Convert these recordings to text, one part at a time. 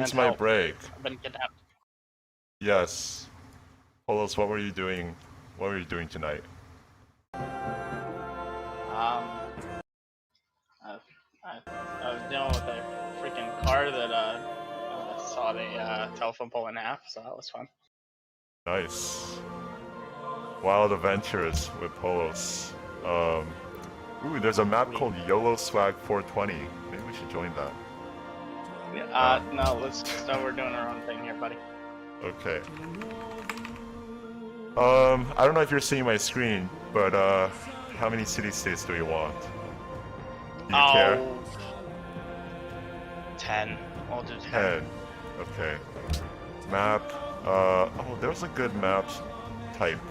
it's my break. I've been kidnapped. Yes. Polos, what were you doing? What were you doing tonight? I was dealing with a freaking car that sawed a telephone pole in half, so that was fun. Nice. Wild adventures with Polos. Ooh, there's a map called YOLO Swag 420. Maybe we should join that. No, we're doing our own thing here, buddy. Okay. I don't know if you're seeing my screen, but how many city-states do you want? Do you care? 10. We'll do 10. 10. Okay. Map. Oh, there's a good map type.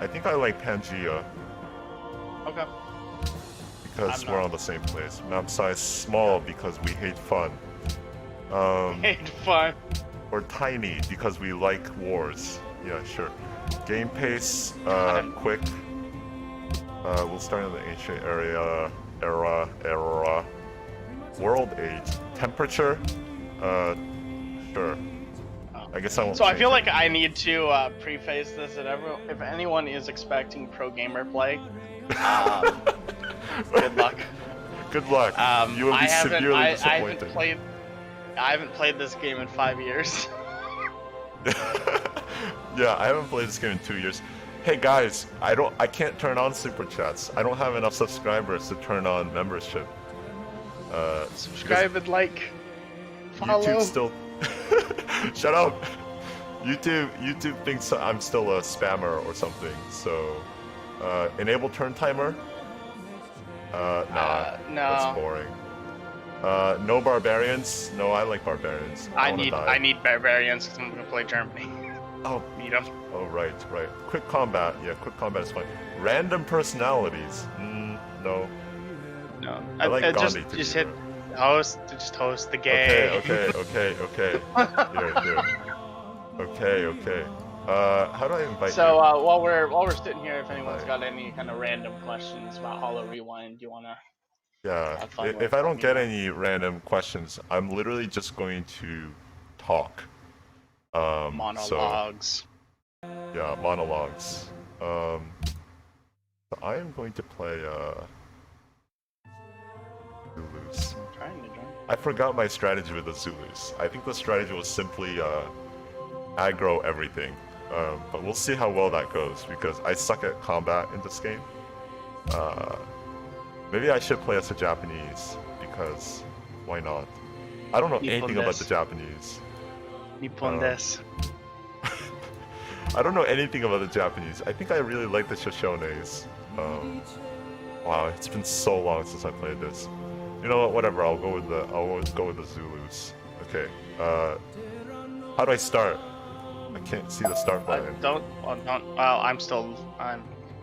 I think I like Pangea. Okay. Because we're on the same place. Map size small because we hate fun. Hate fun. Or tiny because we like wars. Yeah, sure. Game pace, quick. We'll start in the ancient era. World age. Temperature? Sure. I guess I won't. So I feel like I need to preface this that if anyone is expecting pro gamer play, good luck. Good luck. You will be severely disappointed. I haven't played this game in 5 years. Yeah, I haven't played this game in 2 years. Hey guys, I can't turn on super chats. I don't have enough subscribers to turn on membership. Subscribe and like. Follow. YouTube still. Shut up. YouTube thinks I'm still a spammer or something. So, enable turn timer. Nah, no. That's boring. No barbarians. No, I like barbarians. I need barbarians because I'm gonna play Germany. Oh, meet them. Oh, right. Quick combat. Yeah, quick combat is fine. Random personalities. No. I like Gandhi to just be hit there. host. Just host the game. Okay. Here. Okay. How do I invite you? So while we're sitting here, if anyone's got any kind of random questions about HoloRewind, do you wanna? Yeah. If I don't get any random questions, I'm literally just going to talk. Monologues. Yeah, monologues. So I am going to play Zulus. I'm trying to join. I forgot my strategy with the Zulus. I think the strategy was simply aggro everything. But we'll see how well that goes because I suck at combat in this game. Maybe I should play as a Japanese because why not? I don't know anything about the Japanese. Nippon desu. I don't know anything about the Japanese. I think I really like the Shoshones. Wow, it's been so long since I played this. You know what? Whatever. I'll go with the Zulus. Okay. How do I start? I can't see the start button.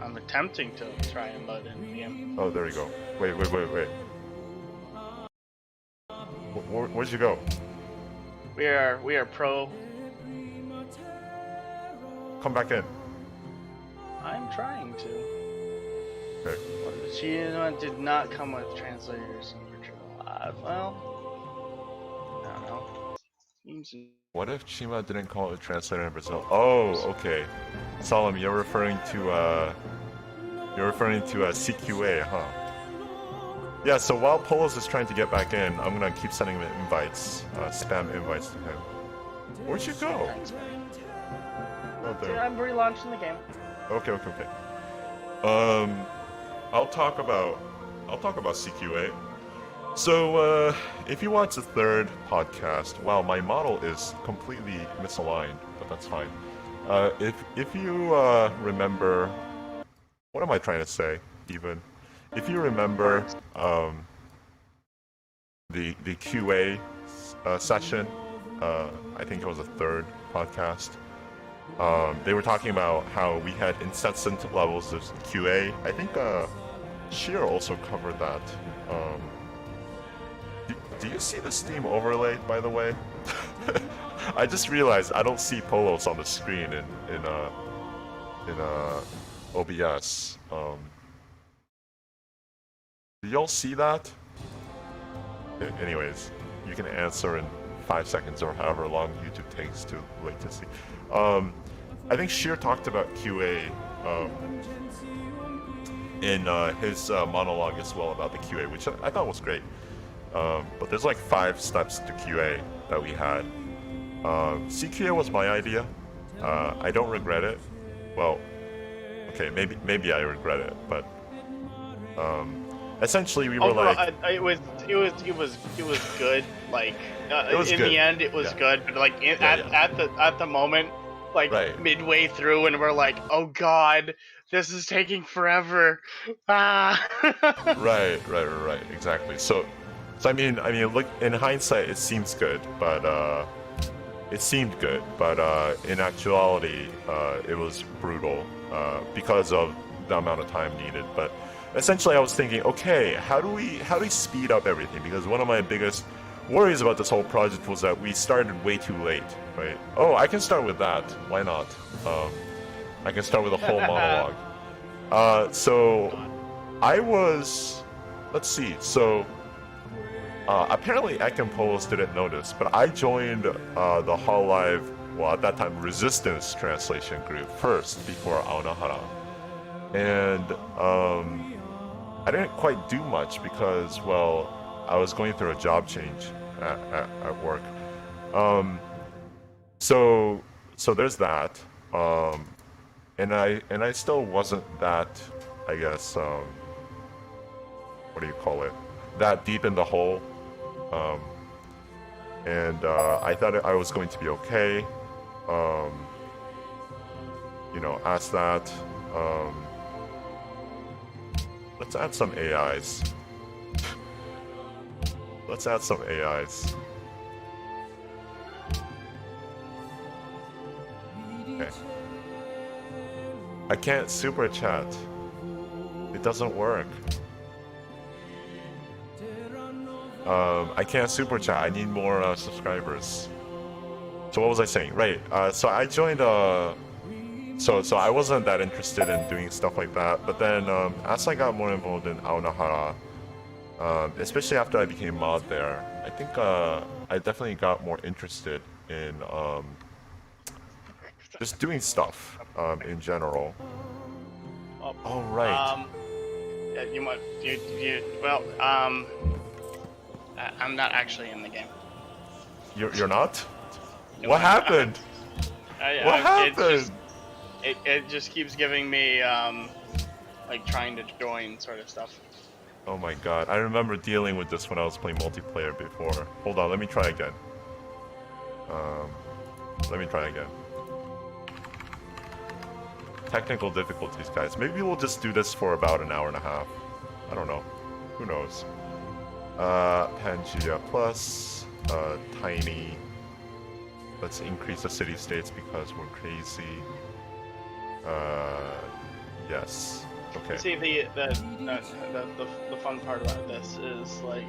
I'm attempting to try and load in the game. Oh, there you go. Wait. Where'd you go? We are pro. Come back in. I'm trying to. Okay. She did not come with translators in virtual live. Well, I don't know. What if Chima didn't call it a translator in Brazil? Oh, okay. Solemn, you're referring to CQA, huh? Yeah. So while Polos is trying to get back in, I'm gonna keep sending him invites, spam invites to him. Where'd you go? Thanks, buddy. Oh, there. I'm relaunching the game. Okay. I'll talk about CQA. So, if you watch the third podcast, wow, my model is completely misaligned, but that's fine. If you remember, what am I trying to say? Even if you remember the QA session, I think it was the third podcast. They were talking about how we had incessant levels of QA. I think Sheer also covered that. Do you see the Steam overlay, by the way? I just realized I don't see Polos on the screen in OBS. Do y'all see that? Anyways, you can answer in 5 seconds or however long YouTube takes to latency. I think Sheer talked about QA in his monologue as well about the QA, which I thought was great. But there's like 5 steps to QA that we had. CQA was my idea. I don't regret it. Well, okay, maybe I regret it, but essentially we were Overall, like, it was good. Like it was in good. the end, it was good. But like Yeah. at the moment, like Right. midway through, and we're like, oh god, this is taking forever. Ah. Right, exactly. So I mean, look, in hindsight, it seems good, but it seemed good, but in actuality, it was brutal because of the amount of time needed. But essentially, I was thinking, okay, how do we speed up everything? Because one of my biggest worries about this whole project was that we started way too late, right? Oh, I can start with that. Why not? I can start with a whole monologue. So I was, let's see, so apparently Ekimpolos didn't notice, but I joined the HoloLive, well at that time, Resistance translation group first before Aonahara. And I didn't quite do much because, well, I was going through a job change at work. So there's that. And I still wasn't that, I guess, what do you call it? That deep in the hole. And I thought I was going to be okay. You know, ask that. Let's add some AIs. Let's add some AIs. Okay. I can't super chat. It doesn't work. I can't super chat. I need more subscribers. So what was I saying? Right. So I joined. So I wasn't that interested in doing stuff like that. But then as I got more involved in Aonahara, especially after I became mod there, I think I definitely got more interested in just doing stuff in general. Oh right. Yeah, you might. Well, I'm not actually in the game. You're not? No, What happened? What happened? It just keeps giving me like trying to join sort of stuff. Oh my god, I remember dealing with this when I was playing multiplayer before. Hold on, let me try again. Let me try again. Technical difficulties, guys. Maybe we'll just do this for about an hour and a half. I don't know. Who knows? Pangea Plus, Tiny. Let's increase the city-states because we're crazy. Yes. Okay. See, the fun part about this is like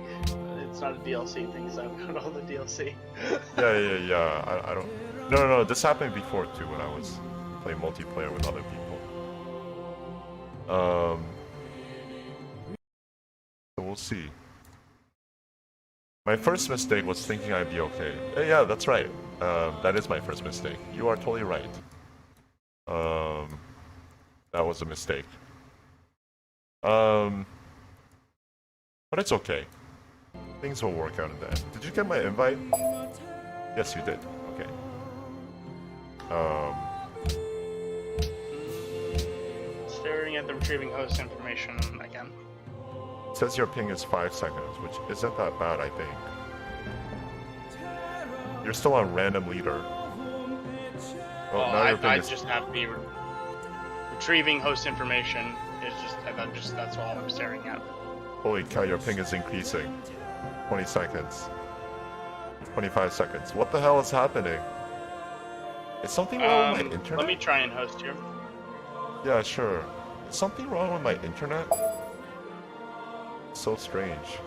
it's not a DLC thing, because I've got all the DLC. Yeah. I don't. No. This happened before too when I was playing multiplayer with other people. So we'll see. My first mistake was thinking I'd be okay. Yeah, that's right. That is my first mistake. You are totally right. That was a mistake. But it's okay. Things will work out in the end. Did you get my invite? Yes, you did. Okay. Staring at the retrieving host information again. It says your ping is 5 seconds, which isn't that bad, I think. You're still on random leader. Oh, I just have to be retrieving host information. It's that's all I'm staring at. Holy cow, your ping is increasing. 20 seconds. 25 seconds. What the hell is happening? Is something wrong with my internet? Let me try and host you. Yeah, sure. Is something wrong with my internet? So strange.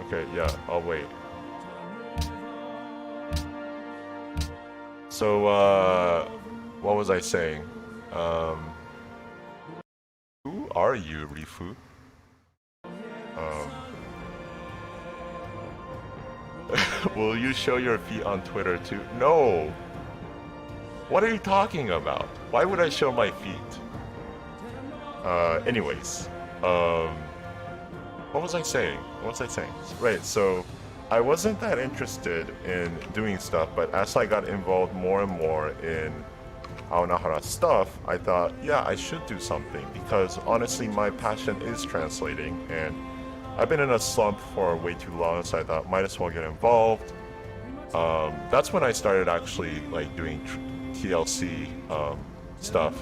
Okay, yeah, I'll wait. So, what was I saying? Who are you, Rifu? Will you show your feet on Twitter too? No! What are you talking about? Why would I show my feet? Anyways. What was I saying? Right, so I wasn't that interested in doing stuff, but as I got involved more and more in Aonahara stuff, I thought, yeah, I should do something because honestly my passion is translating and I've been in a slump for way too long, so I thought might as well get involved. That's when I started actually like doing TLC stuff.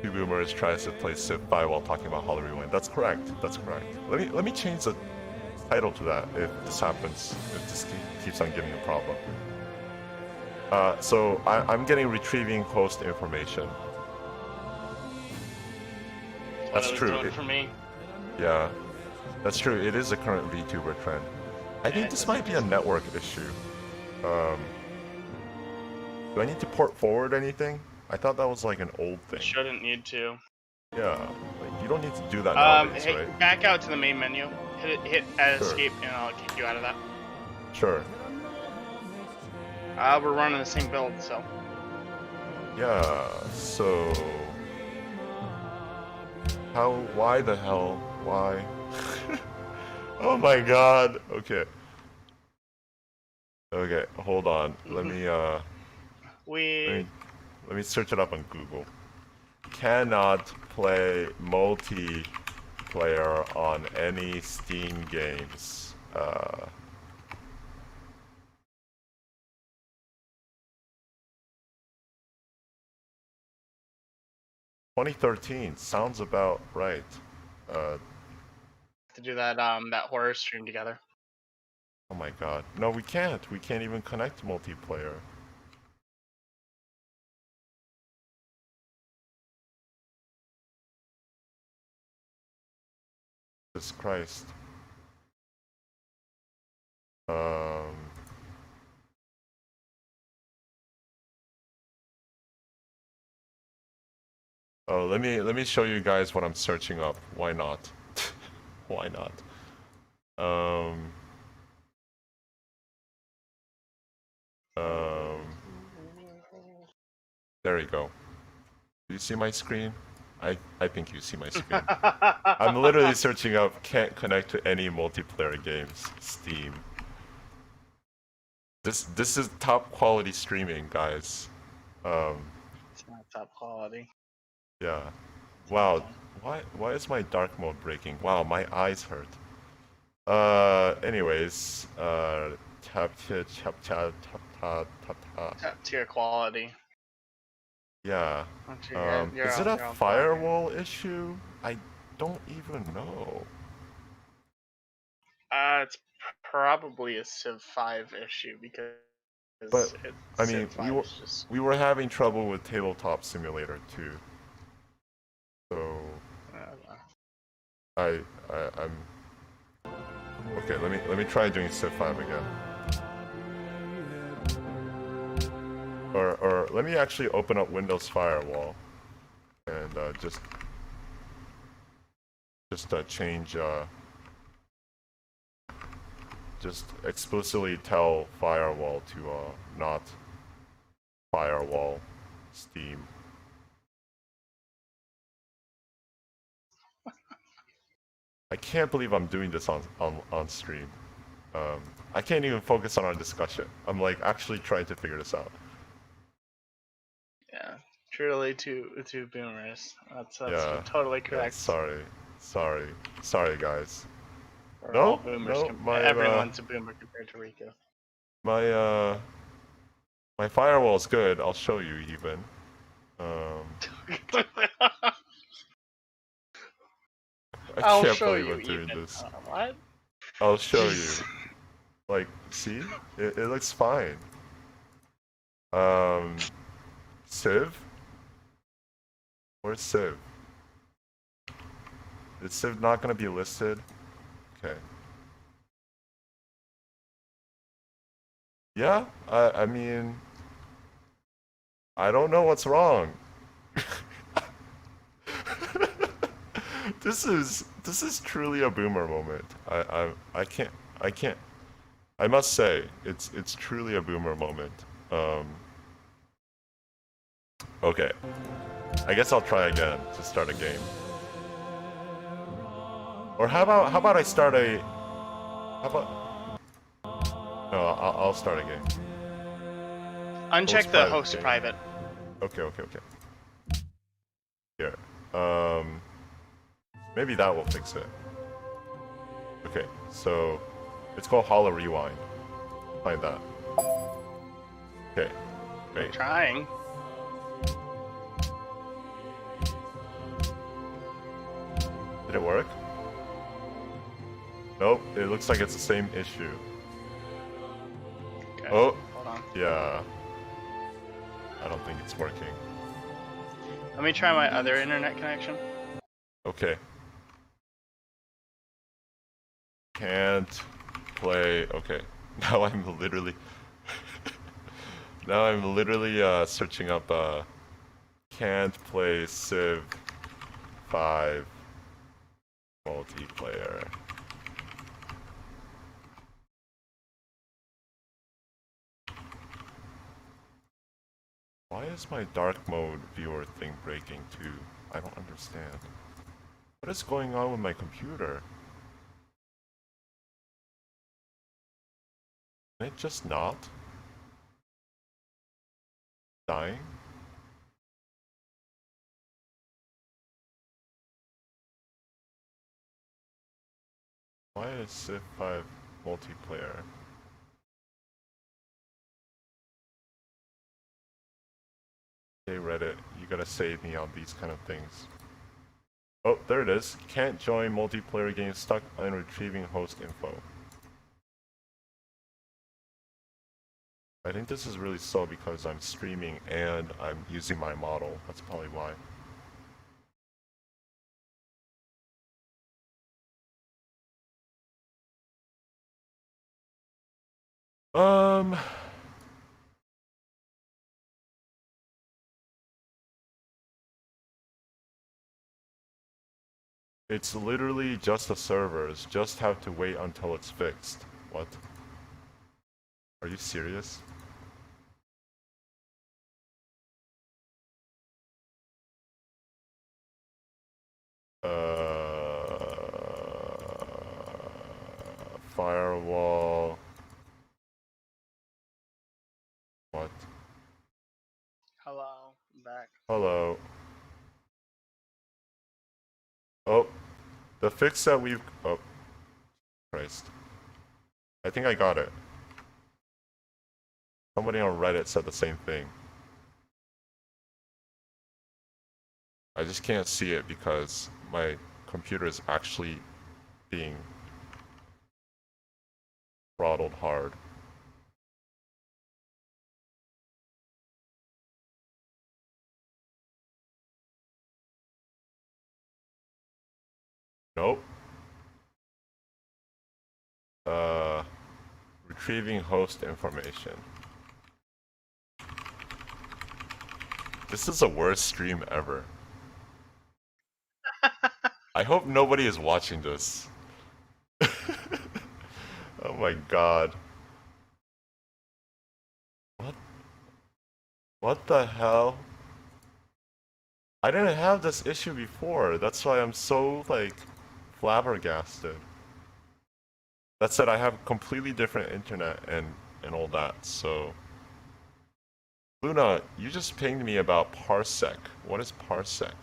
Two Boomers tries to play Civ 5 while talking about HoloRewind. That's correct. Let me change the title to that if this happens. If this keeps on giving a problem. So I'm getting retrieving host information. That's true. For me. Yeah, that's true. It is a current VTuber trend. I think this might be a network issue. Do I need to port forward anything? I thought that was like an old thing. Shouldn't need to. Yeah, like you don't need to do that nowadays, hey, right? back out to the main menu. Hit escape and I'll kick you out of that. Sure. We're running the same build, so. Yeah, so... why the hell? Why? Oh my god, okay. Okay, hold on. Let me search it up on Google. Cannot play multiplayer on any Steam games. 2013 sounds about right. To do that horror stream together. Oh my god. No, we can't. We can't even connect multiplayer. Jesus Christ. Oh, let me show you guys what I'm searching up. Why not? Why not? There you go. Do you see my screen? I think you see my screen. I'm literally searching up can't connect to any multiplayer games. Steam. This is top quality streaming, guys. It's not top quality. Yeah. Wow. Why is my dark mode breaking? Wow, my eyes hurt. Anyways, top tier quality. Yeah. Is it a firewall issue? I don't even know. It's probably a Civ 5 issue because. But I mean, we were having trouble with Tabletop Simulator too. So I'm okay. Let me try doing Civ 5 again. Or let me actually open up Windows Firewall and just change just explicitly tell Firewall to not Firewall Steam. I can't believe I'm doing this on stream. I can't even focus on our discussion. I'm like actually trying to figure this out. Yeah, truly two boomers. That's yeah, totally correct. Yeah, sorry guys. We're all boomers. Everyone's a boomer compared to Rico. My firewall's good. I'll show you even. I can't believe I'm doing this. What? I'll show you. Like, see? It looks fine. Civ? Where's Civ? Is Civ not gonna be listed? Okay. Yeah, I mean, I don't know what's wrong. This is truly a boomer moment. I can't I must say, it's truly a boomer moment. Okay. I guess I'll try again to start a game. Or how about I start a how about no I'll start a game. Uncheck the host game. private. Okay. Here. Maybe that will fix it. Okay, so it's called HoloRewind. Find that. Okay. Wait. Trying. Did it work? Nope, it looks like it's the same issue. Okay. Oh, hold on. Yeah. I don't think it's working. Let me try my other internet connection. Okay. Can't play. Okay. Now I'm literally. Now I'm literally searching up. Can't play Civ 5 multiplayer. Why is my dark mode viewer thing breaking too? I don't understand. What is going on with my computer? Can it just not? Dying? Why is Civ 5 multiplayer? Hey Reddit, you gotta save me on these kind of things. Oh, there it is. Can't join multiplayer game, stuck on retrieving host info. I think this is really slow because I'm streaming and I'm using my model. That's probably why. It's literally just the servers. Just have to wait until it's fixed. What? Are you serious? Firewall. What? Hello, I'm back. Hello. Oh, the fix that we've. Oh, Christ. I think I got it. Somebody on Reddit said the same thing. I just can't see it because my computer is actually being throttled hard. Nope. Retrieving host information. This is the worst stream ever. I hope nobody is watching this. Oh my god. What? What the hell? I didn't have this issue before. That's why I'm so, like, flabbergasted. That said, I have completely different internet and all that, so... Luna, you just pinged me about parsec. What is parsec?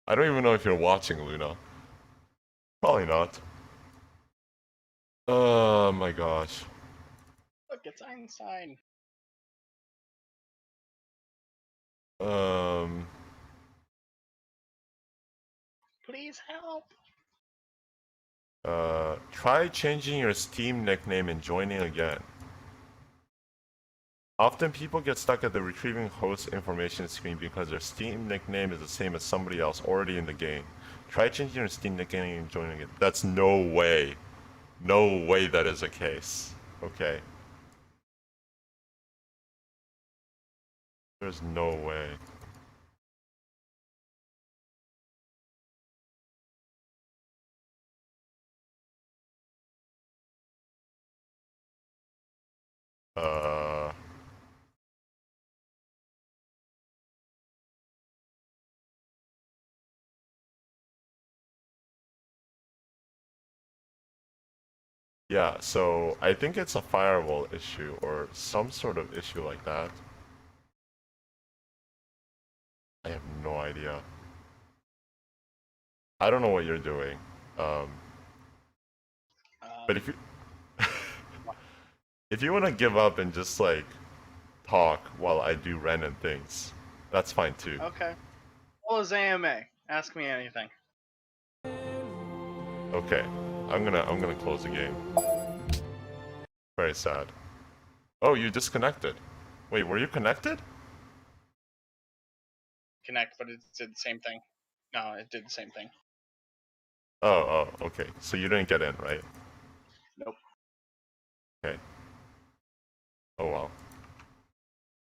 I don't even know if you're watching, Luna. Probably not. Oh my gosh. Look, it's Einstein. Please help. Try changing your Steam nickname and joining again. Often people get stuck at the retrieving host information screen because their Steam nickname is the same as somebody else already in the game. Try changing your Steam nickname and joining it. That's no way. No way that is the case. Okay. There's no way. Yeah, so I think it's a firewall issue or some sort of issue like that. I have no idea. I don't know what you're doing. Um, but Um, if you if you want to give up and just like talk while I do random things, that's fine too. okay. What was AMA? Ask me anything. Okay, I'm gonna close the game. Very sad. Oh, you disconnected. Wait, were you connected? Connect, but it did the same thing. No, it did the same thing. Oh, okay. So you didn't get in, right? Nope. Okay. Oh well.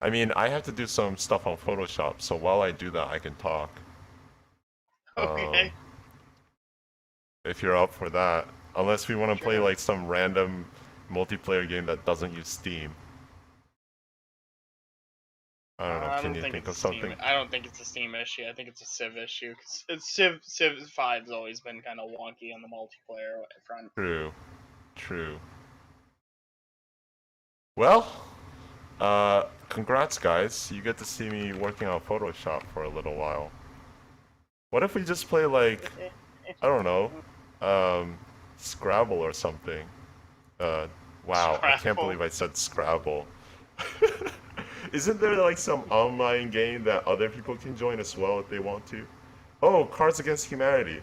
I mean, I have to do some stuff on Photoshop, so while I do that, I can talk. Um, Okay. if you're up for that. Unless we want to play Sure. like some random multiplayer game that doesn't use Steam. I don't know. I Can don't you think think it's of a Steam. something? I don't think it's a Steam issue. I think it's a Civ issue. Cause Civ 5's always been kind of wonky on the multiplayer front. True. True. Well, congrats guys. You get to see me working on Photoshop for a little while. What if we just play like, I don't know, Scrabble or something? Uh, wow, I can't Scrabble. believe I said Scrabble. Isn't there like some online game that other people can join as well if they want to? Oh, Cards Against Humanity.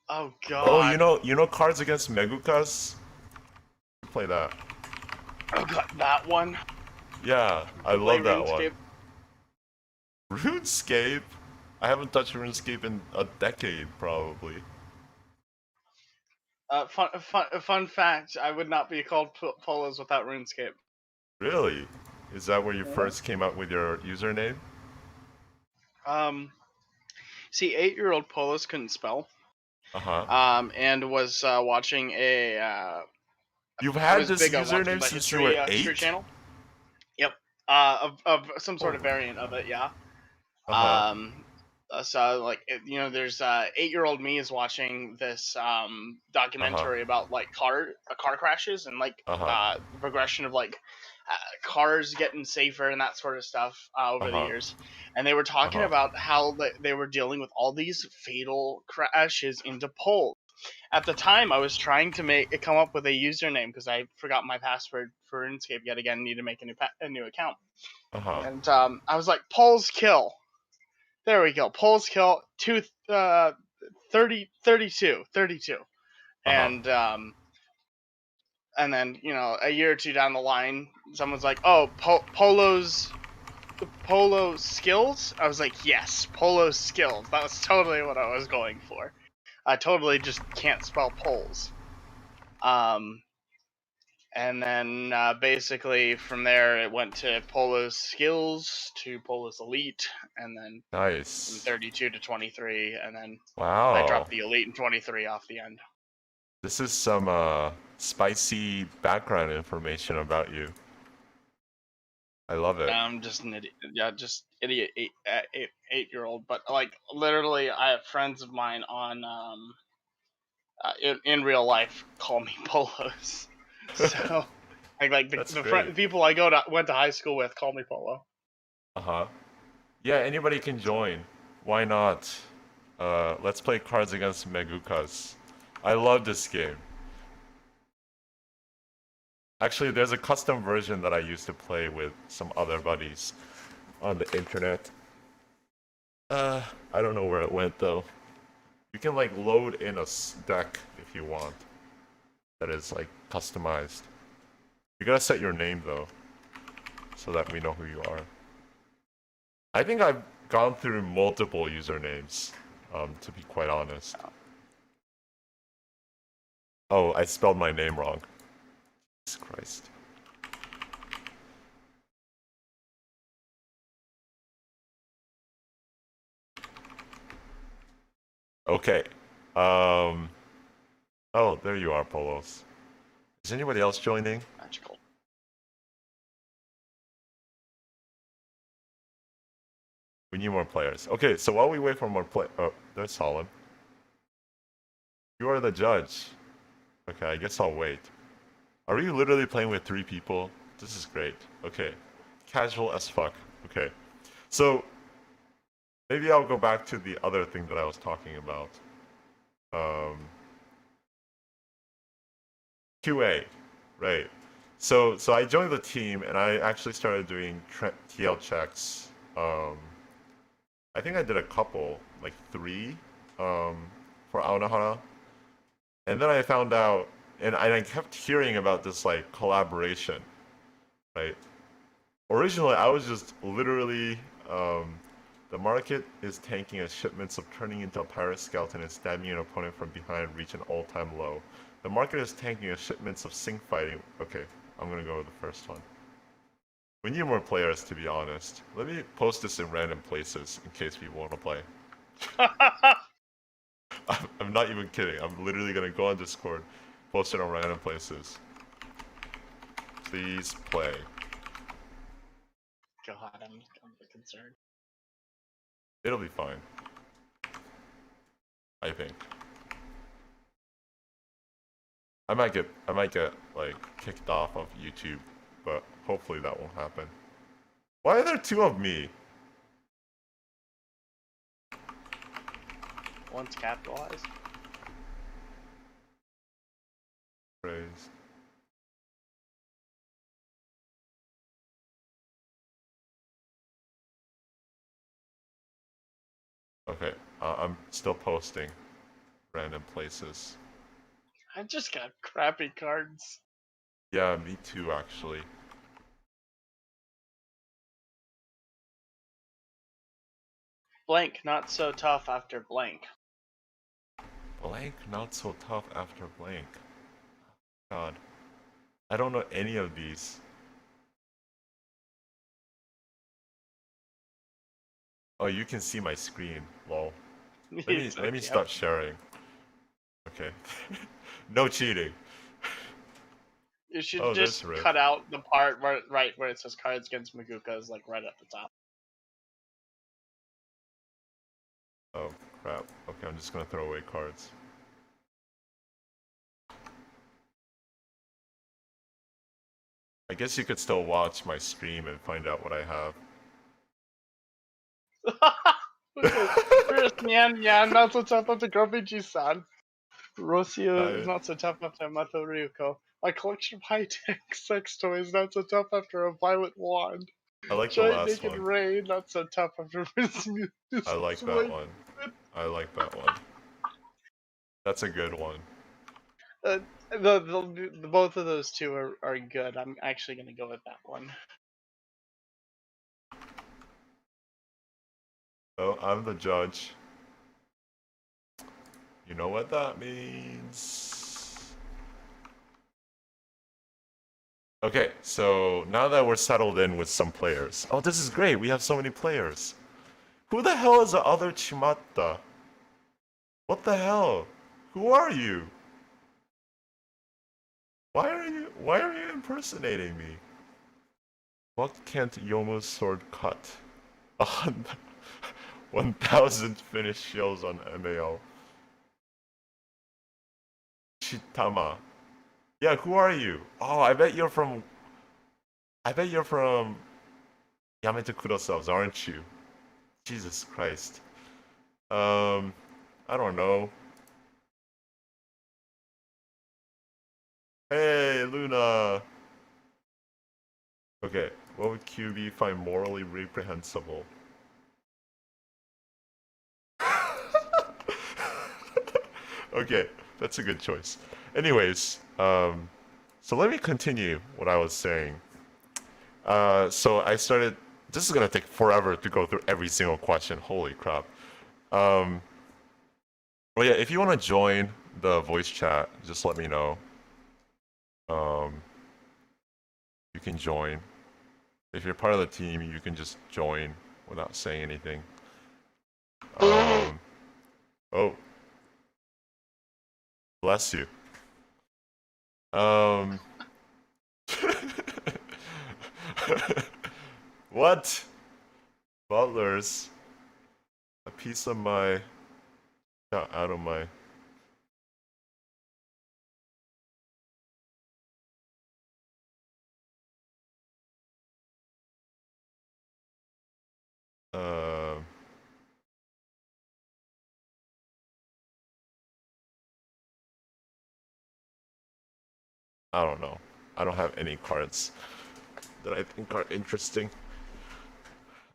Oh Oh, God. you know Cards Against Megukas? Play that. Oh God, that one. Yeah, I To play love that one. RuneScape. RuneScape? I haven't touched RuneScape in a decade, probably. Fun fact: I would not be called Polos without RuneScape. Really? Is that where you Mhm. first came up with your username? Um, see, 8-year-old Polos couldn't spell. Uh-huh. And was watching a. You've I had was this big on watching username the since you were History 8? Channel. Yep. Of some sort Oh. of variant of it, yeah. Uh-huh. Um, so like there's 8-year-old me is watching this Uh-huh. documentary about like car crashes and like Uh-huh. the progression of like cars getting safer and that sort of stuff over the Uh-huh. years, and they were talking Uh-huh. about how they were dealing with all these fatal crashes into poles. At the time, I was trying to come up with a username because I forgot my password for RuneScape yet again. Need to make a new account, Uh-huh. and I was like Poles kill. There we go. Poles kill 32. Uh-huh. And then a year or two down the line, someone's like, "Oh, Polo skills." I was like, "Yes, Polo skills." That was totally what I was going for. I totally just can't spell poles. Um, and then basically from there it went to Polo's skills to Polo's elite, and then from Nice. 32 to 23, and then I Wow. dropped the elite and 23 off the end. This is some spicy background information about you. I love it. I'm just an idiot. Yeah, just idiot 8-year-old. But like literally, I have friends of mine on in real life call me Polos. So like That's the great. people I went to high school with call me Polo. Uh-huh. Yeah, anybody can So join. Why not? Let's play Cards Against Megukas. I love this game. Actually, there's a custom version that I used to play with some other buddies on the internet. I don't know where it went though. You can like load in a deck if you want that is like customized. You gotta set your name though, so that we know who you are. I think I've gone through multiple usernames, to be quite honest. Oh, I spelled my name wrong. Jesus Christ. Okay. Um. Oh, there you are, Polos. Is anybody else joining? magical. We need more players. Okay, so while we wait for more play, oh, there's Solemn. You are the judge. Okay, I guess I'll wait. Are you literally playing with 3 people? This is great. Okay. Casual as fuck. Okay. So, maybe I'll go back to the other thing that I was talking about. Um, QA, right. So I joined the team and I actually started doing TL checks. I think I did a couple, like 3, um, for Aonahara. And then I found out, and I kept hearing about this like collaboration, right? Originally, I was just literally, the market is tanking as shipments of turning into a pirate skeleton and stabbing an opponent from behind reach an all-time low. The market is tanking as shipments of sync fighting. Okay, I'm gonna go with the first one. We need more players, to be honest. Let me post this in random places in case people want to play. I'm not even kidding. I'm literally gonna go on Discord, post it on random places. Please play. God, I'm concerned. It'll be fine. I think. I might get like kicked off of YouTube, but hopefully that won't happen. Why are there 2 of me? One's capitalized. Praise. Okay, I'm still posting random places. I just got crappy cards. Yeah, me too, actually. Blank, not so tough after blank. Blank, not so tough after blank. God, I don't know any of these. Oh, you can see my screen. Lol. It's Let me okay. stop sharing. Okay. No cheating. You should Oh, there's just Rift. cut out the part where it says cards against Maguka is like right at the top. Oh, crap. Okay, I'm just gonna throw away cards. I guess you could still watch my stream and find out what I have. Chris, Nyan, not so tough after Garbage-san. Rocio is I not so tough after Mato Ryuko. My collection of high-tech sex toys not so tough after a violet wand. I like the Giant last naked one. Ray not so tough after I like that one. I like that one. That's a good one. The both of those two are good. I'm actually gonna go with that one. Oh, I'm the judge. You know what that means? Okay, so now that we're settled in with some players. Oh, this is great. We have so many players. Who the hell is the other Chimata? What the hell? Who are you? Why are you impersonating me? What can't Yomu's sword cut? 1,000 finished shields on MAL. Chitama. Yeah, who are you? Oh, I bet you're from Yamete Kurosawa's, aren't you? Jesus Christ. I don't know. Hey, Luna. Okay, what would QB find morally reprehensible? Okay, that's a good choice. Anyways, so let me continue what I was saying. So I started. This is gonna take forever to go through every single question. Holy crap. Um, well, yeah, if you want to join the voice chat, just let me know. Um, you can join. If you're part of the team, you can just join without saying anything. Oh, bless you. Um, what? Butlers? A piece of my... Got out of my... I don't know. I don't have any cards that I think are interesting.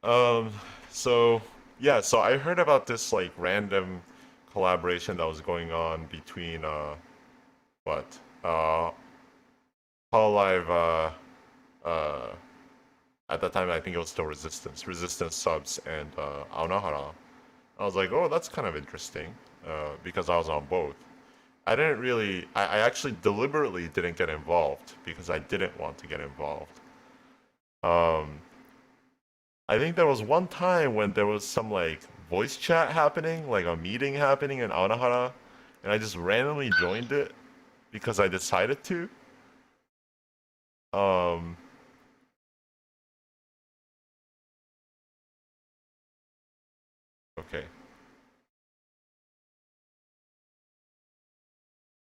Um, so yeah, so I heard about this like random collaboration that was going on between what Hololive uh at that time I think it was still Resistance subs and Aonahara. I was like, oh, that's kind of interesting because I was on both. I actually deliberately didn't get involved because I didn't want to get involved. Um, I think there was one time when there was some like voice chat happening, like a meeting happening in Aonahara, and I just randomly joined it because I decided to. Um, okay.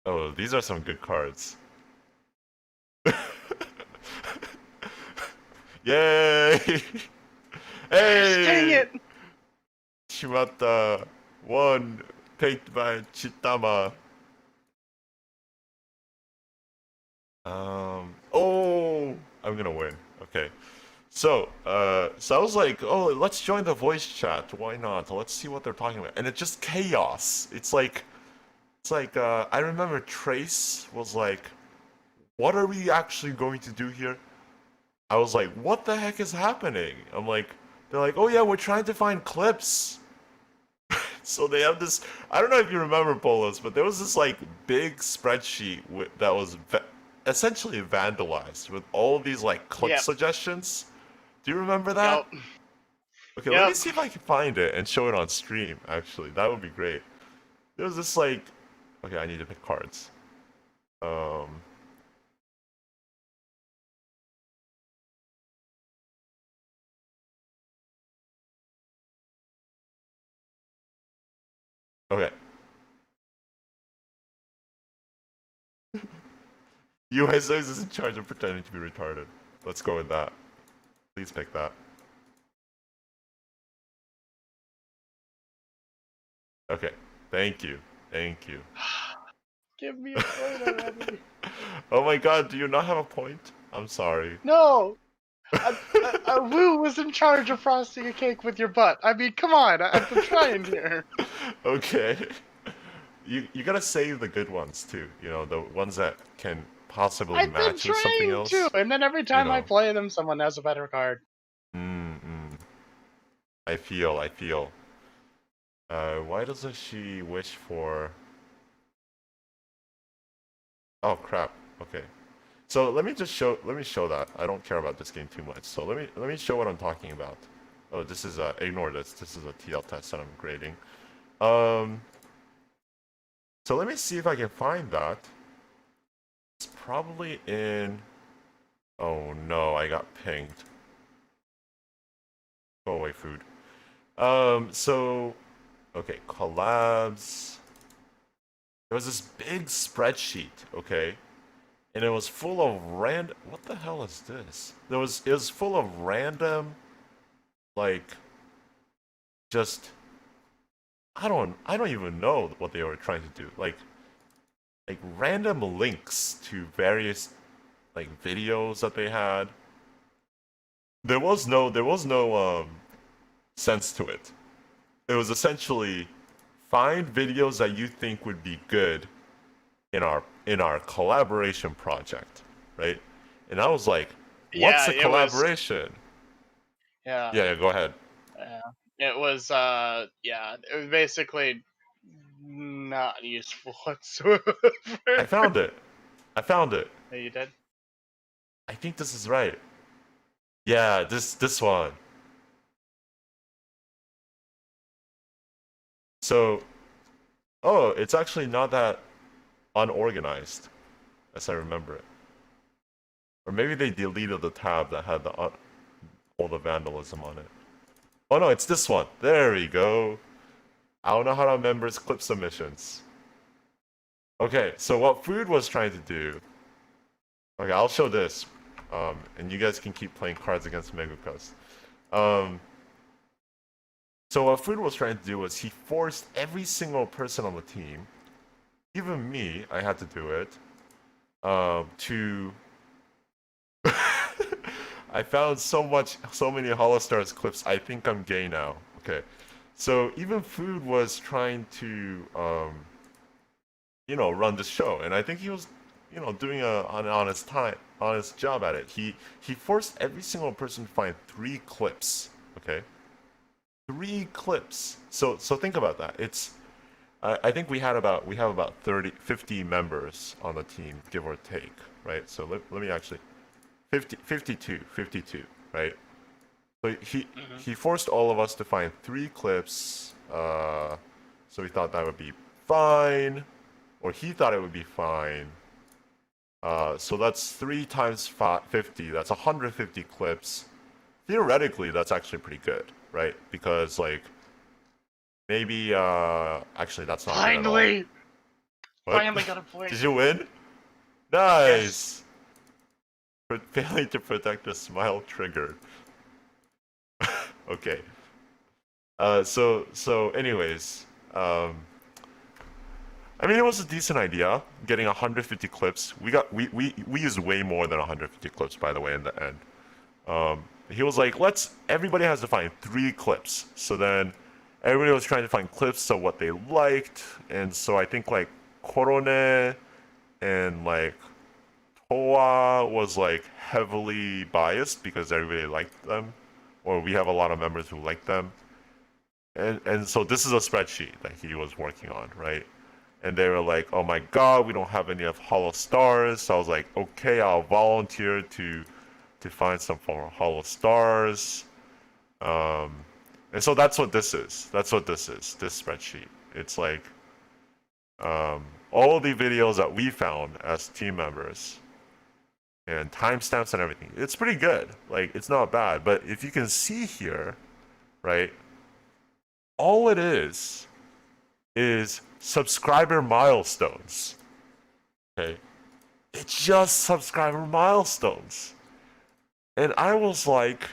Oh, these are some good cards. Yay! Yes, dang Hey! it! Shimata one picked by Chitama. Oh, I'm gonna win. Okay. So I was like, oh, let's join the voice chat. Why not? Let's see what they're talking about. And it's just chaos. I remember Trace was like, what are we actually going to do here? I was like, what the heck is happening? They're like, oh yeah, we're trying to find clips. So they have this. I don't know if you remember Polos, but there was this like big spreadsheet that was essentially vandalized with all of these like clip Yep, suggestions. Do you remember that? yep, Okay, let me yep. see if I can find it and show it on stream. Actually, that would be great. There was this like. Okay, I need to pick cards. Um. Okay. USO is in charge of pretending to be retarded. Let's go with that. Please pick that. Okay. Thank you. Thank you. Give me a point already. Oh my god, do you not have a point? I'm sorry. No! Wu was in charge of frosting a cake with your butt. I mean, come on, I've been trying here. Okay. You gotta save the good ones too. You know, the ones that can possibly I've been match with something trying to, else. and then every You time I know. play them, someone has a better card. Mm. I feel. Why doesn't she wish for? Oh crap. Okay. So let me show that. I don't care about this game too much. So let me show what I'm talking about. Oh, this is ignore this. This is a TL test that I'm grading. Um, so let me see if I can find that. It's probably in. Oh no, I got pinged. Go away, food. So okay, collabs. There was this big spreadsheet, okay, and it was full of random. What the hell is this? It was full of random, like, just I don't even know what they were trying to do. Like random links to various like videos that they had. There was no sense to it. It was essentially find videos that you think would be good in our collaboration project, right? And I was like, what's Yeah, a it was. collaboration? Yeah, Yeah, go ahead. yeah. It was. Yeah, it was basically not useful whatsoever. I found it. I found it. Yeah, you did. I think this is right. Yeah, this one. So, oh, it's actually not that unorganized as I remember it. Or maybe they deleted the tab that had all the vandalism on it. Oh no, it's this one. There we go. Aonahara members clip submissions. Okay, so what Food was trying to do. Okay, I'll show this. And you guys can keep playing cards against Megukas. Um, so what Food was trying to do was he forced every single person on the team, even me, I had to do it, to I found so many HoloStars clips. I think I'm gay now. Okay, so even Food was trying to, run the show, and I think he was, doing an honest job at it. He forced every single person to find 3 clips. Okay, 3 clips. So think about that. I think we have about 50 members on the team, give or take, right? So let me actually 52, right? So he forced all of us to find 3 clips. So we thought that would be fine, or he thought it would be fine. So that's 3 times 50. That's 150 clips. Theoretically, that's actually pretty good, right? Because like maybe actually that's not good at all. Finally! What? Finally got a point. Did you win? Yes. Nice. For failing to protect the smile triggered. Okay. So anyways, I mean it was a decent idea getting 150 clips. We used way more than 150 clips by the way in the end. He was like, everybody has to find 3 clips. So then everybody was trying to find clips of what they liked, and so I think like Korone and like Toa was like heavily biased because everybody liked them, or we have a lot of members who like them, and so this is a spreadsheet that he was working on, right? And they were like, "Oh my God, we don't have any of Hollow Stars." So I was like, "Okay, I'll volunteer to find some for Hollow Stars." And so that's what this is. That's what this is. This spreadsheet. It's like all the videos that we found as team members and timestamps and everything. It's pretty good. Like it's not bad. But if you can see here, right? All it is subscriber milestones. Okay? It's just subscriber milestones. And I was like,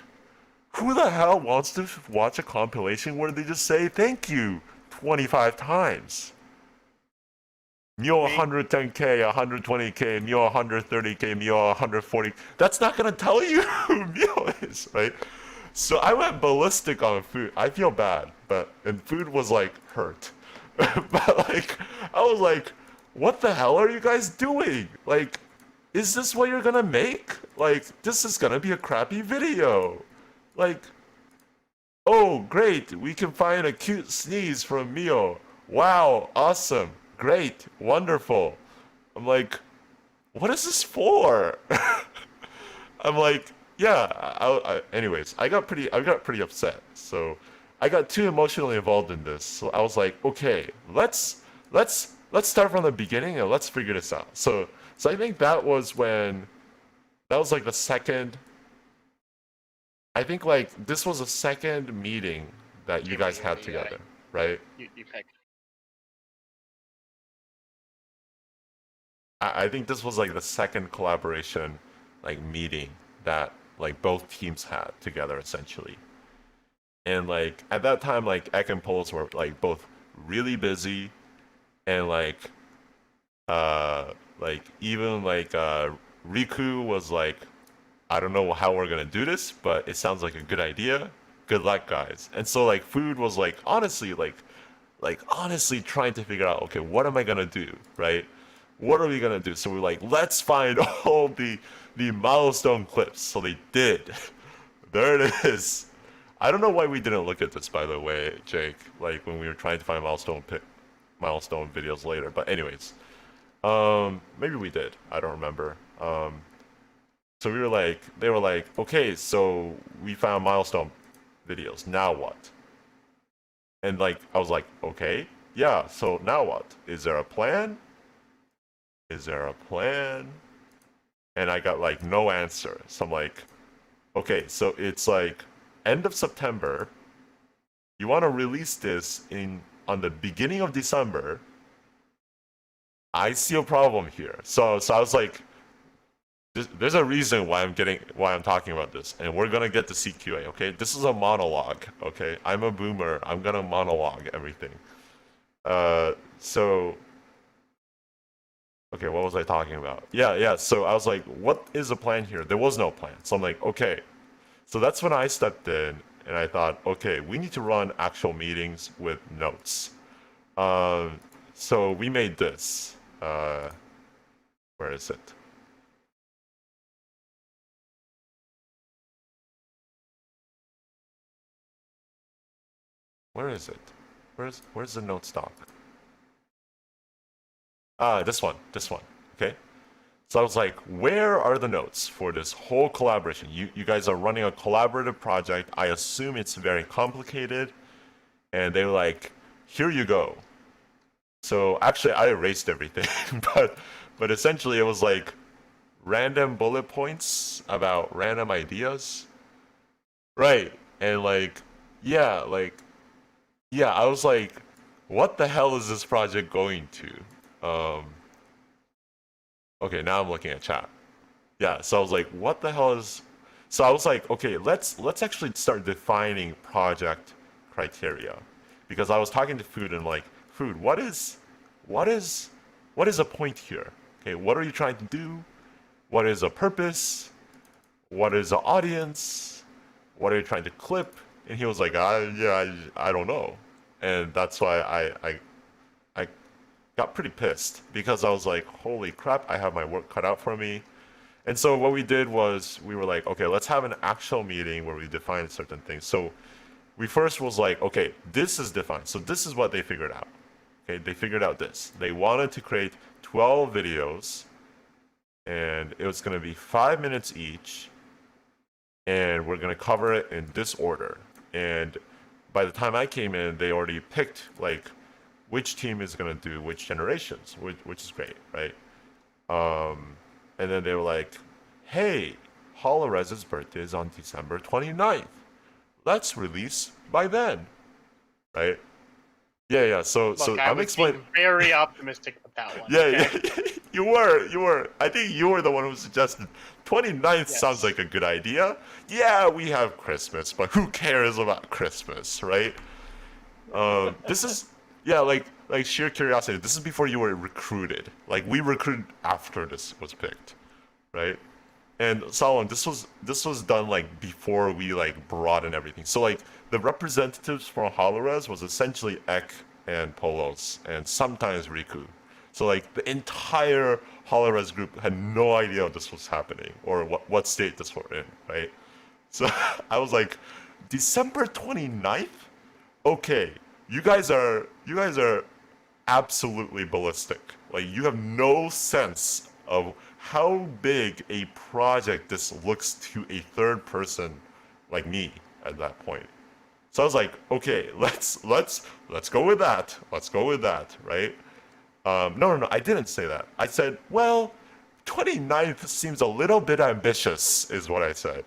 who the hell wants to watch a compilation where they just say thank you 25 times? Mio 110k, 120k, Mio 130k, Mio 140. That's not gonna tell you who Mio is, right? So I went ballistic on Food. I feel bad, and Food was like hurt. But like, I was like, what the hell are you guys doing? Like, is this what you're gonna make? Like, this is gonna be a crappy video. Like, oh great, we can find a cute sneeze from Mio. Wow, awesome, great, wonderful. I'm like, what is this for? I'm like, yeah. Anyways, I got pretty upset. So I got too emotionally involved in this. So I was like, okay, let's start from the beginning and let's figure this out. So I think that was like the second. I think like this was the second meeting that you guys had together, right? You picked. I think this was like the second collaboration, like meeting that like both teams had together essentially. And like at that time, like Ek and Pols were like both really busy, and like even like Riku was like, I don't know how we're gonna do this, but it sounds like a good idea. Good luck, guys. And so like Food was like honestly honestly trying to figure out, okay, what am I gonna do, right? What are we gonna do? So we're like, let's find all the milestone clips. So they did. There it is. I don't know why we didn't look at this, by the way, Jake. Like when we were trying to find milestone videos later. But anyways, maybe we did. I don't remember. So they were like, okay, so we found milestone videos. Now what? And like I was like, okay, yeah. So now what? Is there a plan? Is there a plan? And I got like no answer. So I'm like, okay, so it's like end of September. You want to release this on the beginning of December. I see a problem here. So I was like, there's a reason why I'm talking about this, and we're gonna get to CQA. Okay, this is a monologue. Okay, I'm a boomer. I'm gonna monologue everything. So Okay, what was I talking about? Yeah. So I was like, what is the plan here? There was no plan. So I'm like, okay. So that's when I stepped in and I thought, okay, we need to run actual meetings with notes. Um, so we made this. Where is it? Where is it? Where's the notes doc? Ah, this one. Okay. So I was like, where are the notes for this whole collaboration? You guys are running a collaborative project. I assume it's very complicated. And they were like, here you go. So actually, I erased everything, but essentially it was like random bullet points about random ideas, right? And yeah, like, yeah, I was like, what the hell is this project going to? Okay, now I'm looking at chat. Yeah, so I was like, what the hell is? So I was like, okay, let's actually start defining project criteria, because I was talking to Food and like, Food, what is, what is a point here? Okay, what are you trying to do? What is a purpose? What is an audience? What are you trying to clip? And he was like, I don't know, and that's why I got pretty pissed because I was like, holy crap, I have my work cut out for me. And so what we did was we were like, okay, let's have an actual meeting where we define certain things. So we first was like, okay, this is defined. So this is what they figured out. Okay, they figured out this. They wanted to create 12 videos, and it was going to be 5 minutes each, and we're going to cover it in this order. And by the time I came in, they already picked like which team is going to do which generations, which is great, right? And then they were like, hey, HoloRez's birthday is on December 29th. Let's release by then, right? Yeah. So Look, I I'm was explaining. being very optimistic with that one. Yeah, Okay? yeah. You were. I think you were the one who suggested 29th sounds Yes. like a good idea. Yeah, we have Christmas, but who cares about Christmas, right? This is yeah, like sheer curiosity. This is before you were recruited. Like we recruited after this was picked, right? And Solomon, this was done like before we like brought in everything. So like the representatives from HoloRez was essentially Ek and Polos and sometimes Riku. So like the entire HoloRez group had no idea this was happening or what state this were in, right? So I was like, December 29th? Okay, you guys are absolutely ballistic. Like you have no sense of how big a project this looks to a third person like me at that point. So I was like, okay, let's go with that. Let's go with that, right? No, I didn't say that. I said, well, 29th seems a little bit ambitious, is what I said.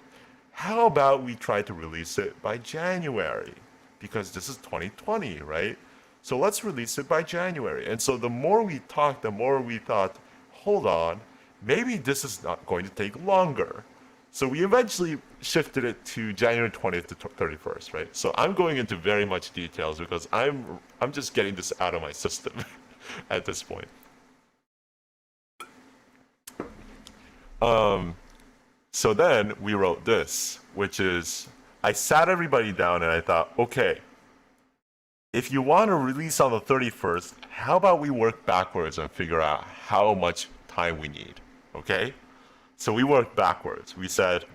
How about we try to release it by January? Because this is 2020, right? So let's release it by January. And so the more we talked, the more we thought, hold on, maybe this is not going to take longer. So we eventually shifted it to January 20th to 31st, right? So I'm going into very much details because I'm just getting this out of my system at this point. So then we wrote this, which is I sat everybody down and I thought, okay, if you want to release on the 31st, how about we work backwards and figure out how much time we need, okay? So we worked backwards. We said,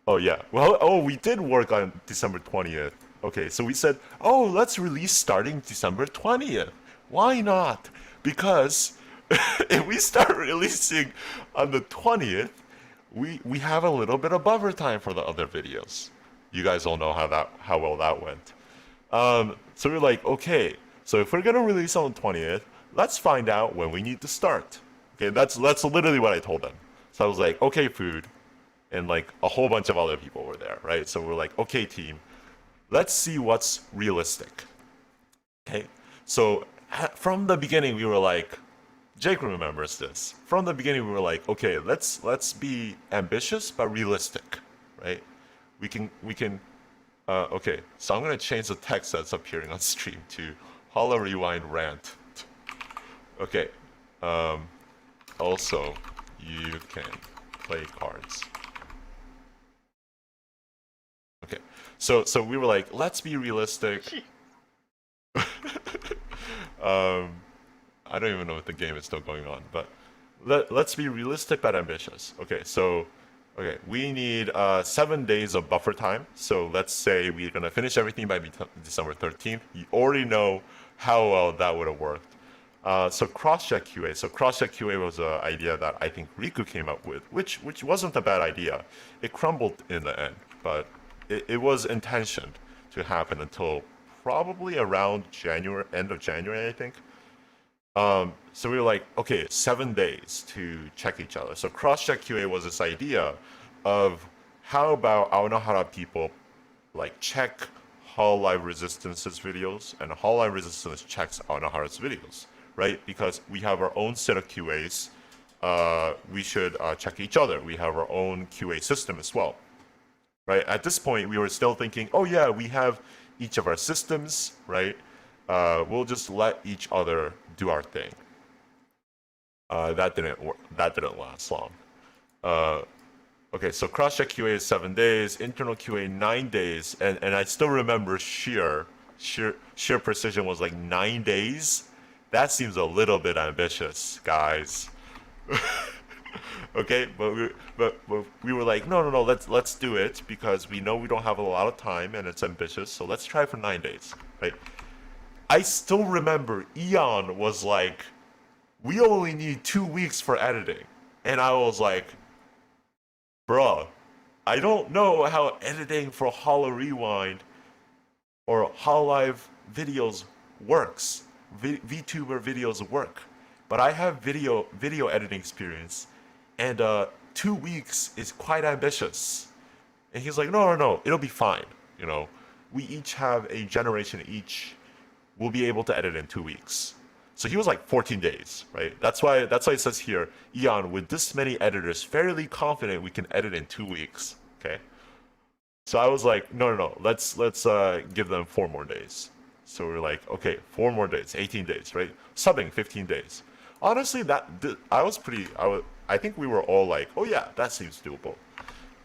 oh yeah, well, oh, we did work on December 20th. Okay, so we said, oh, let's release starting December 20th. Why not? Because if we start releasing on the 20th, we have a little bit of buffer time for the other videos. You guys all know how well that went. So we're like, okay, so if we're gonna release on the 20th, let's find out when we need to start. Okay, that's literally what I told them. So I was like, okay, Food, and like a whole bunch of other people were there, right? So we're like, okay, team, let's see what's realistic. Okay, so from the beginning we were like, Jake remembers this. From the beginning we were like, okay, let's be ambitious but realistic, right? We can okay, so I'm gonna change the text that's appearing on stream to HoloRewind rant. Okay, also you can play cards. Okay, so we were like, let's be realistic. I don't even know if the game is still going on, but let's be realistic but ambitious. Okay, so we need 7 days of buffer time. So let's say we're gonna finish everything by December 13th. You already know how well that would have worked. So cross-check QA. So cross-check QA was an idea that I think Riku came up with, which wasn't a bad idea. It crumbled in the end, but it was intentioned to happen until probably around January, end of January, I think. So we were like, okay, 7 days to check each other. So cross-check QA was this idea of how about Aonohara people like check Hololive Resistance's videos, and Hololive Resistance checks Aonohara's videos, right? Because we have our own set of QAs. We should check each other. We have our own QA system as well, right? At this point, we were still thinking, oh yeah, we have each of our systems, right? We'll just let each other do our thing. That didn't last long. Okay, so cross-check QA is 7 days, internal QA 9 days, and I still remember sheer precision was like 9 days. That seems a little bit ambitious, guys. Okay, but we were like, no, let's do it because we know we don't have a lot of time and it's ambitious, so let's try for 9 days, right? I still remember Eon was like, we only need 2 weeks for editing. And I was like, bruh, I don't know how editing for HoloRewind or HoloLive videos works. VTuber videos work. But I have video editing experience, and 2 weeks is quite ambitious. And he's like, no, it'll be fine. You know, we each have a generation each. We'll be able to edit in 2 weeks. So he was like 14 days, right? That's why it says here, Eon, with this many editors, fairly confident we can edit in 2 weeks. Okay. So I was like, no, let's give them 4 more days. So we're like, okay, 4 more days, 18 days, right? Subbing 15 days. Honestly, I think we were all like, oh yeah, that seems doable.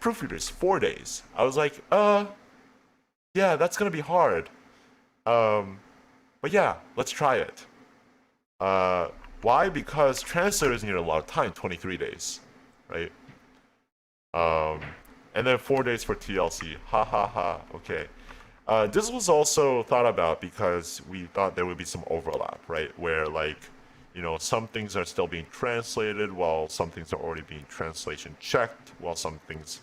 Proofreaders 4 days. I was like, yeah, that's gonna be hard. But yeah, let's try it. Why? Because translators need a lot of time, 23 days, right? And then 4 days for TLC. Ha ha ha. Okay. This was also thought about because we thought there would be some overlap, right? Where like, you know, some things are still being translated while some things are already being translation checked, while some things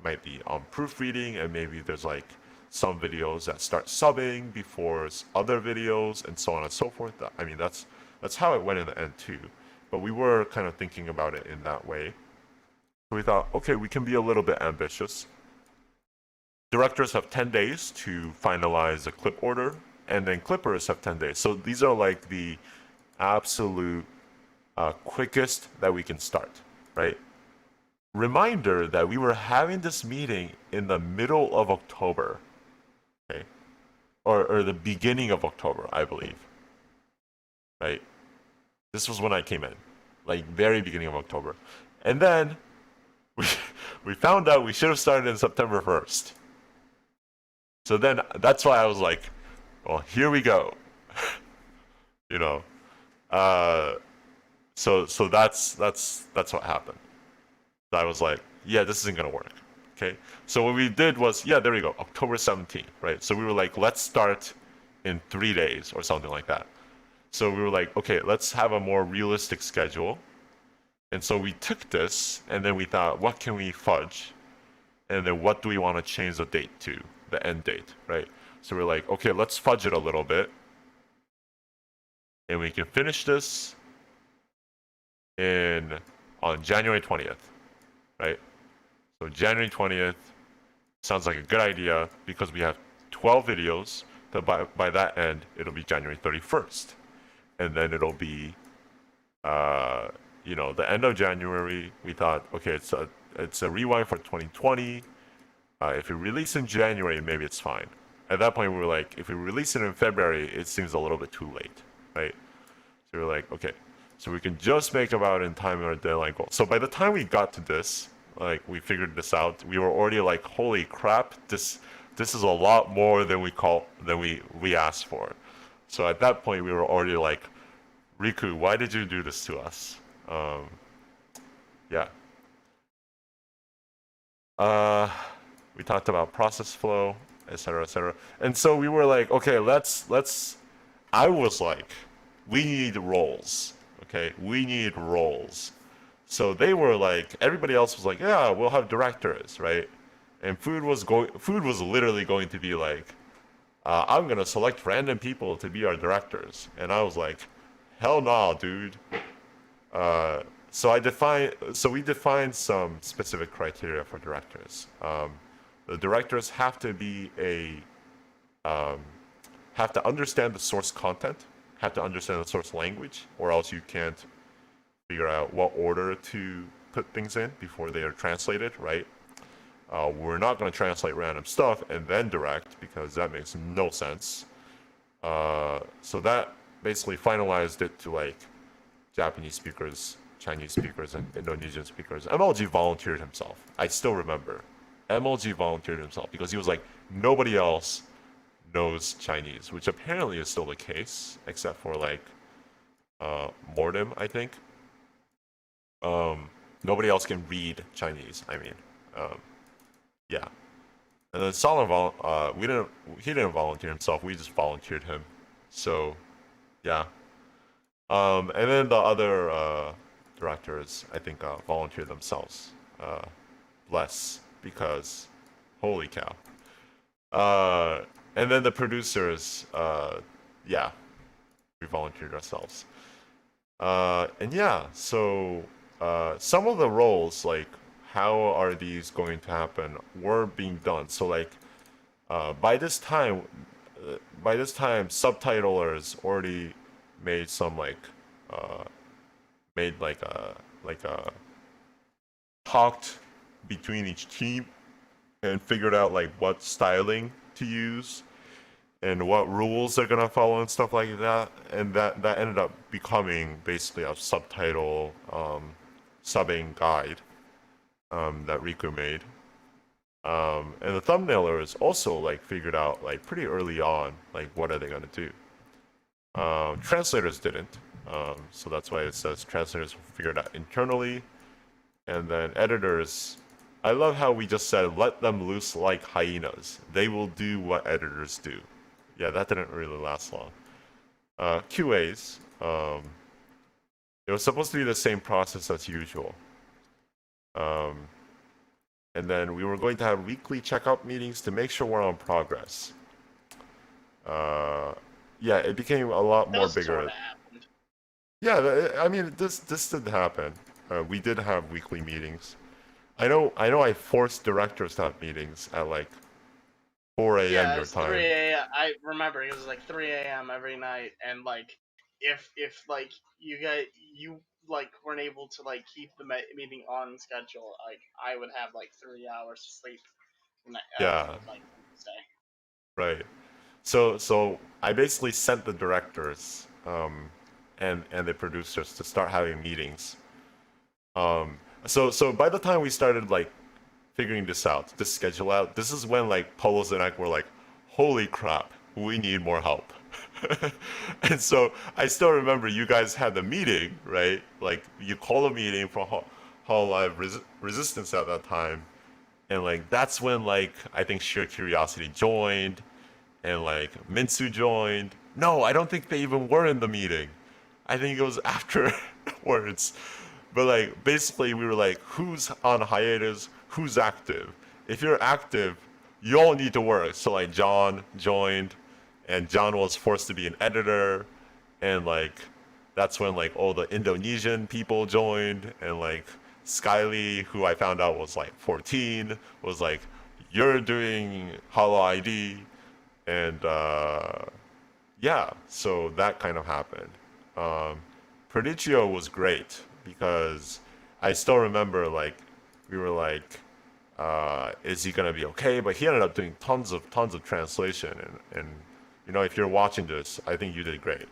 might be on proofreading, and maybe there's like some videos that start subbing before other videos and so on and so forth. I mean, that's how it went in the end too. But we were kind of thinking about it in that way. So we thought, okay, we can be a little bit ambitious. Directors have 10 days to finalize a clip order, and then clippers have 10 days. So these are like the absolute quickest that we can start, right? Reminder that we were having this meeting in the middle of October, okay? Or the beginning of October, I believe, right? This was when I came in, like very beginning of October. And then we found out we should have started in September 1st. So then that's why I was like, well, here we go. You know. So that's what happened. I was like, yeah, this isn't gonna work. Okay. So what we did was, yeah, there we go, October 17th, right? So we were like, let's start in 3 days or something like that. So we were like, okay, let's have a more realistic schedule. And so we took this, and then we thought, what can we fudge? And then what do we want to change the date to, the end date, right? So we're like, okay, let's fudge it a little bit. And we can finish this on January 20th, right? So January 20th sounds like a good idea because we have 12 videos. So by that end, it'll be January 31st. And then it'll be, the end of January. We thought, okay, it's a rewind for 2020. If we release in January, maybe it's fine. At that point, we were like, if we release it in February, it seems a little bit too late, right? So we were like, okay, so we can just make about in time our deadline goal. So by the time we got to this, like we figured this out, we were already like, holy crap, this is a lot more than we asked for. So at that point, we were already like, Riku, why did you do this to us? Yeah. We talked about process flow, etc., etc. And so we were like, okay, let's. I was like, we need roles. Okay, we need roles. So they were like, everybody else was like, yeah, we'll have directors, right? And food was literally going to be like, I'm gonna select random people to be our directors. And I was like, hell nah, dude. So we defined some specific criteria for directors. The directors have to be have to understand the source content, have to understand the source language, or else you can't figure out what order to put things in before they are translated, right? We're not going to translate random stuff and then direct because that makes no sense. So that basically finalized it to like Japanese speakers, Chinese speakers, and Indonesian speakers. MLG volunteered himself. I still remember. MLG volunteered himself because he was like, nobody else knows Chinese, which apparently is still the case, except for like Mordem, I think. Nobody else can read Chinese. I mean, yeah. And then Solomon, he didn't volunteer himself. We just volunteered him. So, yeah. And then the other directors, I think, volunteered themselves. Less because, holy cow. And then the producers, yeah, we volunteered ourselves. And yeah, so some of the roles, like how are these going to happen, were being done. So like by this time, subtitlers already made some like a talked between each team and figured out like what styling to use and what rules they're gonna follow and stuff like that. And that ended up becoming basically a subtitle subbing guide that Riku made. And the thumbnailers also like figured out like pretty early on like what are they gonna do. Translators didn't, so that's why it says translators figured out internally, and then editors. I love how we just said let them loose like hyenas. They will do what editors do. Yeah, that didn't really last long. QAs. It was supposed to be the same process as usual. And then we were going to have weekly checkup meetings to make sure we're on progress. Yeah, it became a lot more bigger. Yeah, I mean, this did happen. We did have weekly meetings. I know. I forced directors to have meetings at like 4 a.m. Yeah, your it's time. 3 a.m. I remember it was like 3 a.m. every night, and like if like you like weren't able to like keep the meeting on schedule, like I would have like 3 hours of sleep. Yeah. Like stay. Right. So I basically sent the directors and the producers to start having meetings. So by the time we started like figuring this out, this schedule out, this is when like Polos and I were like, holy crap, we need more help. And so I still remember you guys had the meeting, right? Like you called a meeting for Hall Live Resistance at that time, and like that's when like I think Sheer Curiosity joined, and like Minsu joined. No, I don't think they even were in the meeting. I think it was afterwards. But like basically we were like, who's on hiatus? Who's active? If you're active, you all need to work. So like John joined, and John was forced to be an editor, and like that's when like all the Indonesian people joined, and like Skyly, who I found out was like 14, was like, you're doing Holo ID, and yeah, so that kind of happened. Prodicio was great because I still remember like we were like, is he gonna be okay? But he ended up doing tons of translation, and you know if you're watching this, I think you did great.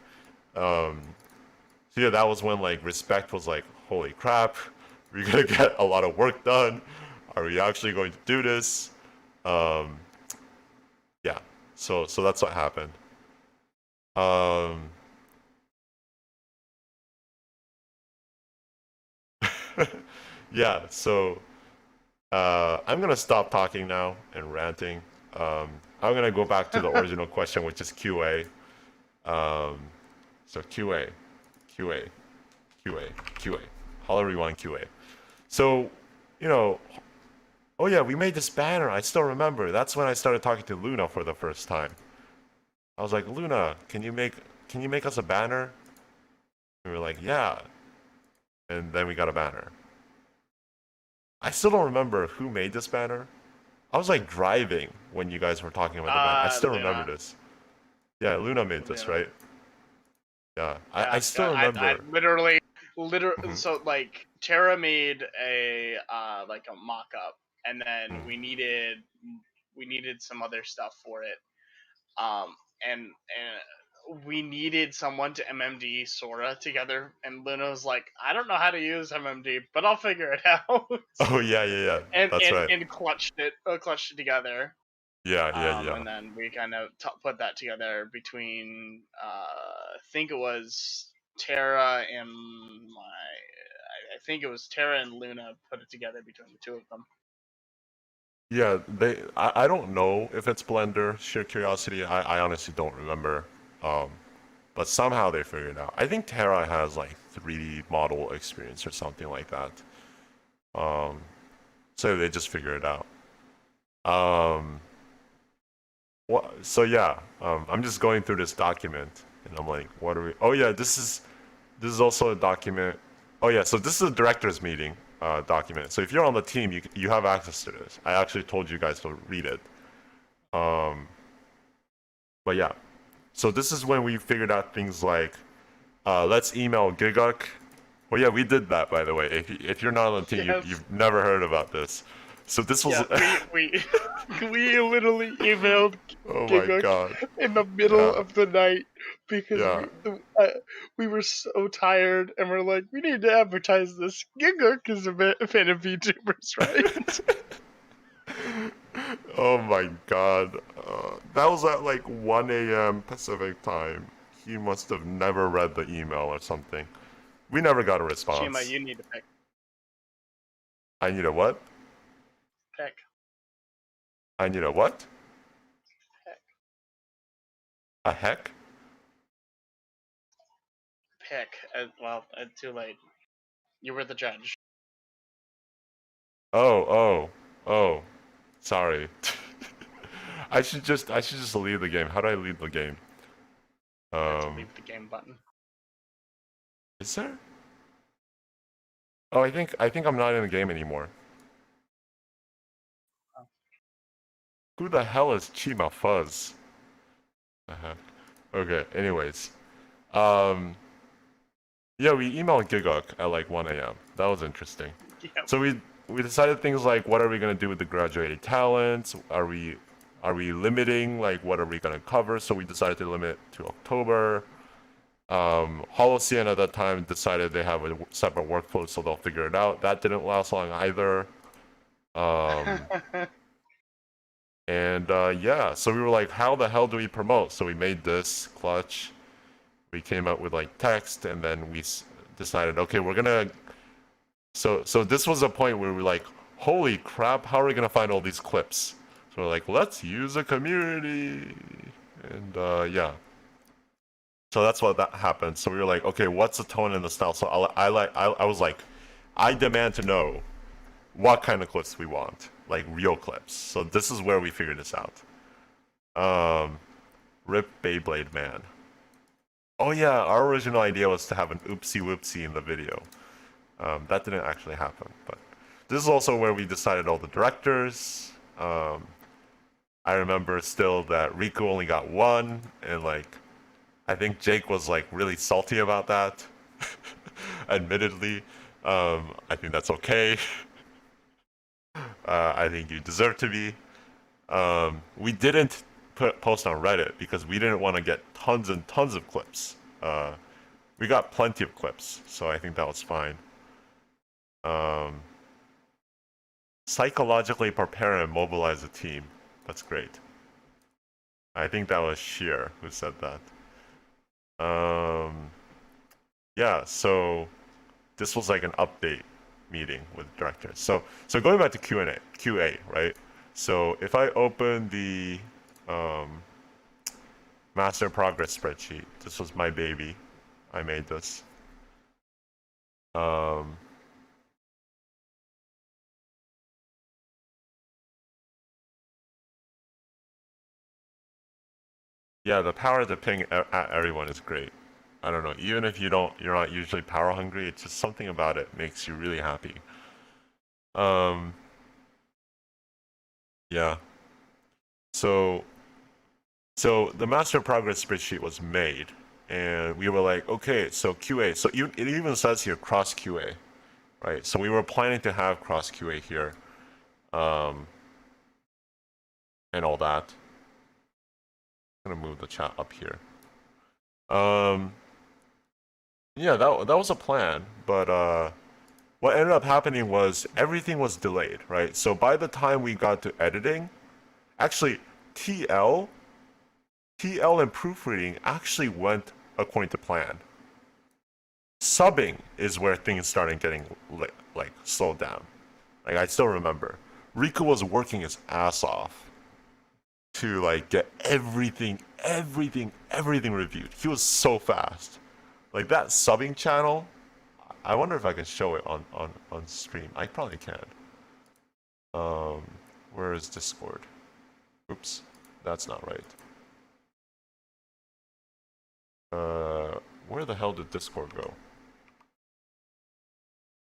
yeah, that was when like respect was like, holy crap, we're gonna get a lot of work done. Are we actually going to do this? Um, yeah. So that's what happened. Um, yeah. So I'm gonna stop talking now and ranting. I'm gonna go back to the original question, which is QA. Um, so QA, QA, QA, QA. HoloRewind QA. So, you know, oh yeah, we made this banner. I still remember. That's when I started talking to Luna for the first time. I was like, Luna, can you make us a banner? And we were like, yeah. And then we got a banner. I still don't remember who made this banner. I was like driving when you guys were talking about the banner. I still remember Luna. this. Yeah, Luna made this, Luna. right? Yeah, I Yeah, still I remember. literally, Mhm, so like Tara made a like a mock-up, and then mhm. we needed some other stuff for it. And we needed someone to MMD Sora together, and Luna was like, I don't know how to use MMD, but I'll figure it out. Oh yeah, yeah, yeah. and That's and right. and clutched it together. Yeah, yeah, yeah. And then we kind of put that together between I think it was Terra and I think it was Terra and Luna put it together between the two of them. Yeah, I don't know if it's Blender. Sheer curiosity, I honestly don't remember. Um, but somehow they figured it out. I think Terra has like 3D model experience or something like that. Um, so they just figured it out. Um, so yeah, I'm just going through this document and I'm like, what are we? Oh yeah, this is also a document. Oh yeah, so this is a director's meeting document. So if you're on the team, you have access to this. I actually told you guys to read it. Um, but yeah, so this is when we figured out things like, let's email Giguk. Well, yeah, we did that, by the way. If you're not on the team, Yes, you've never heard about this. So this was. yeah, we we literally emailed Oh my Giguk god. in the middle Yeah, of the night because yeah. we were so tired, and we're like, we need to advertise this. Giguk is a fan of VTubers, right? Oh my god. That was at like 1 a.m. Pacific time. He must have never read the email or something. We never got a Shima, response. you need to I need a what? pick. I need a what? A heck? Pick. Well, too late. You were the judge. Oh, oh, oh. Sorry. I should just leave the game. How do I leave the game? There's a Um, leave the game button. is there? Oh, I think I'm not in the game anymore. Oh. Who the hell is Chima Fuzz? Uh-huh. Okay, anyways. Um, yeah, we emailed Giguk at like 1 a.m. That was interesting. Yep. So we decided things like what are we gonna do with the graduated talents? Are we limiting like what are we gonna cover? So we decided to limit to October. Holocene at that time decided they have a separate workflow, so they'll figure it out. That didn't last long either. Um, and yeah, so we were like, how the hell do we promote? So we made this clutch. We came up with like text, and then we decided, okay, we're gonna. So this was a point where we were like, holy crap, how are we gonna find all these clips? So we're like, let's use a community, and yeah. So that's what that happened. So we were like, okay, what's the tone and the style? So I was like, I demand to know what kind of clips we want, like real clips. So this is where we figured this out. Um, Rip Beyblade Man. Oh yeah, our original idea was to have an oopsie whoopsie in the video. That didn't actually happen, but this is also where we decided all the directors. I remember still that Riku only got one, and like I think Jake was like really salty about that. Admittedly, I think that's okay. I think you deserve to be. We didn't post on Reddit because we didn't want to get tons and tons of clips. We got plenty of clips, so I think that was fine. Psychologically prepare and mobilize a team. That's great. I think that was Sheer who said that. Yeah, so this was like an update meeting with the director. So going back to QA, right? So if I open the master progress spreadsheet, this was my baby. I made this. Yeah, the power to ping at everyone is great. I don't know, even if you're not usually power hungry, it's just something about it makes you really happy. Yeah. So the master progress spreadsheet was made, and we were like, okay, so QA. So it even says here cross QA, right? So we were planning to have cross QA here, and all that. I'm gonna move the chat up here. Yeah, that was a plan, but what ended up happening was everything was delayed, right? So by the time we got to editing, actually TL and proofreading actually went according to plan. Subbing is where things started getting like slowed down. Like I still remember, Riku was working his ass off to like get everything reviewed. He was so fast. Like that subbing channel, I wonder if I can show it on stream. I probably can. Where is Discord? Oops, that's not right. Where the hell did Discord go?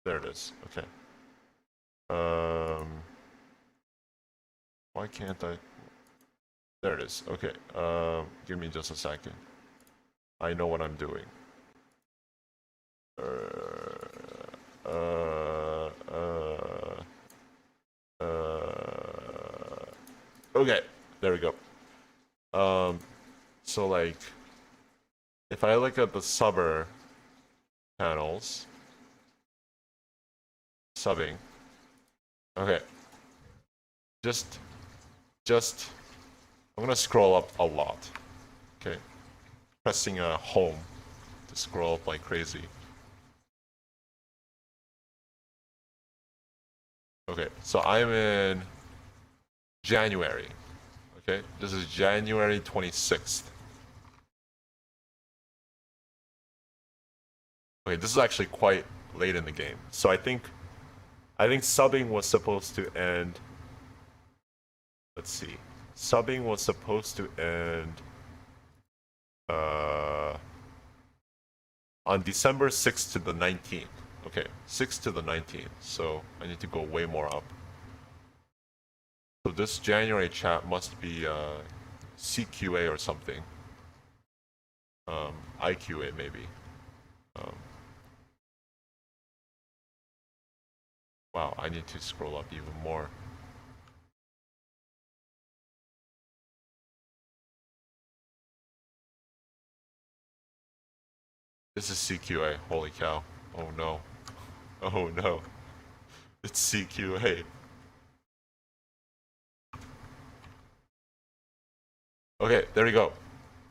There it is. Okay. Why can't I? There it is. Okay. Give me just a second. I know what I'm doing. Okay. There we go. So like, if I look at the subber panels, subbing. Okay. Just, I'm gonna scroll up a lot. Okay. Pressing home to scroll up like crazy. Okay, so I'm in January. Okay, this is January 26th. Okay, this is actually quite late in the game. So I think subbing was supposed to end. Let's see. Subbing was supposed to end on December 6th to the 19th. Okay, 6th to the 19th. So I need to go way more up. So this January chat must be CQA or something. IQA maybe. Wow, I need to scroll up even more. This is CQA. Holy cow. Oh no. Oh no. It's CQA. Okay, there we go.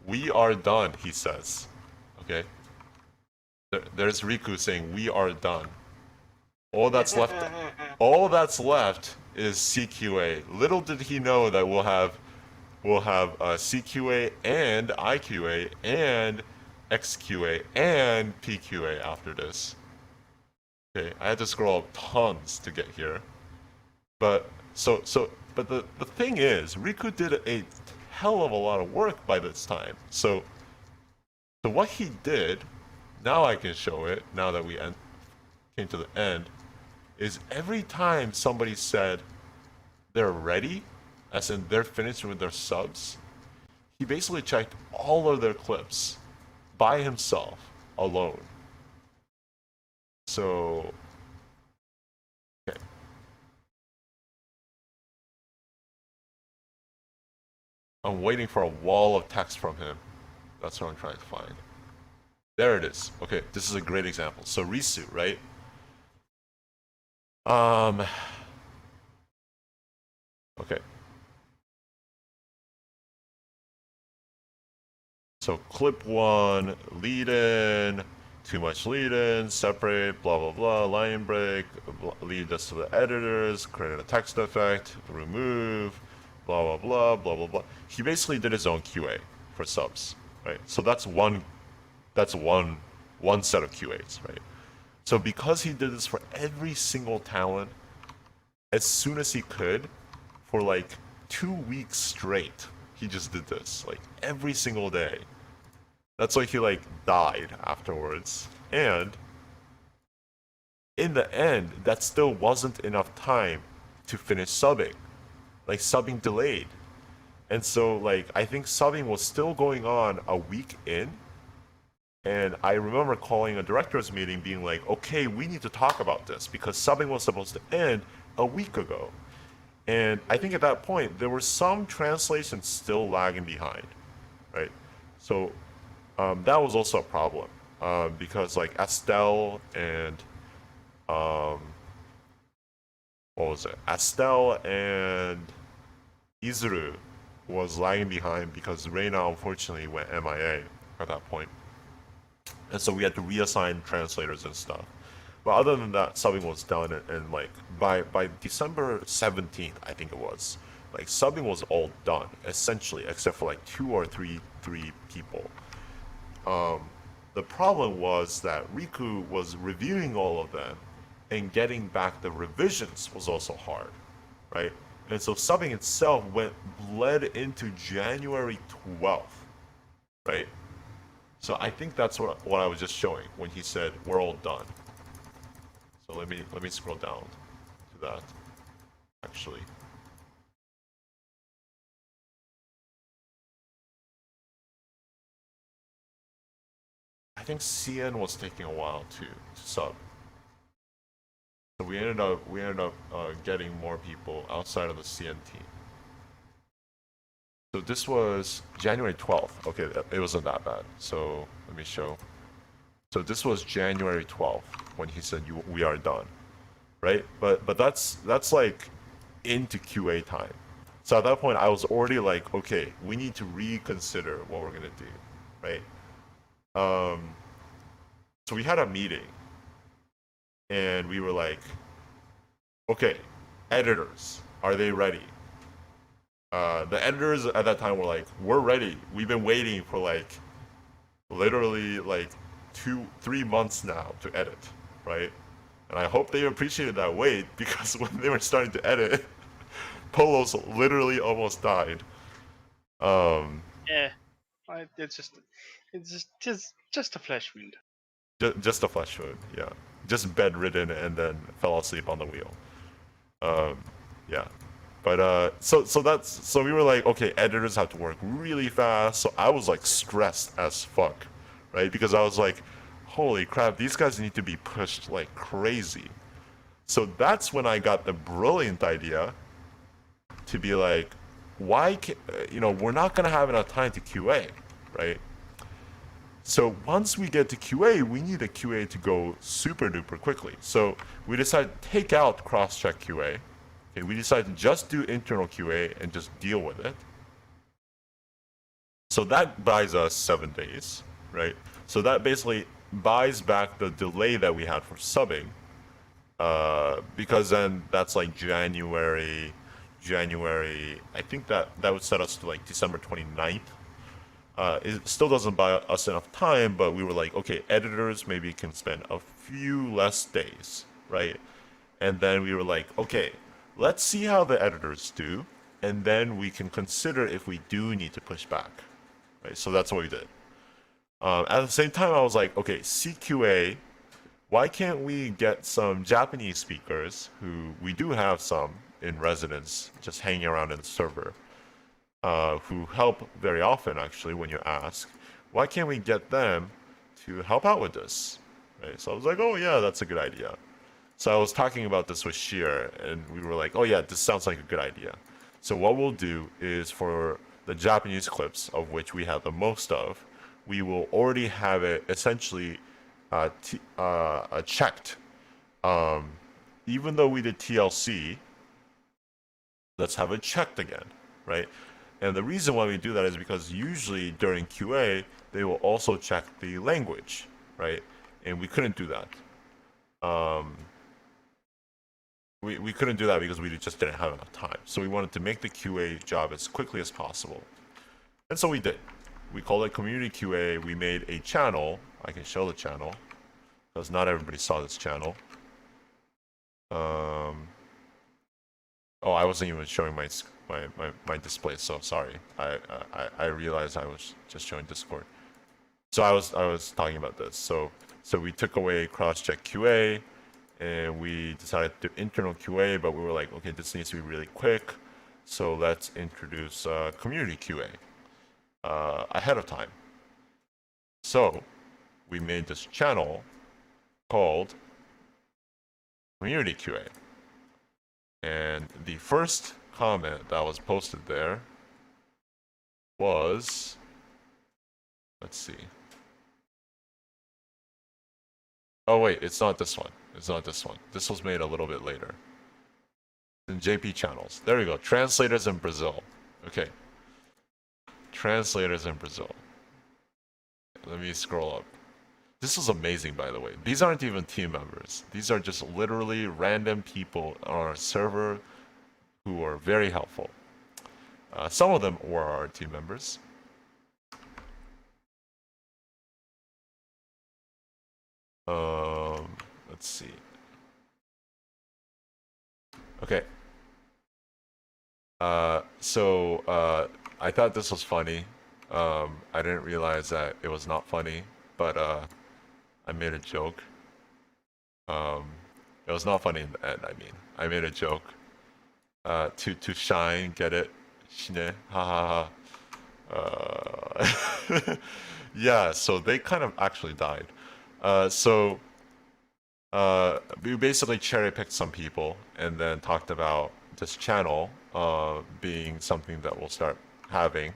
We are done, he says. Okay. There's Riku saying we are done. All that's left is CQA. Little did he know that we'll have CQA and IQA and XQA and PQA after this. Okay, I had to scroll up tons to get here. But but the thing is, Riku did a hell of a lot of work by this time. So what he did, now I can show it, now that we came to the end, is every time somebody said they're ready, as in they're finished with their subs, he basically checked all of their clips by himself, alone. So, okay. I'm waiting for a wall of text from him. That's what I'm trying to find. There it is. Okay, this is a great example. So Risu, right? Um, okay. So clip one, lead in, too much lead in, separate, blah blah blah, line break, lead this to the editors, create a text effect, remove, blah blah blah, blah blah blah. He basically did his own QA for subs, right? So that's one set of QAs, right? So because he did this for every single talent, as soon as he could, for like 2 weeks straight, he just did this, like every single day. That's why he like died afterwards. And in the end, that still wasn't enough time to finish subbing. Like subbing delayed. And so like I think subbing was still going on a week in. And I remember calling a director's meeting being like, okay, we need to talk about this because subbing was supposed to end a week ago. And I think at that point there were some translations still lagging behind, right? So that was also a problem because like Estelle and um, what was it? Estelle and Izuru was lagging behind because Reina unfortunately went MIA at that point, and so we had to reassign translators and stuff. But other than that, subbing was done, and like by December 17th, I think it was, like subbing was all done essentially, except for like two or three people. Um, the problem was that Riku was reviewing all of them, and getting back the revisions was also hard, right? And so subbing itself bled into January 12th, right? So I think that's what I was just showing when he said we're all done. So let me scroll down to that actually. I think CN was taking a while to sub. So we ended up getting more people outside of the CN team. So this was January 12th. Okay, it wasn't that bad. So let me show. So this was January 12th when he said we are done, right? But that's like into QA time. So at that point I was already like, okay, we need to reconsider what we're gonna do, right? Um, so we had a meeting and we were like, okay, editors, are they ready? The editors at that time were like, we're ready. We've been waiting for like literally like 3 months now to edit, right? And I hope they appreciated that wait because when they were starting to edit, Polos literally almost died. Um, Yeah, it's just a flesh wound. just a flesh wound, yeah. Just bedridden and then fell asleep on the wheel. Um, yeah. But so we were like, okay, editors have to work really fast. So I was like stressed as fuck, right? Because I was like, holy crap, these guys need to be pushed like crazy. So that's when I got the brilliant idea to be like, we're not gonna have enough time to QA, right? So once we get to QA, we need a QA to go super duper quickly. So we decided to take out cross-check QA. Okay, we decided to just do internal QA and just deal with it. So that buys us 7 days, right? So that basically buys back the delay that we had for subbing, because then that's like January. I think that would set us to like December 29th. It still doesn't buy us enough time, but we were like, okay, editors maybe can spend a few less days, right? And then we were like, okay, let's see how the editors do, and then we can consider if we do need to push back, right? So that's what we did. At the same time, I was like, okay, CQA, why can't we get some Japanese speakers who we do have some in residence just hanging around in the server, who help very often actually when you ask, why can't we get them to help out with this? Right? So I was like, oh yeah, that's a good idea. So I was talking about this with Sheer, and we were like, oh yeah, this sounds like a good idea. So what we'll do is for the Japanese clips, of which we have the most of, we will already have it essentially checked. Um, Even though we did TLC, let's have it checked again, right? And the reason why we do that is because usually during QA, they will also check the language, right? And we couldn't do that. We couldn't do that because we just didn't have enough time. So we wanted to make the QA job as quickly as possible. And so we did. We called it Community QA. We made a channel. I can show the channel because not everybody saw this channel. Oh, I wasn't even showing my display, so sorry. I realized I was just showing Discord. So I was talking about this. So we took away cross-check QA, and we decided to do internal QA, but we were like, okay, this needs to be really quick, so let's introduce community QA ahead of time. So we made this channel called Community QA. And the first comment that was posted there was, let's see. Oh wait, it's not this one. It's not this one. This was made a little bit later. In JP channels. There we go. Translators in Brazil. Okay. Translators in Brazil. Let me scroll up. This is amazing, by the way. These aren't even team members. These are just literally random people on our server who are very helpful. Some of them were our team members. Let's see. Okay. I thought this was funny. I didn't realize that it was not funny, but I made a joke. It was not funny in the end, I mean. I made a joke. To shine, get it? Shine, ha ha ha. Yeah, so they kind of actually died. We basically cherry picked some people and then talked about this channel being something that we'll start having.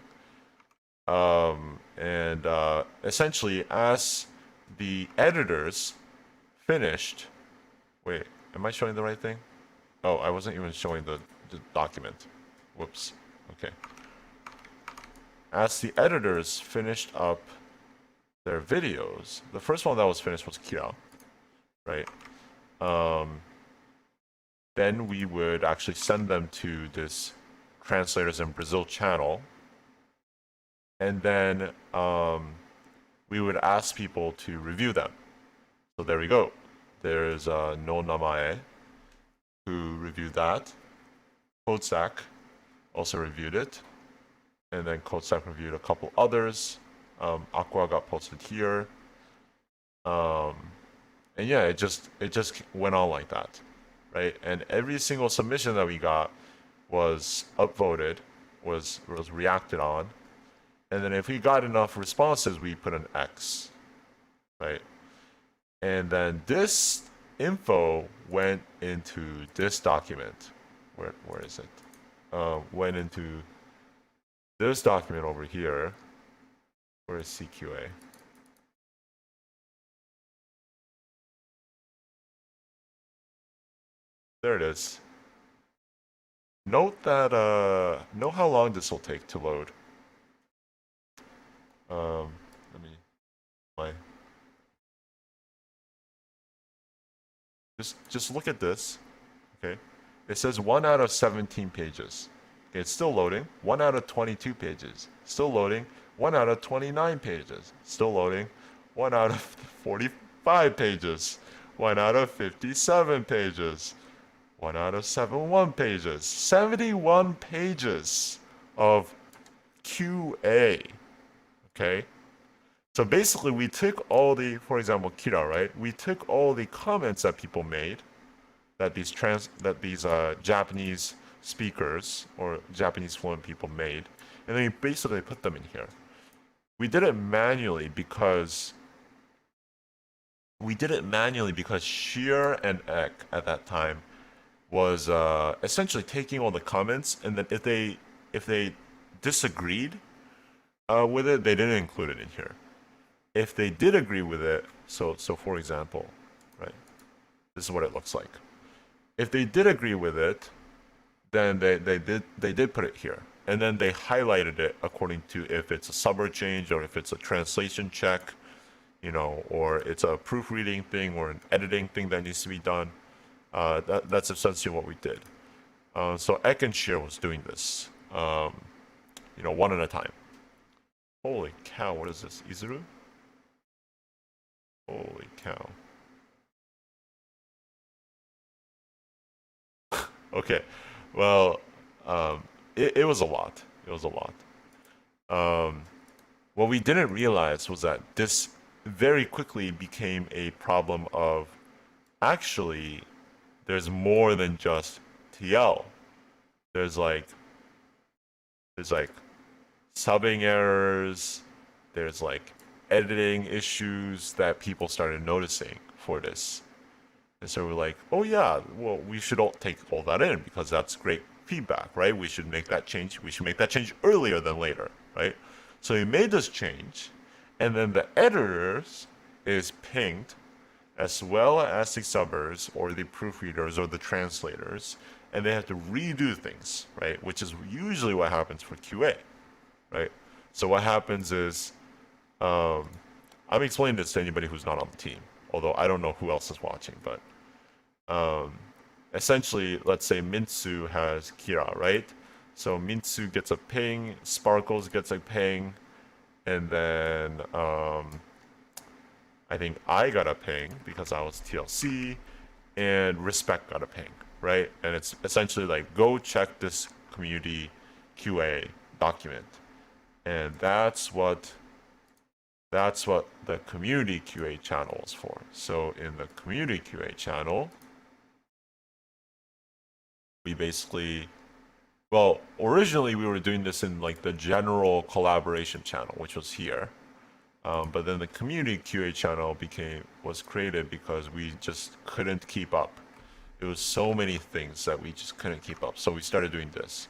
Essentially, as the editors finished, wait, am I showing the right thing? Oh, I wasn't even showing the document. Whoops. Okay. As the editors finished up their videos, the first one that was finished was Kira, right? Then we would actually send them to this Translators in Brazil channel, and then we would ask people to review them. So there we go. There's No Namae, who reviewed that. CodeStack also reviewed it. And then CodeStack reviewed a couple others. Aqua got posted here. And yeah, it just went on like that, right? And every single submission that we got was upvoted, was reacted on. And then if we got enough responses, we put an X, right? And then this info went into this document. Where is it? Went into this document over here. Where is CQA? There it is. Note that, know how long this will take to load. Let me, just look at this, okay? It says 1 out of 17 pages. Okay, it's still loading. 1 out of 22 pages. Still loading. 1 out of 29 pages. Still loading. 1 out of 45 pages. 1 out of 57 pages. 1 out of 71 pages. 71 pages of QA. Okay? So basically, we took all the, for example, Kira, right? We took all the comments that people made, that these Japanese speakers or Japanese fluent people made, and then we basically put them in here. We did it manually because Sheer and Ek at that time was essentially taking all the comments, and then if they disagreed with it, they didn't include it in here. If they did agree with it, so for example, right, this is what it looks like. If they did agree with it, then they did put it here, and then they highlighted it according to if it's a subword change or if it's a translation check, or it's a proofreading thing or an editing thing that needs to be done. That's essentially what we did. So Ek and Sheer was doing this, one at a time. Holy cow, what is this? Izuru? Holy cow. Okay, well, it was a lot. It was a lot. Um, what we didn't realize was that this very quickly became a problem of actually there's more than just TL. There's like there's like subbing errors, there's like editing issues that people started noticing for this. And so we're like, oh yeah, well, we should all take all that in because that's great feedback, right? We should make that change. We should make that change earlier than later, right? So we made this change, and then the editors is pinged as well as the subbers or the proofreaders or the translators, and they have to redo things, right? Which is usually what happens for QA, right? So what happens is, um, I'm explaining this to anybody who's not on the team, although I don't know who else is watching, but um, essentially, let's say Mintsu has Kira, right? So Mintsu gets a ping, Sparkles gets a ping, and then I think I got a ping because I was TLC, and Respect got a ping, right? And it's essentially like, go check this community QA document. And that's what the community QA channel is for. So in the community QA channel, we basically, well, originally we were doing this in like the general collaboration channel, which was here. But then the community QA channel was created because we just couldn't keep up. It was so many things that we just couldn't keep up. So we started doing this,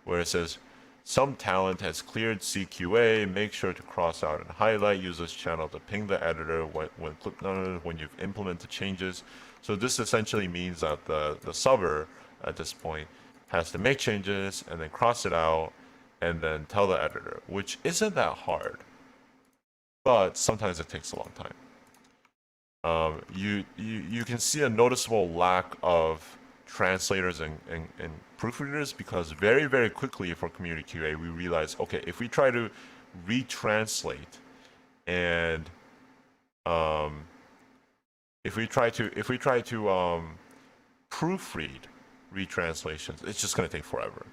where it says, some talent has cleared CQA. Make sure to cross out and highlight. Use this channel to ping the editor when you've implemented changes. So this essentially means that the subber at this point has to make changes and then cross it out and then tell the editor, which isn't that hard, but sometimes it takes a long time. You can see a noticeable lack of translators and proofreaders because very, very quickly for community QA, we realized, okay, if we try to retranslate and if we try to proofread retranslations, it's just going to take forever.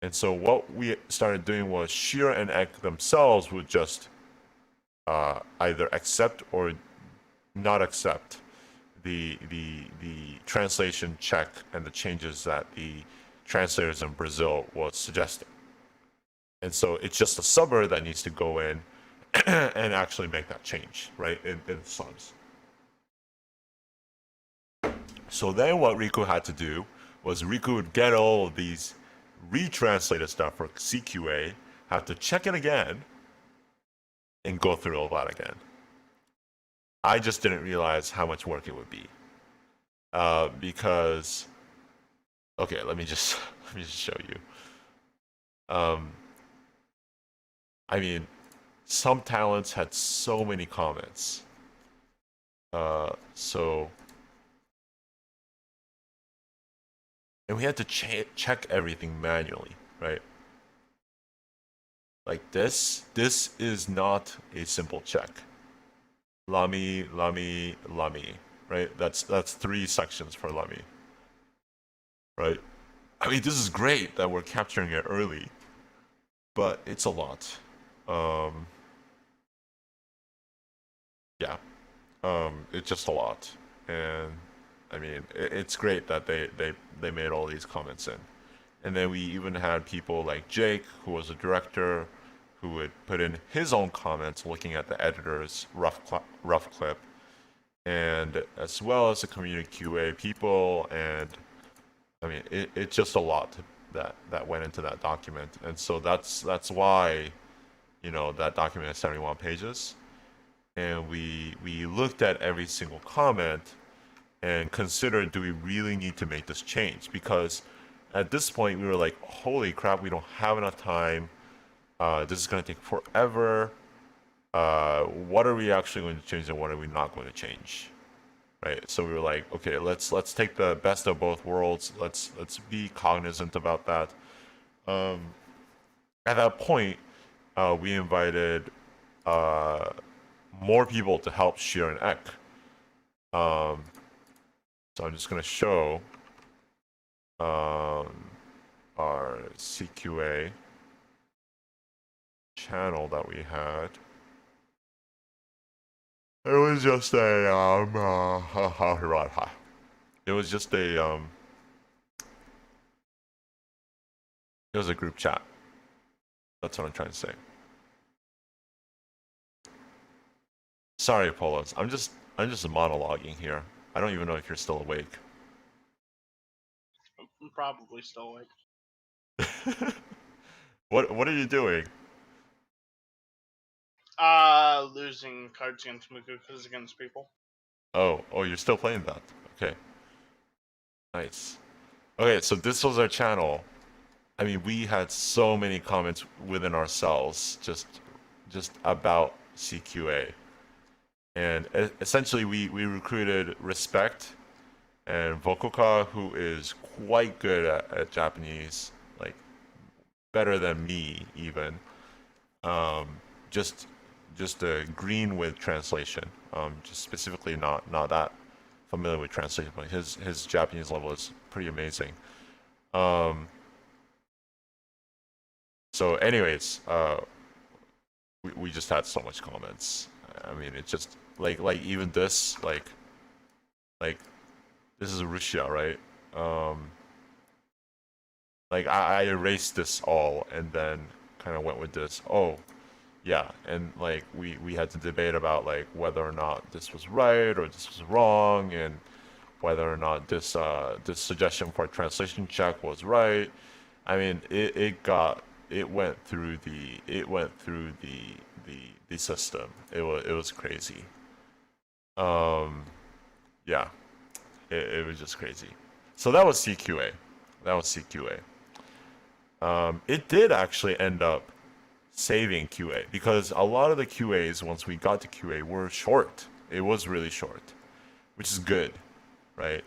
And so what we started doing was Sheer and Ek themselves would just either accept or not accept the translation check and the changes that the translators in Brazil was suggesting. And so it's just a subber that needs to go in and actually make that change, right, in subs. So then what Riku had to do was Riku would get all of these retranslated stuff for CQA, have to check it again, and go through all that again. I just didn't realize how much work it would be. Because, okay, let me just show you. I mean, some talents had so many comments. And we had to check everything manually, right? Like this is not a simple check. Lami, right? That's 3 sections for Lami, right? I mean, this is great that we're capturing it early, but it's a lot. Yeah, it's just a lot, and I mean, it's great that they made all these comments in, and then we even had people like Jake, who was a director, who would put in his own comments looking at the editor's rough clip, and as well as the community QA people, and I mean, it's just a lot that went into that document, and so that's why, that document is 71 pages, and we looked at every single comment and considered, do we really need to make this change? Because at this point we were like, holy crap, we don't have enough time. This is going to take forever. What are we actually going to change and what are we not going to change? Right. So we were like, okay, let's take the best of both worlds. Let's be cognizant about that. Um, at that point, we invited uh, more people to help share an Ek. So I'm just gonna show our CQA channel that we had. It was just a it was just a it was a group chat. That's what I'm trying to say. Sorry, Polos. I'm just monologuing here. I don't even know if you're still awake. I'm probably still awake. What are you doing? Losing cards against Mukukas against people. Oh, you're still playing that. Okay. Nice. Okay, so this was our channel. I mean, we had so many comments within ourselves just about CQA. And essentially we recruited Respect and Vokoka, who is quite good at Japanese, like better than me even. Just green with translation. Just specifically not that familiar with translation, but his Japanese level is pretty amazing. So anyways, we just had so much comments. I mean, it's just like even this like this is Russia, right? Like I erased this all and then kind of went with this. Oh, yeah, and like we had to debate about like whether or not this was right or this was wrong, and whether or not this suggestion for a translation check was right. I mean, it went through the system. It was crazy. Um, yeah, it was just crazy. So that was CQA. That was CQA. It did actually end up saving QA because a lot of the QAs once we got to QA were short. It was really short, which is good, right?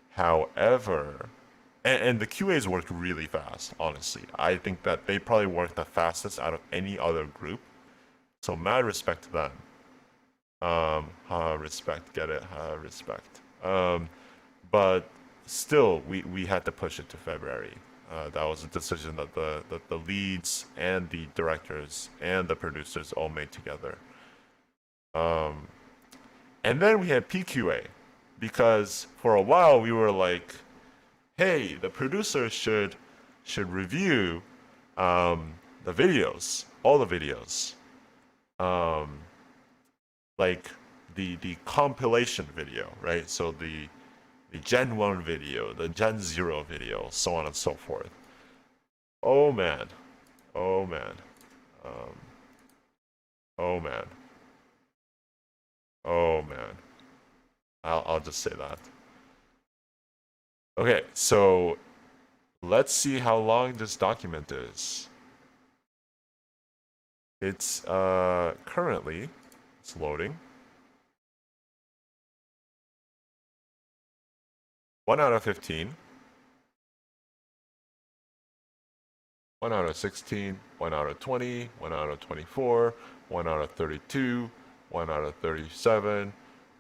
However, and the QAs worked really fast, honestly. I think that they probably worked the fastest out of any other group. So mad respect to them. Respect, get it? Respect. But still, we had to push it to February. That was a decision that the leads and the directors and the producers all made together. And then we had PQA, because for a while we were like, hey, the producers should review the videos, all the videos, like the compilation video, right? So the Gen 1 video, the Gen 0 video, so on and so forth. Oh man. Oh man. Um, oh man. Oh man. I'll just say that. Okay, so let's see how long this document is. It's currently it's loading. 1 out of 15. 1 out of 16, 1 out of 20, 1 out of 24, 1 out of 32, 1 out of 37,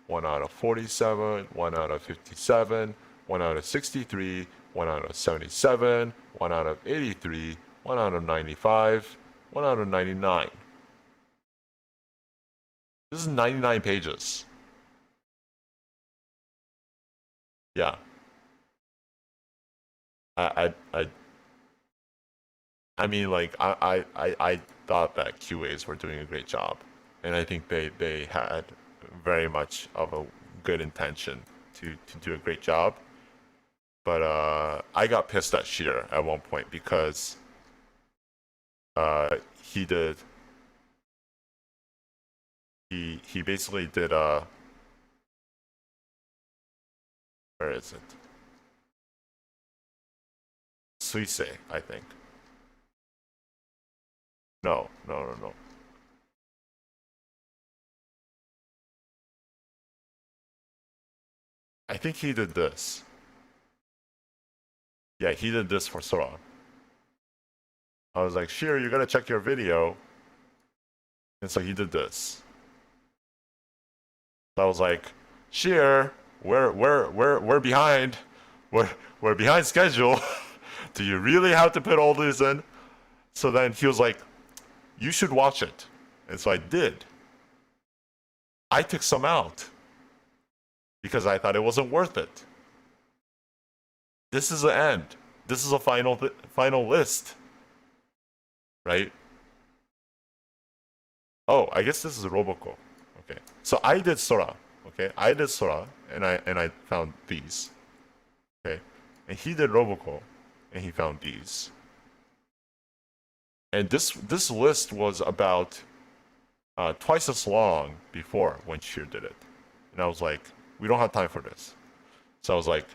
1 out of 47, 1 out of 57, 1 out of 63, 1 out of 77, 1 out of 83, 1 out of 95, 1 out of 99. This is 99 pages. Yeah. I I mean, like, I thought that QAs were doing a great job, and I think they had very much of a good intention to do a great job. But I got pissed at Sheer at one point because he did he basically did where is it? Suisei, I think. No, no, no, no. I think he did this. Yeah, he did this for Sora. I was like, sure, you gotta check your video. And so he did this. So I was like, Sheer, we're behind. We're behind schedule. Do you really have to put all this in? So then he was like, you should watch it. And so I did. I took some out because I thought it wasn't worth it. This is the end. This is a final list, right? Oh, I guess this is Roboco. Okay, so I did Sora. Okay, I did Sora, and I found these. Okay, and he did Roboco, and he found these. And this list was about twice as long before when Sheer did it, and I was like, we don't have time for this. So I was like,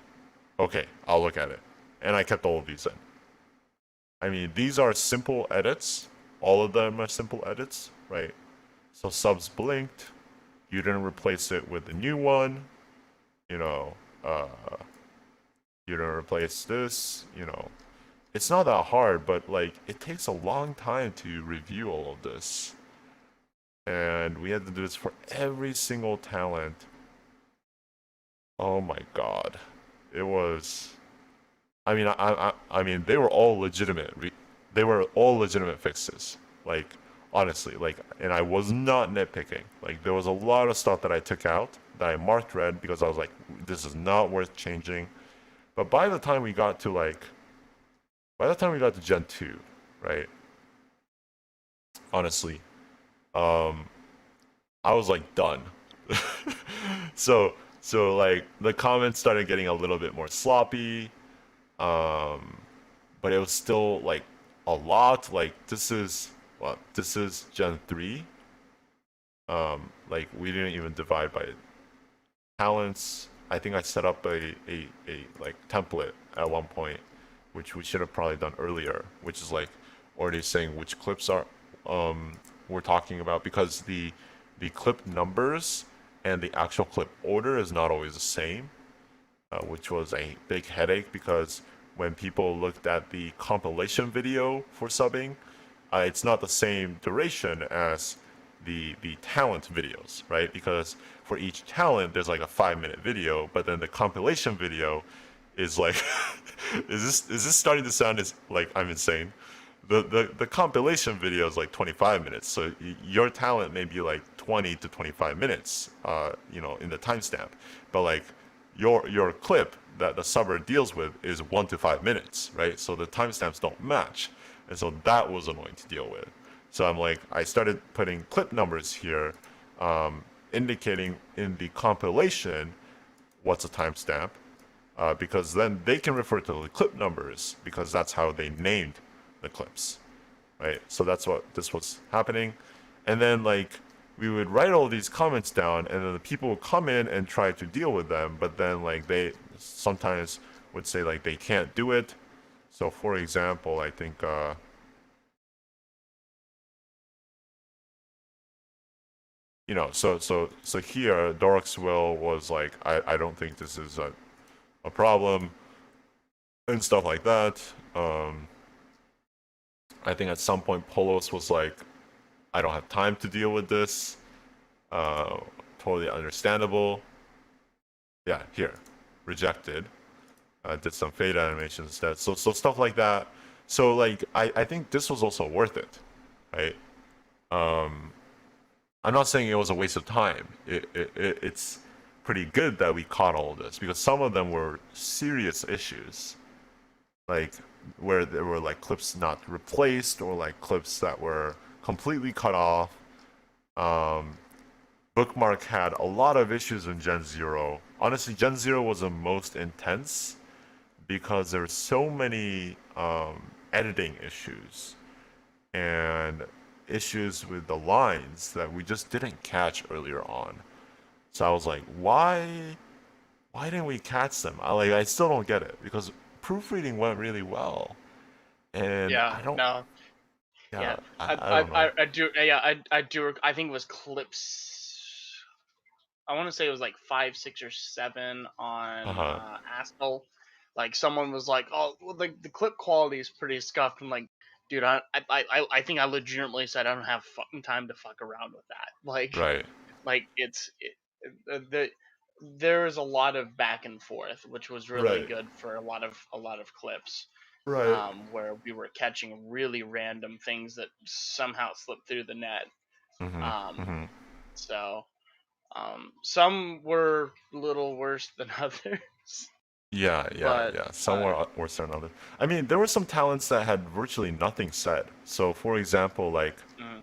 okay, I'll look at it, and I kept all of these in. I mean, these are simple edits. All of them are simple edits, right? So subs blinked. You didn't replace it with a new one. You know, you didn't replace this. You know, it's not that hard, but like it takes a long time to review all of this. And we had to do this for every single talent. Oh my god. It was I mean they were all legitimate. They were all legitimate fixes. Like honestly, like and I was not nitpicking. Like there was a lot of stuff that I took out that I marked red because I was like this is not worth changing. But by the time we got to Gen 2, right? Honestly, um I was like done. So like the comments started getting a little bit more sloppy. Um but it was still like a lot. Like this is Gen 3. Like we didn't even divide by talents. I think I set up a like template at one point, which we should have probably done earlier, which is like already saying which clips are we're talking about because the clip numbers and the actual clip order is not always the same, which was a big headache because when people looked at the compilation video for subbing, it's not the same duration as the talent videos, right? Because for each talent, there's like a 5-minute video, but then the compilation video is like, is this starting to sound as like I'm insane? The compilation video is like 25 minutes, so your talent may be like 20 to 25 minutes, you know, in the timestamp, but like your clip that the subber deals with is 1 to 5 minutes, right? So the timestamps don't match, and so that was annoying to deal with. So I'm like, I started putting clip numbers here, indicating in the compilation what's a timestamp, because then they can refer to the clip numbers because that's how they named the clips, right? So that's what this was happening, and then like we would write all these comments down, and then the people would come in and try to deal with them, but then like they sometimes would say like they can't do it. So for example, I think you know, so here Dork's will was like I don't think this is a problem and stuff like that. I think at some point Polos was like, I don't have time to deal with this. Totally understandable. Yeah, here, rejected. Did some fade animations instead. So stuff like that. So like I think this was also worth it, right? Um, I'm not saying it was a waste of time. It's pretty good that we caught all of this because some of them were serious issues, like where there were like clips not replaced or like clips that were completely cut off. Um, Bookmark had a lot of issues in Gen Zero. Honestly, Gen Zero was the most intense because there were so many editing issues, and issues with the lines that we just didn't catch earlier on. So I was like, why didn't we catch them? I still don't get it because proofreading went really well, and Yeah, I don't. no, Yeah, yeah. I don't know. I do. Yeah, I do. I think it was clips. I want to say it was like 5, 6, or 7 Uh on huh. Haskell. Like someone was like, "Oh, well, the clip quality is pretty scuffed." I'm like, "Dude, I think I legitimately said I don't have fucking time to fuck around with that." Right. The there's a lot of back and forth, which was really Right. good for a lot of clips, Right. where we were catching really random things that somehow slipped through the net. Mhm. Um, Mhm. so some were a little worse than others, Yeah, yeah, but yeah. Some were worse than others. I mean, there were some talents that had virtually nothing said. So, for example, like mm,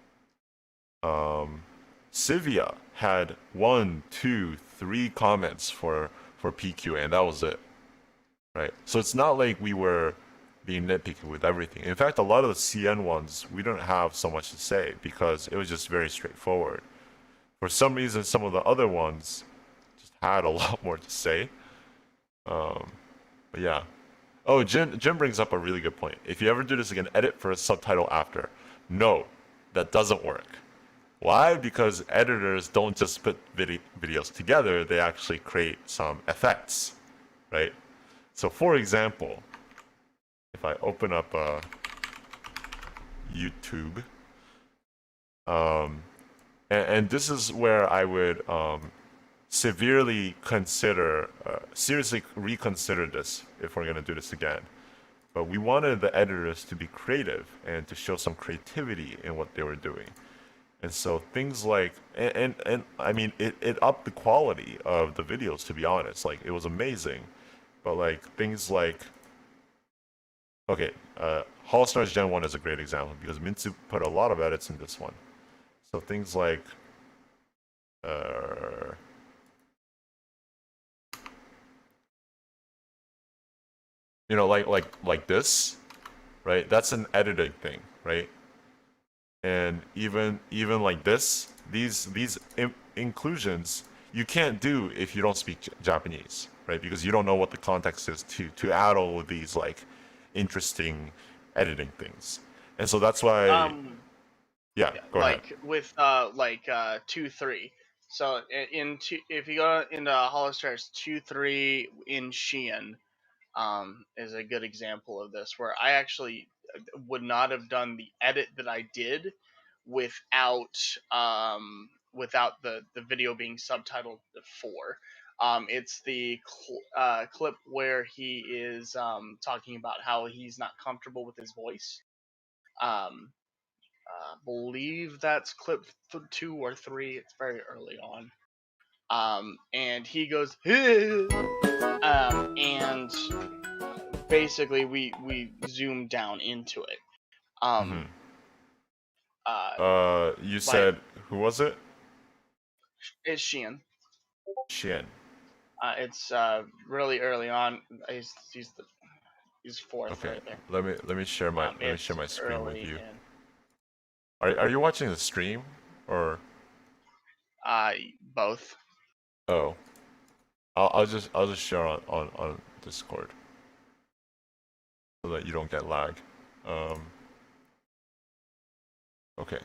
um, Sivia had one, two, three comments for PQ, and that was it, right? So it's not like we were being nitpicky with everything. In fact, a lot of the CN ones we don't have so much to say because it was just very straightforward. For some reason, some of the other ones just had a lot more to say. Um, but yeah. Oh, Jim brings up a really good point. If you ever do this again, edit for a subtitle after. No, that doesn't work. Why? Because editors don't just put videos together, they actually create some effects, right? So for example, if I open up YouTube, um, and this is where I would severely consider, seriously reconsider this if we're going to do this again. But we wanted the editors to be creative and to show some creativity in what they were doing. And so things like, and I mean, it upped the quality of the videos, to be honest. Like, it was amazing. But like, things like, okay, Holostars Gen 1 is a great example because Mintsu put a lot of edits in this one. So things like, uh, like this, right? That's an editing thing, right? And even like this, these inclusions you can't do if you don't speak Japanese, right? Because you don't know what the context is to add all of these like interesting editing things, and so that's why, um, yeah, yeah, go ahead. like with 2, 3. So if you go into Holostars 2, 3 in Shein, is a good example of this, where I actually would not have done the edit that I did without without the video being subtitled for. It's the clip where he is talking about how he's not comfortable with his voice. Um, believe that's clip 2 or 3. It's very early on. And he goes, and basically we zoom down into it. Hmm. Um, uh, You by said who was it? it's Sheehan. Shin. It's really early on. He's fourth Okay, right there. let me share It's my screen with early you. in. Are you watching the stream or? Uh, both. Oh, I'll just share on Discord so that you don't get lag. Um, okay.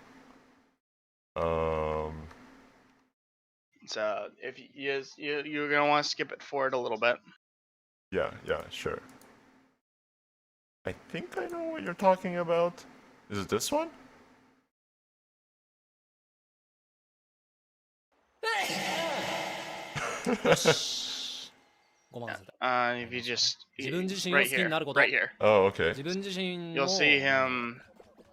Um, So if you're gonna want to skip it forward a little bit. yeah, yeah, sure. I think I know what you're talking about. Is it this one? If you just right here, Oh, okay. you'll see him.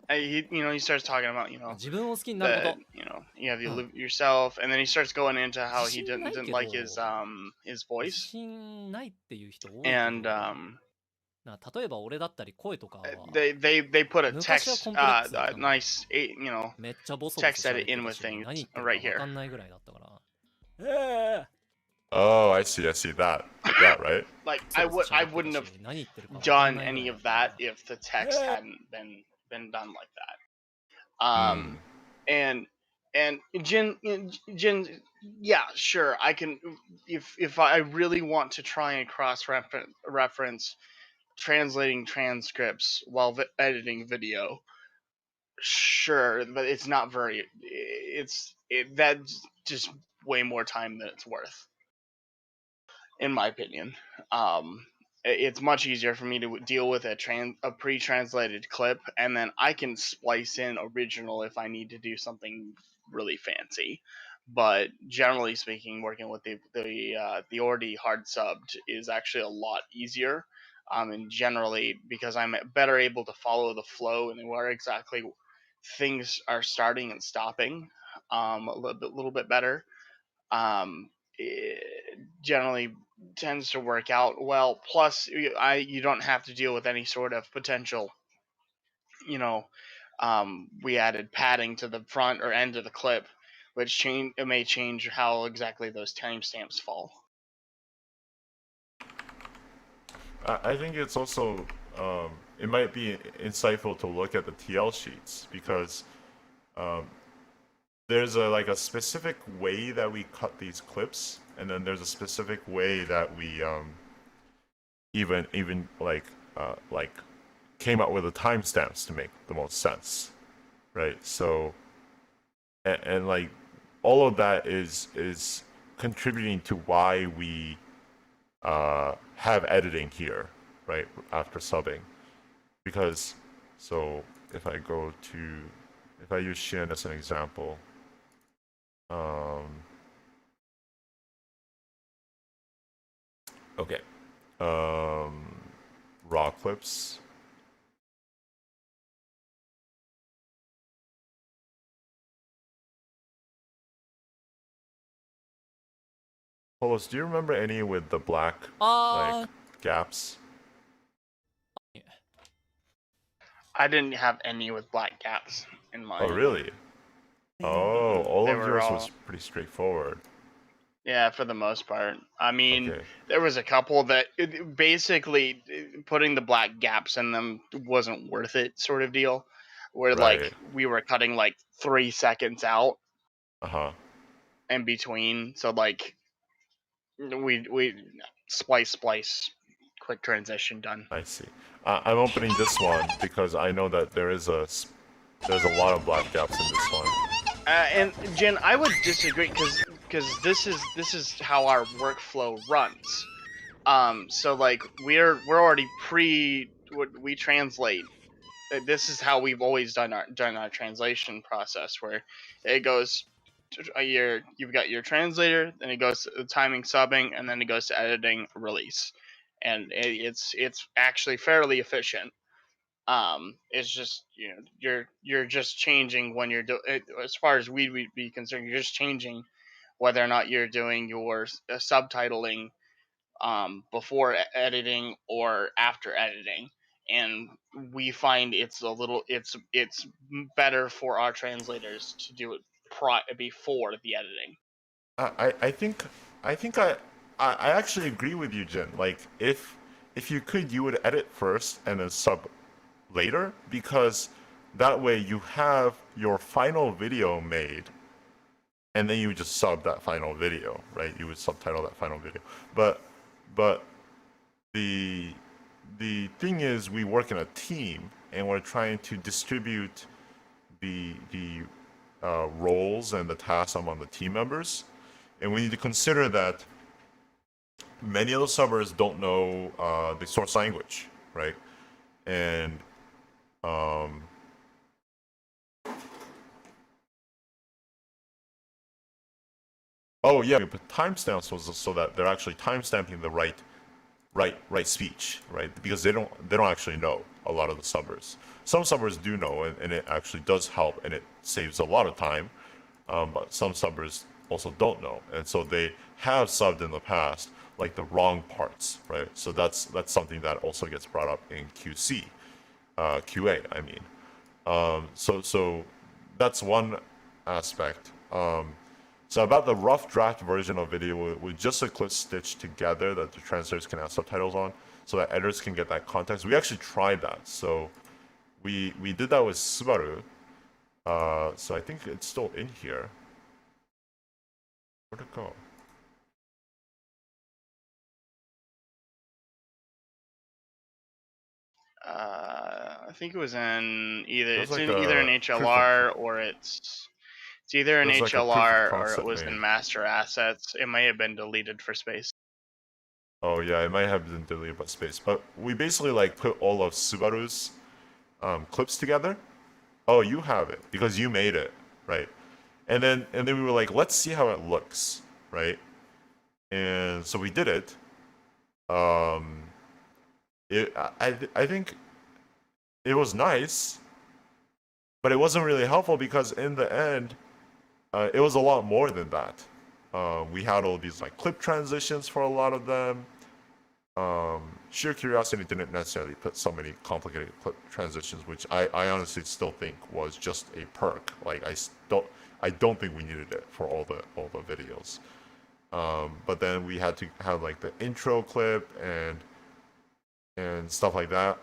He starts talking about that you have you live yourself, and then he starts going into how he didn't like his voice, and they put a text a nice text edit in with things right here. Oh, I see that. That, right? Like I wouldn't have done any of that if the text hadn't been done like that. Hmm. And Jin, yeah, sure, I can. If I really want to try and cross reference translating transcripts while editing video, sure, but it's not very. That's just way more time than it's worth, in my opinion. It's much easier for me to deal with a pre-translated clip, and then I can splice in original if I need to do something really fancy. But generally speaking, working with the already hard subbed is actually a lot easier. And generally, because I'm better able to follow the flow and where exactly things are starting and stopping, little bit better. Um, it generally tends to work out well. Plus, you don't have to deal with any sort of potential, you know, we added padding to the front or end of the clip, which it may change how exactly those timestamps fall. I think it's also it might be insightful to look at the TL sheets because there's a specific way that we cut these clips, and then there's a specific way that we even like came up with the timestamps to make the most sense, right? So and like all of that is contributing to why we have editing here, right? After subbing, because so if I go to if I use Shin as an example, um, okay, um, raw clips. Polos, do you remember any with the black like Uh, gaps? I didn't have any with black gaps in Oh, mine. really? Oh, all They of were yours all, was pretty straightforward. yeah, for the most part. I mean, Okay, there was a couple that basically putting the black gaps in them wasn't worth it, sort of deal. Where like right. we were cutting like 3 seconds out Uh huh. in between, so like we splice, quick transition done. I see. I'm opening this one because I know that there's a lot of black gaps in this one. And Jen, I would disagree because this is how our workflow runs. So like we're already we translate. This is how we've always done our translation process, where it goes you've got your translator, then it goes to the timing subbing, and then it goes to editing release, and it's actually fairly efficient. It's just you're just changing when as far as we would be concerned, you're just changing whether or not you're doing your subtitling before editing or after editing. And we find it's better for our translators to do it before the editing. I think I think I actually agree with you, Jin. Like if you could, you would edit first and then sub later because that way you have your final video made and then you would just sub that final video, right? You would subtitle that final video. But the thing is we work in a team and we're trying to distribute the roles and the tasks among the team members. And we need to consider that many of the subbers don't know the source language, right? And um, oh yeah, we put timestamps so that they're actually timestamping the right speech, right? Because they don't actually know a lot of the subbers. Some subbers do know, and it actually does help, and it saves a lot of time. But some subbers also don't know, and so they have subbed in the past like the wrong parts, right? So that's something that also gets brought up in QC, QA, I mean. So that's one aspect. So about the rough draft version of video with just a clip stitched together that the translators can add subtitles on, so that editors can get that context. We actually tried that. So we did that with Subaru, So I think it's still in here. Where'd it go? I think it was in either There's it's like in either an a proof of HLR or it's either an there's like a proof of HLR or it concept was in made. master assets. It may have been deleted for space. Oh yeah, it might have been deleted by space, but we basically like put all of Subaru's clips together. Oh, you have it because you made it, right? And then we were like, let's see how it looks, right? And so we did it. Um, I think it was nice, but it wasn't really helpful because in the end, it was a lot more than that. We had all these like clip transitions for a lot of them. Sheer Curiosity didn't necessarily put so many complicated clip transitions, which I honestly still think was just a perk. Like I don't think we needed it for all the videos. But then we had to have like the intro clip and stuff like that.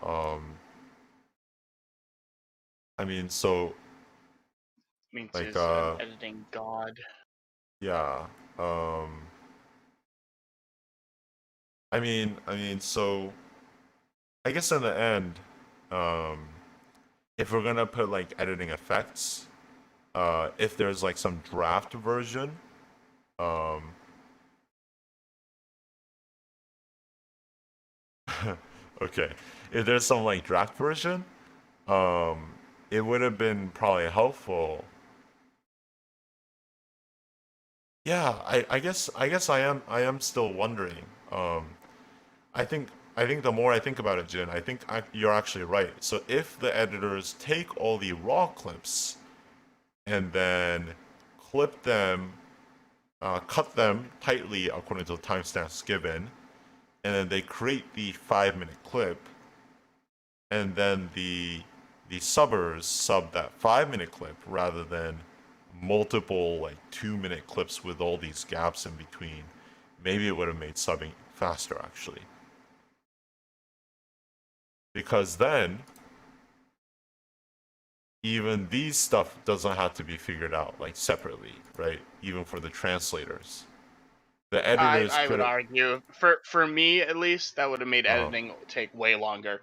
I mean, so Means like is an editing god. yeah. Um, so I guess in the end, um, if we're gonna put like editing effects, if there's like some draft version, um, okay, if there's some like draft version, um, it would have been probably helpful. Yeah, I guess I am still wondering. I think the more I think about it, Jin, I think you're actually right. So if the editors take all the raw clips and then clip them, cut them tightly according to the timestamps given, and then they create the 5 minute clip, and then the subbers sub that 5 minute clip rather than multiple like 2 minute clips with all these gaps in between, maybe it would have made subbing faster actually. Because then even these stuff doesn't have to be figured out like separately, right? Even for the translators. The editors I could would have argue for me at least that would have made uh editing take way longer,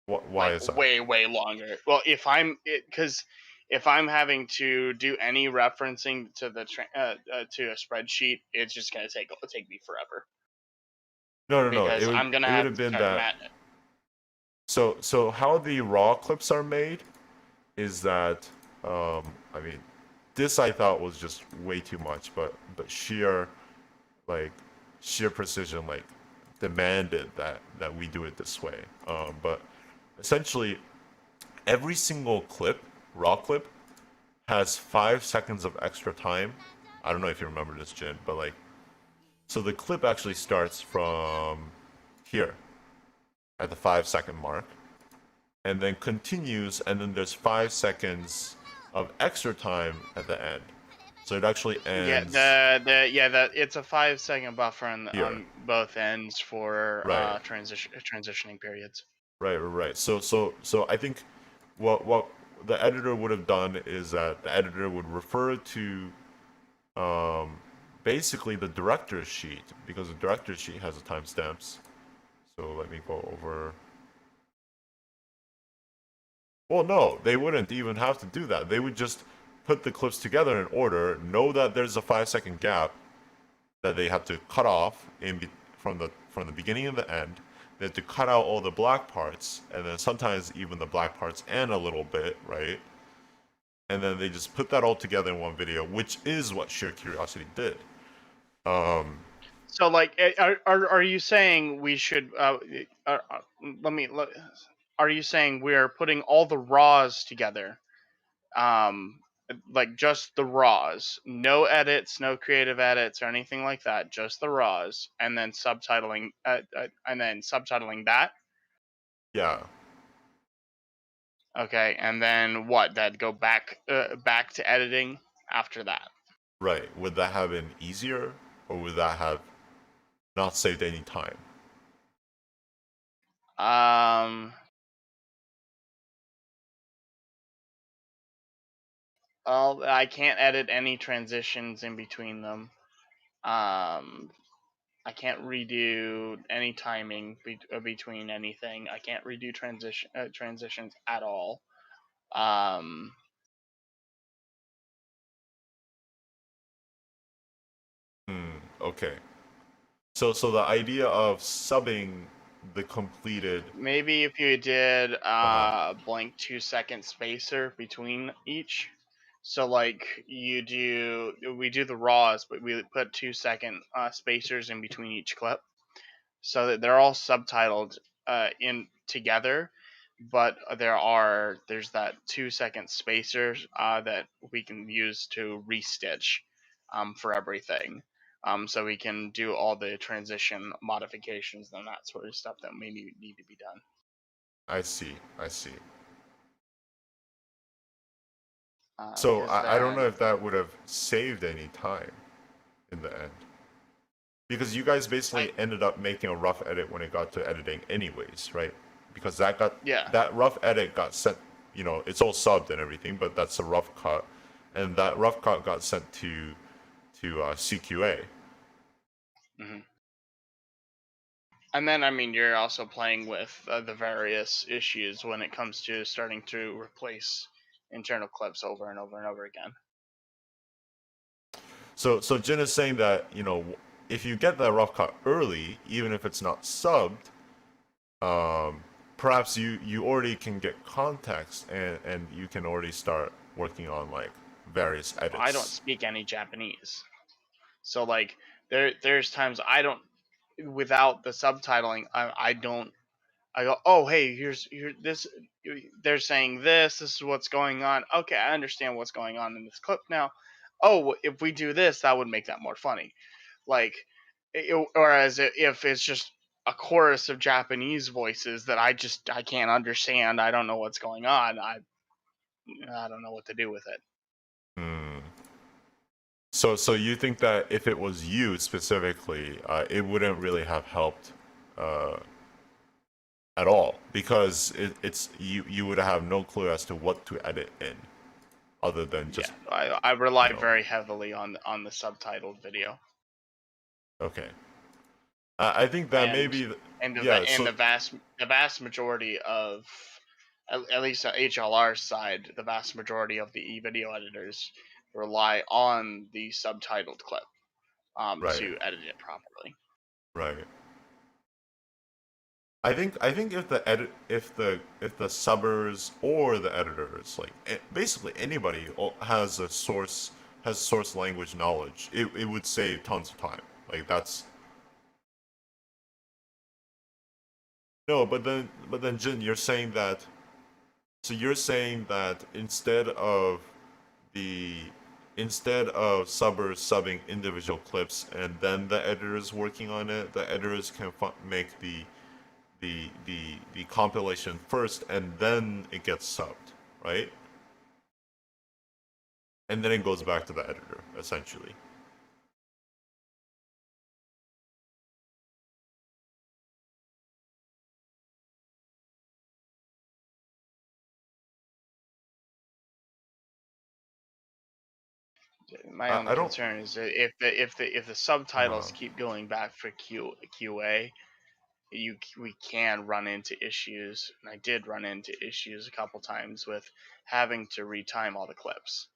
why like is that? way longer. Well, because if I'm having to do any referencing to to a spreadsheet, it's just gonna take me forever No, no, no. It because would I'm gonna it would have have to been start that. So how the raw clips are made is that I mean this I thought was just way too much, but like sheer precision like demanded that we do it this way. But essentially every single clip, raw clip, has 5 seconds of extra time. I don't know if you remember this, Jin, but like so the clip actually starts from here at the 5 second mark and then continues, and then there's 5 seconds of extra time at the end. So it actually Yeah, ends that it's a 5 second buffer here. on both ends for Right, transitioning periods. right. So I think what the editor would have done is that the editor would refer to um, basically the director's sheet because the director's sheet has the timestamps. So let me go over. Well, no, they wouldn't even have to do that. They would just put the clips together in order, know that there's a 5 second gap that they have to cut off from the beginning and the end. They have to cut out all the black parts, and then sometimes even the black parts and a little bit, right? And then they just put that all together in one video, which is what Sheer Curiosity did. Um, So, like, are you saying we should? Let me. Are you saying we're putting all the raws together? Um, like just the raws, no edits, no creative edits or anything like that, just the raws, and then subtitling that. yeah, Okay, and then what? That go back to editing after that. right. Would that have been easier, or would that have not saved any time? Um, I can't edit any transitions in between them. I can't redo any timing between anything. I can't redo transitions at all. Okay. So the idea of subbing the completed. Maybe if you did Uh-huh. blank 2-second spacer between each. So like we do the raws, but we put 2-second spacers in between each clip, so that they're all subtitled in together, but there's that 2-second spacer that we can use to restitch for everything. So we can do all the transition modifications and that sort of stuff that may need to be done. I see. I see. So Because I don't know then if that would have saved any time in the end. Because you guys I basically ended up making a rough edit when it got to editing anyways, right? Because yeah that rough edit got sent, it's all subbed and everything, but that's a rough cut. And that rough cut got sent to CQA. hmm And then I mean you're also playing with the various issues when it comes to starting to replace internal clips over and over and over again. So Jin is saying that, if you get that rough cut early, even if it's not subbed, perhaps you already can get context and you can already start working on like various I don't edits. speak any Japanese, so like there's times I don't, without the subtitling, I don't. I go, oh hey, here this. They're saying this. This is what's going on. Okay, I understand what's going on in this clip now. Oh, if we do this, that would make that more funny. Like, whereas if it's just a chorus of Japanese voices that I can't understand, I don't know what's going on. I don't know what to do with it. Hmm. So you think that if it was you specifically, it wouldn't really have helped uh, at all because it's you would have no clue as to what to edit in, other than just Yeah, I rely you know. very heavily on the subtitled video, Okay, I think that and maybe the yeah. So vast majority of, at least on HLR side, the vast majority of the video editors rely on the subtitled clip right, to edit it properly. right. I think if the subbers or the editors, like basically anybody has source language knowledge, it would save tons of time. Like that's no, but then Jin, you're saying that. So you're saying that the instead of subbers subbing individual clips and then the editors working on it, the editors can make the compilation first and then it gets subbed, right? And then it goes back to the editor, essentially. My I only don't. concern is that if the subtitles keep going back for QA, we can run into issues, and I did run into issues a couple times with having to retime all the clips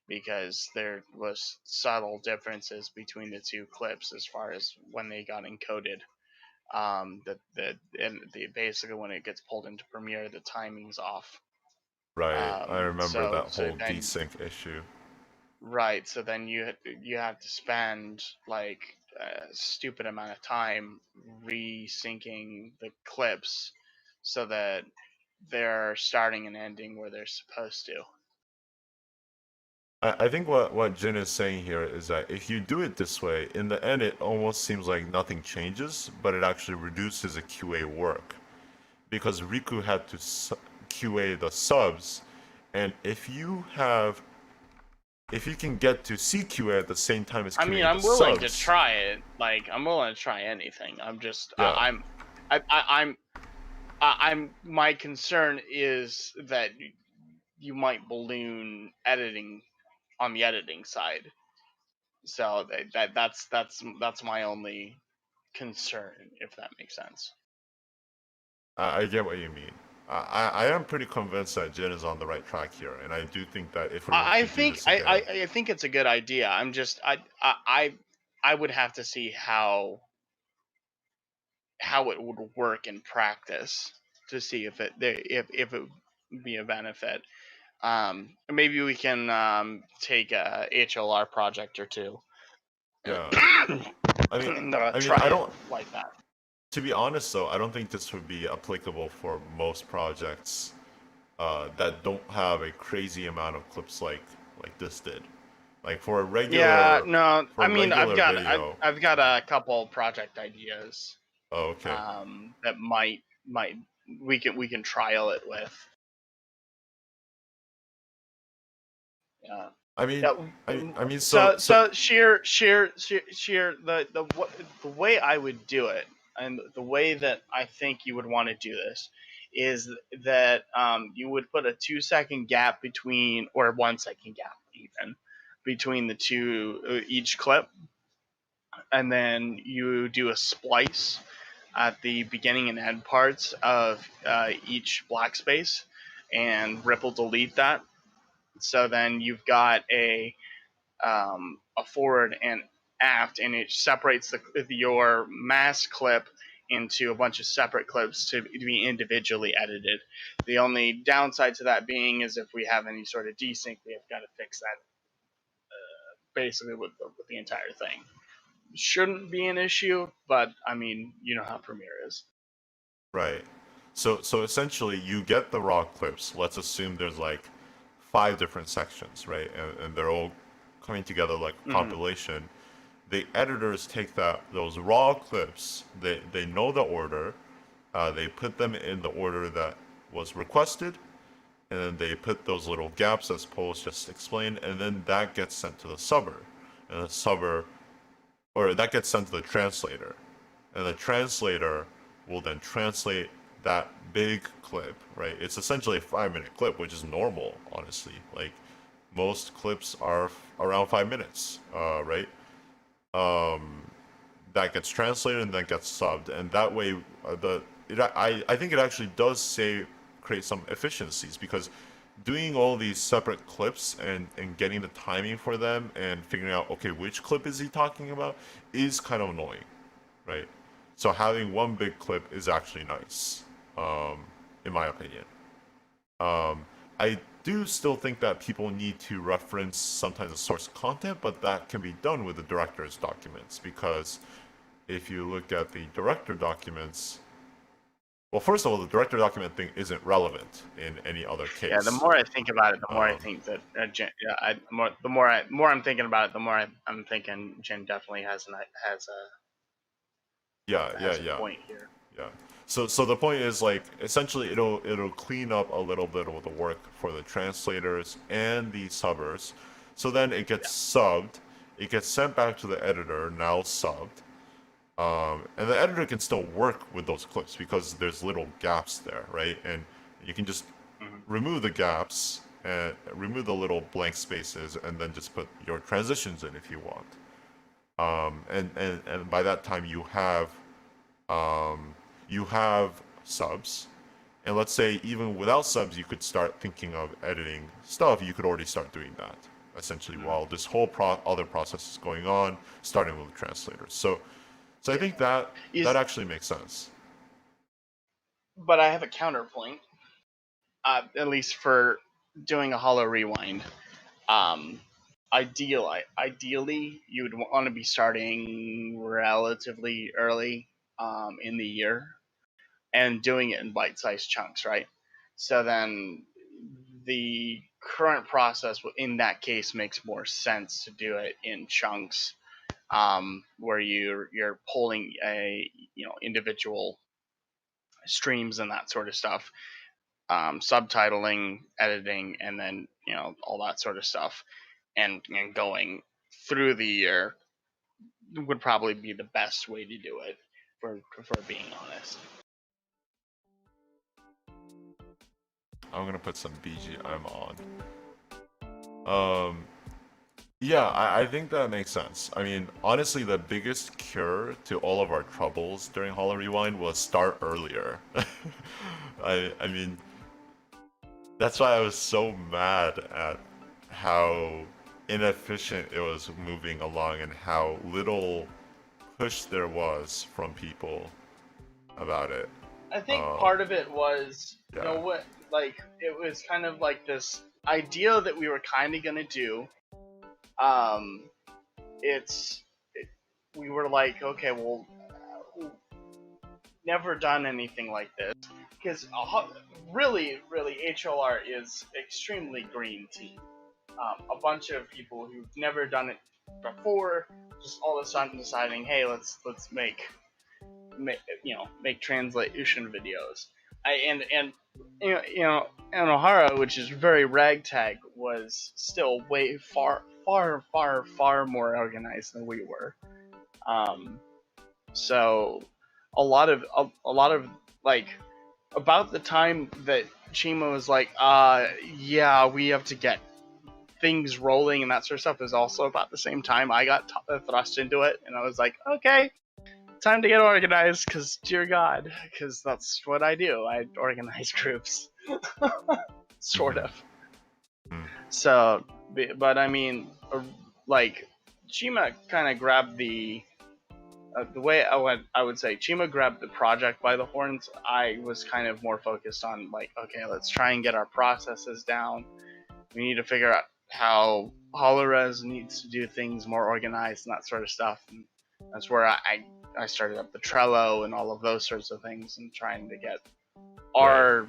because there was subtle differences between the two clips as far as when they got encoded. Basically when it gets pulled into Premiere, the timing's off. Right, I remember So that whole then desync issue. right, so then you have to spend like a stupid amount of time resyncing the clips so that they're starting and ending where they're supposed to. I think what Jin is saying here is that if you do it this way, in the end it almost seems like nothing changes, but it actually reduces the QA work. Because Riku had to QA the subs, and if you can get to CQA at the same time as I mean, QAing the I'm willing to subs, try it. Like, I'm willing to try anything. I'm just, yeah, my concern is that you might balloon editing on the editing side. So that's my only concern, if that makes sense. I get what you mean. I am pretty convinced that Jin is on the right track here, and I do think that if we were I to do think this again, I think it's a good idea. I'm just I would have to see how it would work in practice to see if it would be a benefit. Maybe we can take a HLR project or two yeah. I mean, and I try it don't. like that. To be honest, though, I don't think this would be applicable for most projects that don't have a crazy amount of clips like this did. Like Yeah, no, for I a mean regular video. I've got a couple project ideas Oh, okay. that might we can trial it with. Yeah. I mean, Yeah. I mean, So sheer the way I would do it, and the way that I think you would want to do this, is that you would put a 2 second gap between, or 1 second gap even, between the two each clip, and then you do a splice at the beginning and end parts of each black space, and ripple delete that. So then you've got a forward and aft, and it separates your mass clip into a bunch of separate clips to be individually edited. The only downside to that being is if we have any sort of desync, we have got to fix that basically with the entire thing. Shouldn't be an issue, but I mean, you know how Premiere is. right. So essentially, you get the raw clips. Let's assume there's like 5 different sections, right? And they're all coming together like a Mm-hmm. compilation. The editors take those raw clips. They know the order. They put them in the order that was requested, and then they put those little gaps as Paul's just explained, and then that gets sent to the subber, and the subber, or that gets sent to the translator, and the translator will then translate that big clip, right? It's essentially a 5 minute clip, which is normal, honestly. Like most clips are around 5 minutes, right? That gets translated and then gets subbed, and that way, I think it actually does create some efficiencies because doing all these separate clips and getting the timing for them and figuring out okay which clip is he talking about is kind of annoying, right? So having one big clip is actually nice, in my opinion. I do still think that people need to reference sometimes the source content, but that can be done with the director's documents because if you look at the director documents, well, first of all, the director document thing isn't relevant in any other Yeah, the case. more I think about it, the more I Um, think that the more I'm thinking about it, the more I'm thinking Jen definitely yeah, yeah, has a yeah, point here. yeah. So the point is like essentially it'll clean up a little bit of the work for the translators and the subbers. So then it gets subbed, it gets sent back to the editor, now subbed. And the editor can still work with those clips because there's little gaps there, right? And you can just Mm-hmm. remove the gaps and remove the little blank spaces and then just put your transitions in if you want. And by that time you have subs. And let's say even without subs, you could start thinking of editing stuff. You could already start doing that essentially Mm-hmm. while this whole other process is going on, starting with the translators. So I Yeah. think that You, that actually makes sense. but I have a counterpoint, at least for doing a HoloRewind. Um, ideally, you would want to be starting relatively early in the year and doing it in bite-sized chunks, right? So then the current process in that case makes more sense to do it in chunks, where you're pulling a individual streams and that sort of stuff, subtitling, editing, and then all that sort of stuff, and going through the year would probably be the best way to do it, for being honest. I'm gonna put some BGM on. Um, Yeah, I think that makes sense. I mean, honestly, the biggest cure to all of our troubles during HoloRewind was start earlier. I mean, that's why I was so mad at how inefficient it was moving along and how little push there was from people about it. I think Um, part of it was, yeah, what, like, it was kind of like this idea that we were kind of gonna do. Um, it's, it, we were like, okay, well, never done anything like this because really, really, HLR is extremely green team. A bunch of people who've never done it before, just all of a sudden deciding, hey, let's make translation videos. And and Ohara, which is very ragtag, was still way far more organized than we were. Um, so a lot of like about the time that Chima was like, yeah, we have to get things rolling and that sort of stuff, is also about the same time I got thrust into it, and I was like, okay, time to get organized, because dear God, because that's what I do. I organize groups, sort of. mm, So, but I mean, like, Chima kind of grabbed the way I would say Chima grabbed the project by the horns. I was kind of more focused on, like, okay, let's try and get our processes down. We need to figure out how HoloRes needs to do things more organized and that sort of stuff. And that's where I started up the Trello and all of those sorts of things, and trying to get right. our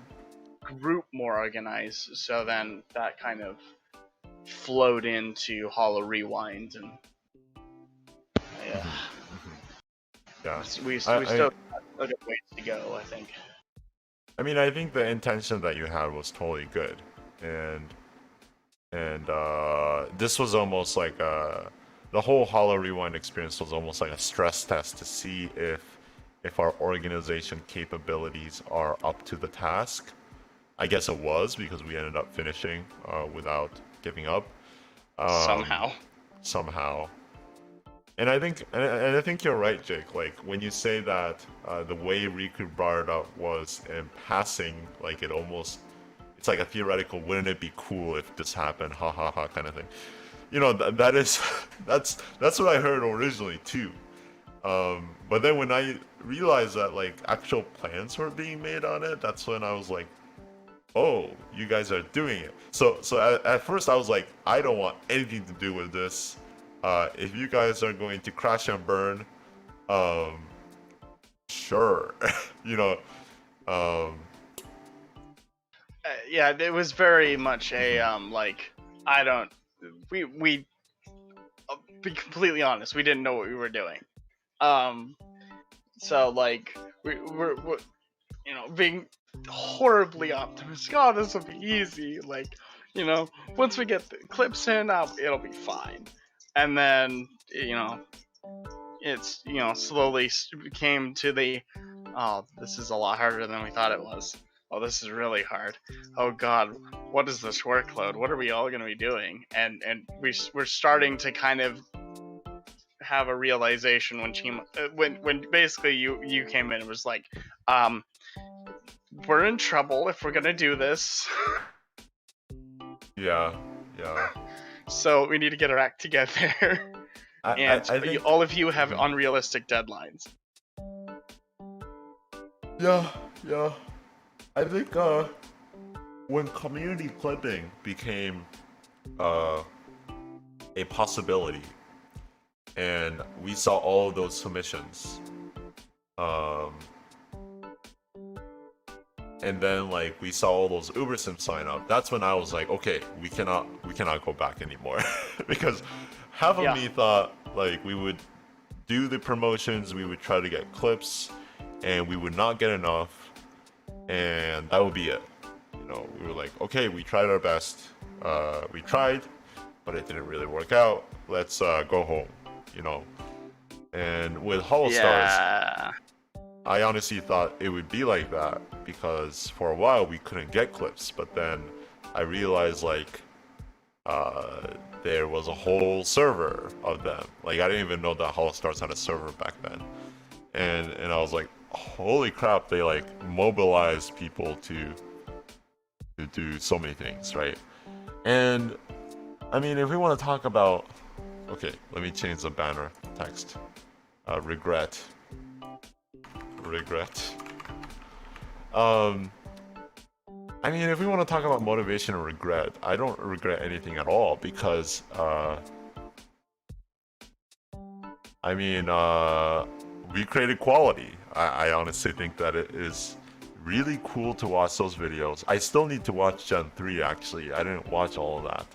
group more organized. So then that kind of flowed into HoloRewind, and yeah, Mhm, mhm. Yeah, we I, I still got a good ways to go, I think. I mean, I think the intention that you had was totally good, and this was almost like the whole Hollow Rewind experience was almost like a stress test to see if our organization capabilities are up to the task. I guess it was because we ended up finishing without giving up um, Somehow. somehow. And I think you're right, Jake. Like when you say that the way Riku brought it up was in passing, like it's like a theoretical. Wouldn't it be cool if this happened? Ha ha ha, kind of thing. That is that's what I heard originally too. But then when I realized that like actual plans were being made on it, that's when I was like, oh, you guys are doing it. So at first I was like, I don't want anything to do with this. If you guys are going to crash and burn, um, sure, you know, um, Yeah, it was very much a mhm, like, I don't. We be completely honest, we didn't know what we were doing. Um, so like we're being horribly optimistic. Oh, this will be easy. Like, once we get the clips in, it'll be fine. And then it's slowly came to the, oh, this is a lot harder than we thought it was. Oh, this is really hard. Oh God, what is this workload? What are we all going to be doing? And we're starting to kind of have a realization when when basically you came in and was like, um, we're in trouble if we're gonna do this. yeah, yeah. So we need to get our act together. I, I, And I think, all of you have mhm, unrealistic deadlines. yeah, yeah. I think when community clipping became uh a possibility, and we saw all of those submissions, um, and then like we saw all those Uber Sims sign up. That's when I was like, okay, we cannot go back anymore because half of Yeah, me thought like we would do the promotions, we would try to get clips, and we would not get enough, and that would be it. We were like, okay, we tried our best. We tried, but it didn't really work out. Let's go home. You know. And with Hollow Stars, yeah, I honestly thought it would be like that because for a while we couldn't get clips, but then I realized like uh, there was a whole server of them. Like I didn't even know that HoloStars had a server back then, and I was like, holy crap! They like mobilized people to do so many things, right? And I mean, if we want to talk about, okay, let me change the banner text. Regret. Um, I mean, if we want to talk about motivation and regret, I don't regret anything at all because, I mean, we created quality. I honestly think that it is really cool to watch those videos. I still need to watch Gen 3 actually. I didn't watch all of that.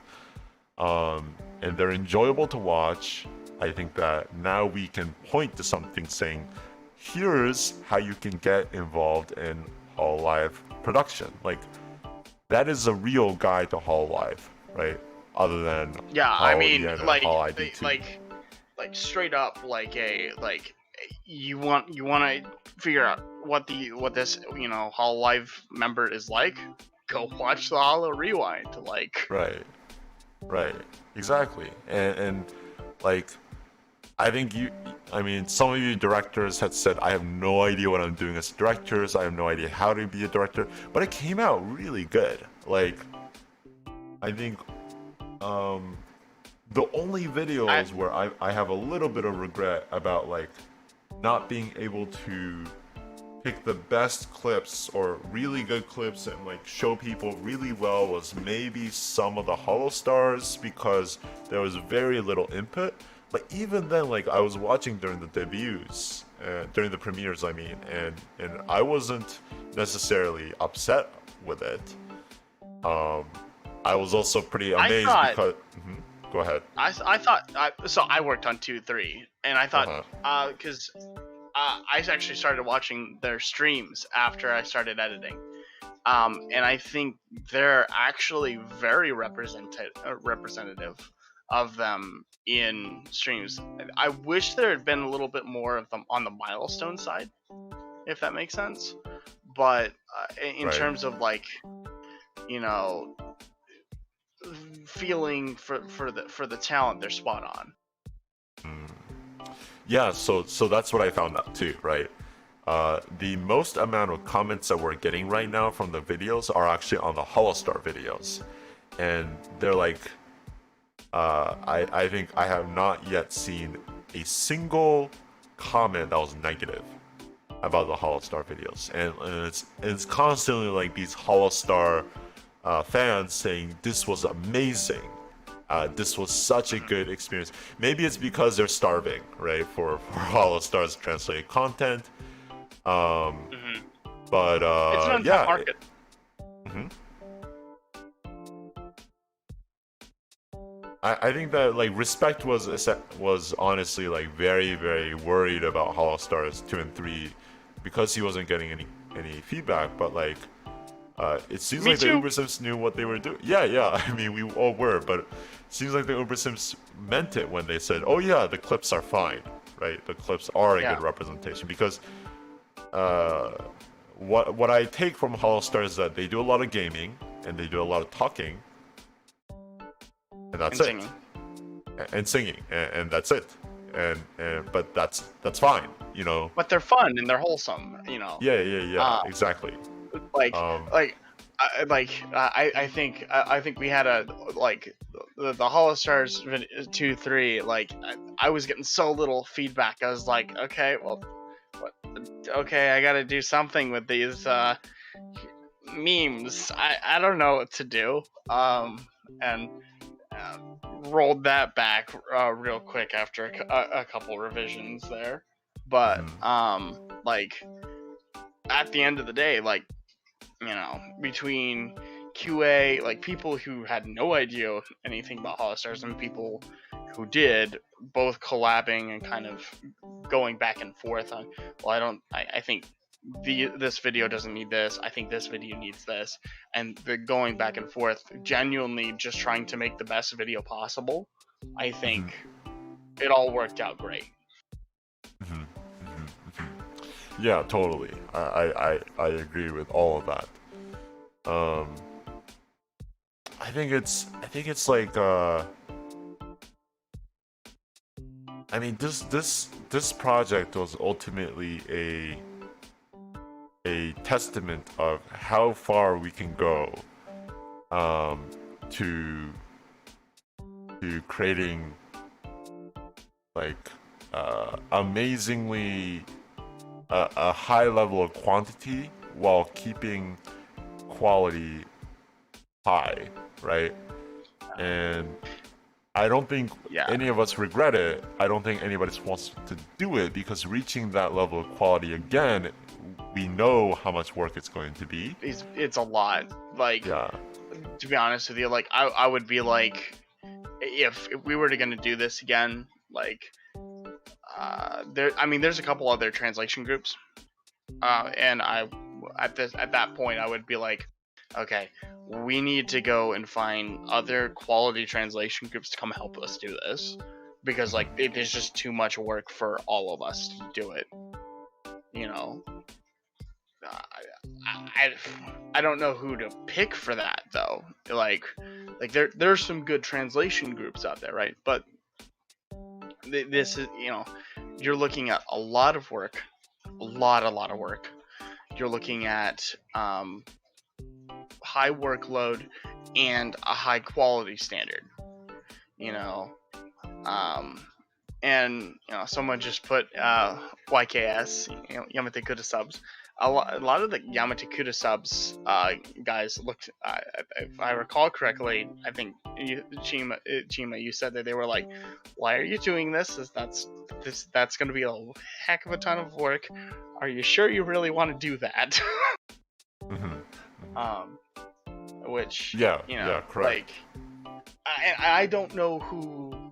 And they're enjoyable to watch. I think that now we can point to something saying, here's how you can get involved in HoloLive production. Like, that is a real guide to HoloLive, right? Other than Yeah, I mean, HoloEN and like, HoloID2. like straight up, you want to figure out what this HoloLive member is like. Go watch the HoloRewind. Like, Right, exactly. And like, I think I mean, some of you directors had said, I have no idea what I'm doing as directors, I have no idea how to be a director, but it came out really good. Like, I think, the only videos where I have a little bit of regret about, like, not being able to pick the best clips or really good clips and like show people really well was maybe some of the HoloStars because there was very little input. But even then, like, I was watching during the debuts, during the premieres, I mean, and I wasn't necessarily upset with it. I was also pretty amazed because. Go ahead. I thought so. I worked on 2-3, and I thought because I actually started watching their streams after I started editing, and I think they're actually very representative of them in streams. I wish there had been a little bit more of them on the milestone side, if that makes sense. But in terms of, like, feeling for the talent, they're spot on. Yeah, so that's what I found out too, right? The most amount of comments that we're getting right now from the videos are actually on the HoloStar videos, and they're like, I think I have not yet seen a single comment that was negative about the HoloStar videos, and it's constantly like these HoloStar fans saying this was amazing. This was such a good experience. Maybe it's because they're starving, right, for HoloStar's translated content. But it's an untapped market. I think that, like, Respect was honestly, like, very, very worried about HoloStars 2 and 3 because he wasn't getting any feedback. But, like, it seems like the Ubersims knew what they were doing. Yeah. I mean, we all were, but it seems like the Ubersims meant it when they said, "Oh yeah, the clips are fine," right? The clips are a good representation because what I take from HoloStar is that they do a lot of gaming and they do a lot of talking, and that's it. Singing. And singing, and that's it. And but that's fine, you know. But they're fun and they're wholesome, you know. Yeah, exactly. I think we had a, like, the HoloStars 2-3, like, I was getting so little feedback. I was like, okay, well, I gotta do something with these memes. I don't know what to do. And rolled that back real quick after a couple revisions there. But like, at the end of the day, like, between QA, like, people who had no idea anything about HoloStars and people who did, both collabing and kind of going back and forth on, well, I think this video doesn't need this, I think this video needs this, and the going back and forth, genuinely just trying to make the best video possible. I think it all worked out great. Yeah, totally. I agree with all of that. I think it's like I mean, this project was ultimately a testament of how far we can go, um, to creating like amazingly a high level of quantity while keeping quality high, right? And I don't think Yeah. any of us regret it. I don't think anybody wants to do it because reaching that level of quality again, we know how much work it's going to be. It's a lot. Like, Yeah. to be honest with you, like I would be like, if we were gonna do this again, like, there's a couple other translation groups, and at that point I would be like, okay, we need to go and find other quality translation groups to come help us do this, because like there's just too much work for all of us to do it. You know, I don't know who to pick for that though. Like there's some good translation groups out there, right? But this is, you're looking at a lot of work, a lot of work. You're looking at high workload and a high quality standard. You know, and someone just put YKS, Yamate Kuda subs. A lot of the Yamate Kuda subs guys looked. If I recall correctly, I think Chima, you said that they were like, "Why are you doing this? That's going to be a heck of a ton of work. Are you sure you really want to do that?" Which correct. like, I don't know who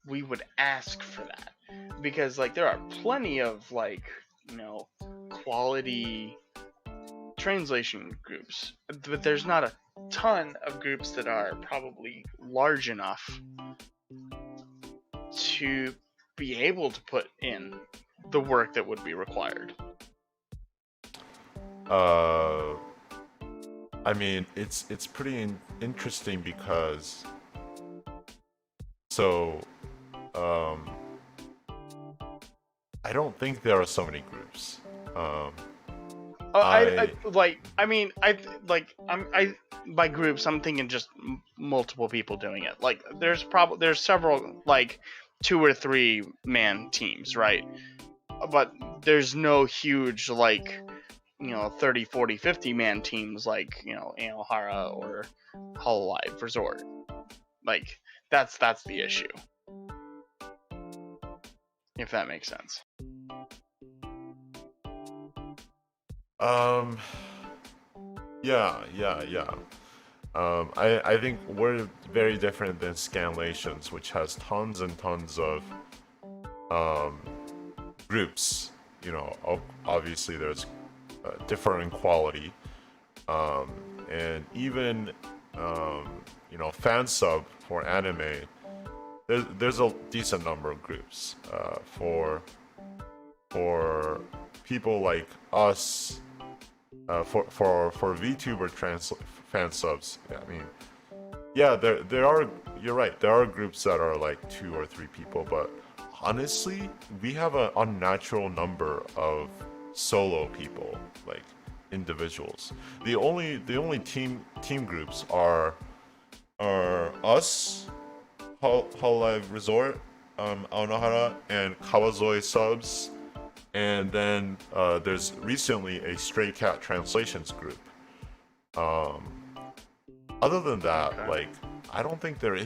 we would ask for that, because like there are plenty of like quality translation groups, but there's not a ton of groups that are probably large enough to be able to put in the work that would be required. I mean, it's pretty interesting because I don't think there are so many groups. By groups I'm thinking just multiple people doing it. Like there's several like 2 or 3 man teams, right? But there's no huge like 30, 40, 50 man teams like Anohara or Hololive Resort. Like that's the issue, if that makes sense. Yeah. I think we're very different than Scanlations, which has tons and tons of groups. Obviously there's differing quality, and even fan sub for anime. There's a decent number of groups for people like us. For VTuber fan subs, I mean, yeah, there are. You're right. There are groups that are like 2 or 3 people, but honestly, we have an unnatural number of solo people, like individuals. The only team groups are us, Hololive Resort, Aonohara, and Kawazoi subs. And then there's recently a Stray Cat translations group. Other than that, Okay. like, I don't think there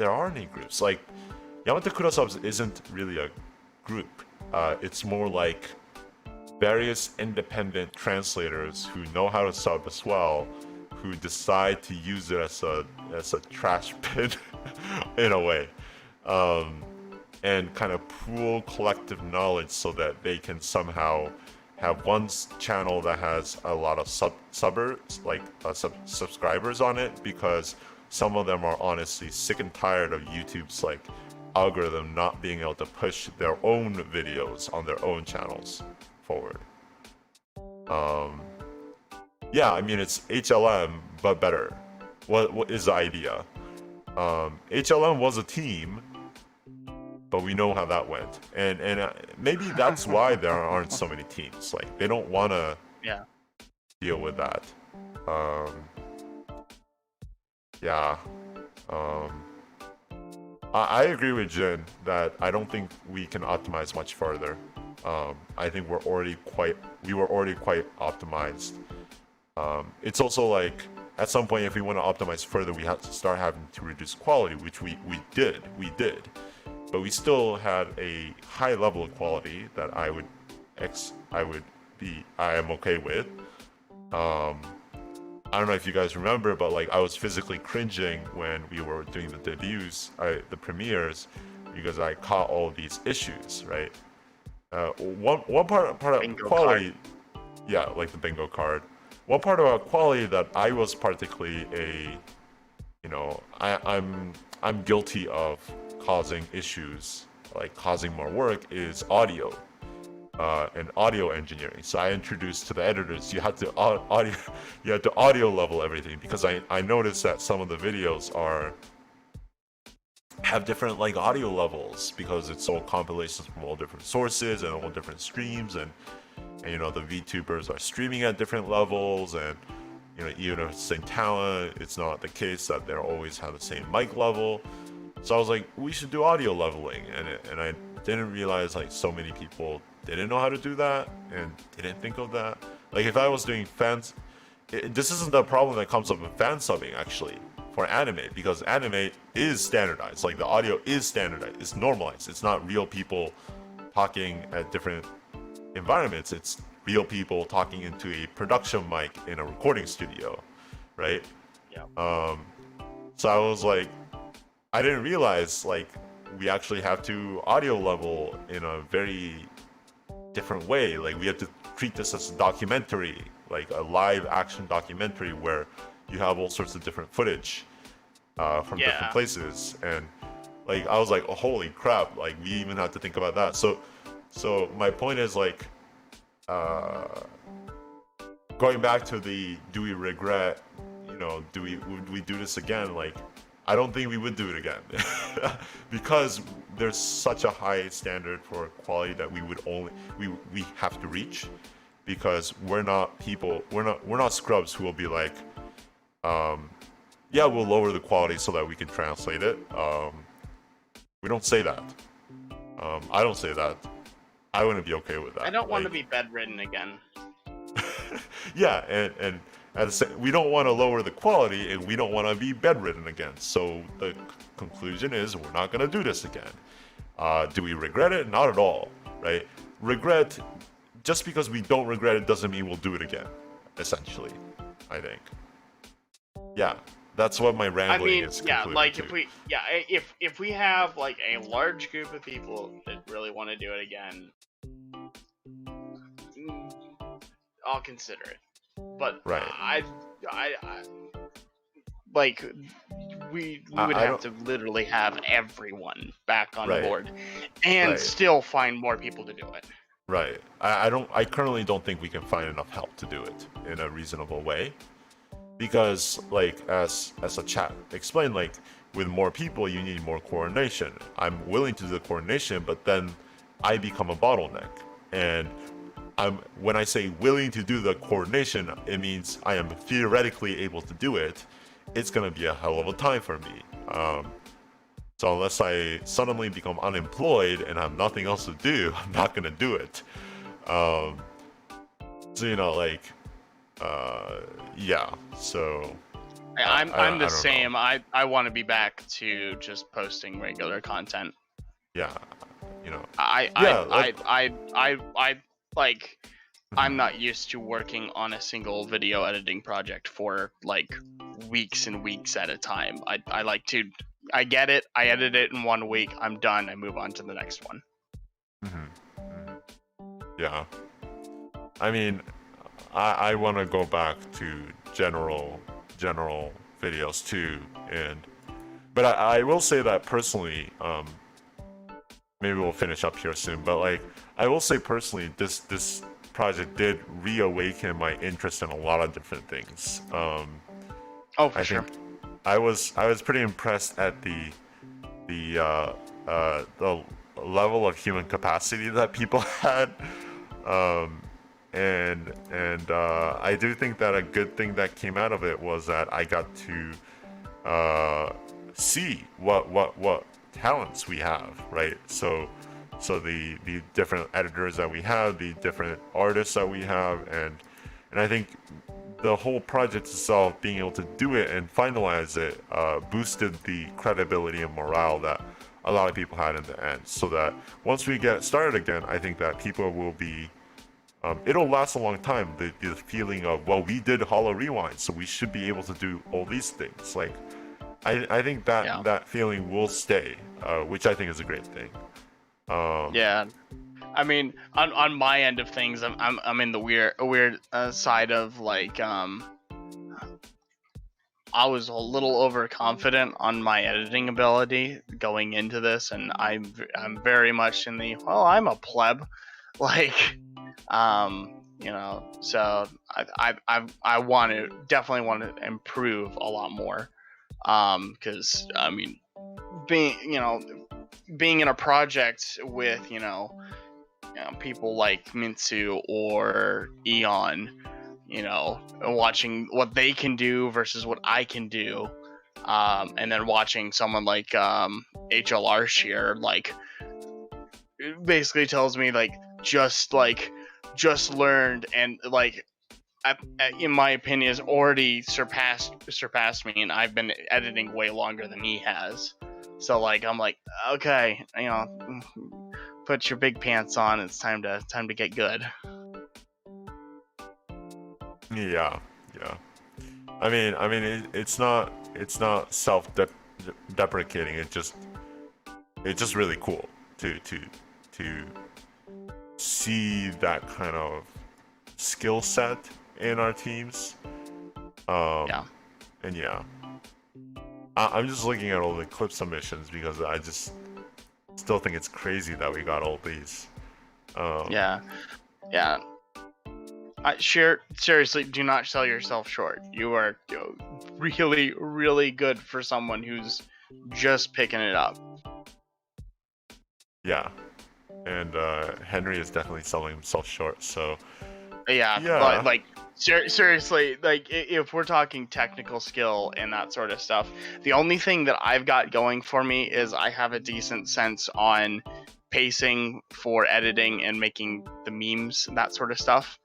are any groups. Like, Yamate Kura subs isn't really a group. It's more like various independent translators who know how to sub as well, who decide to use it as a trash bin in a way. And kind of pool collective knowledge so that they can somehow have one channel that has a lot of subscribers on it, because some of them are honestly sick and tired of YouTube's like algorithm not being able to push their own videos on their own channels forward. Yeah, I mean, it's HLM but better. What is the idea? HLM was a team, but we know how that went, and maybe that's why there aren't so many teams. Like they don't want to deal with that. Um, yeah. Um, I agree with Jin that I don't think we can optimize much further. I think we were already quite optimized. It's also like at some point, if we want to optimize further, we have to start having to reduce quality, which we did, but we still had a high level of quality that I am okay with. I don't know if you guys remember, but like I was physically cringing when we were doing the debuts, the premieres, because I caught all these issues, right? One part of Bingo quality, card. yeah, like the bingo card. One part about quality that I was particularly I'm guilty of causing issues, like causing more work, is audio. And audio engineering. So I introduced to the editors, you had to audio level everything, because I noticed that some of the videos have different like audio levels, because it's all compilations from all different sources and all different streams, and the VTubers are streaming at different levels, and even if it's the same talent, it's not the case that they always have the same mic level. So I was like, we should do audio leveling, and I didn't realize like so many people didn't know how to do that and didn't think of that. Like if I was doing fans, this isn't the problem that comes up with fan subbing actually for anime, because anime is standardized. Like the audio is standardized, it's normalized. It's not real people talking at different environments. It's real people talking into a production mic in a recording studio, right? Yeah. So I was like, I didn't realize like we actually have to audio level in a very different way. Like we have to treat this as a documentary, like a live action documentary where you have all sorts of different footage from different places. And like I was like, oh, holy crap, like we even have to think about that. So my point is like going back to the do we regret, would we do this again? Like I don't think we would do it again because there's such a high standard for quality that we have to reach, because we're not scrubs who will be like, yeah, we'll lower the quality so that we can translate it. We don't say that. I don't say that. I wouldn't be okay with that. I don't want to be bedridden again. Yeah, and we don't want to lower the quality, and we don't want to be bedridden again. So the conclusion is we're not going to do this again. Do we regret it? Not at all, right? Regret, just because we don't regret it doesn't mean we'll do it again, essentially, I think. Yeah, that's what my rambling is. Yeah, like if we have like a large group of people that really want to do it again, I'll consider it. But right. I like we would have to literally have everyone back on board and still find more people to do it. Right. I currently don't think we can find enough help to do it in a reasonable way, because like as a chat explained, like with more people you need more coordination. I'm willing to do the coordination, but then I become a bottleneck. And when I say willing to do the coordination, it means I am theoretically able to do it. It's gonna be a hell of a time for me. So unless I suddenly become unemployed and have nothing else to do, I'm not gonna do it. So yeah. So I'm the same. I want to be back to just posting regular content. Yeah. I'm not used to working on a single video editing project for like weeks and weeks at a time. I get it, I edit it in 1 week, I'm done, I move on to the next one. Yeah. I mean, I want to go back to general videos too, but I will say that personally, maybe we'll finish up here soon, but like I will say personally, this project did reawaken my interest in a lot of different things. For sure. I was pretty impressed at the level of human capacity that people had. Um, and I do think that a good thing that came out of it was that I got to see what talents we have, right? So the different editors that we have, the different artists that we have, and I think the whole project itself, being able to do it and finalize it, boosted the credibility and morale that a lot of people had in the end. So that once we get started again, I think that people will be it'll last a long time. The feeling of, well, we did HoloRewind, so we should be able to do all these things. Like, I think that that feeling will stay, which I think is a great thing. Yeah, I mean, on my end of things, I'm in the weird side of like I was a little overconfident on my editing ability going into this, and I'm very much in the, well, I'm a pleb, like, so I want to definitely want to improve a lot more, because I mean, being in a project with people like Mintsu or Eon, watching what they can do versus what I can do, and then watching someone like HLR Shear, like, it basically tells me just learned, and in my opinion has already surpassed me, and I've been editing way longer than he has. So I'm like, okay, put your big pants on. It's time to get good. Yeah. I mean, it's not self-deprecating. It's just really cool to see that kind of skill set in our teams. Yeah. And yeah, I'm just looking at all the clip submissions because I just still think it's crazy that we got all these. Yeah. Seriously, do not sell yourself short. You are really, really good for someone who's just picking it up. Yeah, and Henry is definitely selling himself short. So yeah. But, seriously, if we're talking technical skill and that sort of stuff, the only thing that I've got going for me is I have a decent sense on pacing for editing and making the memes, that sort of stuff.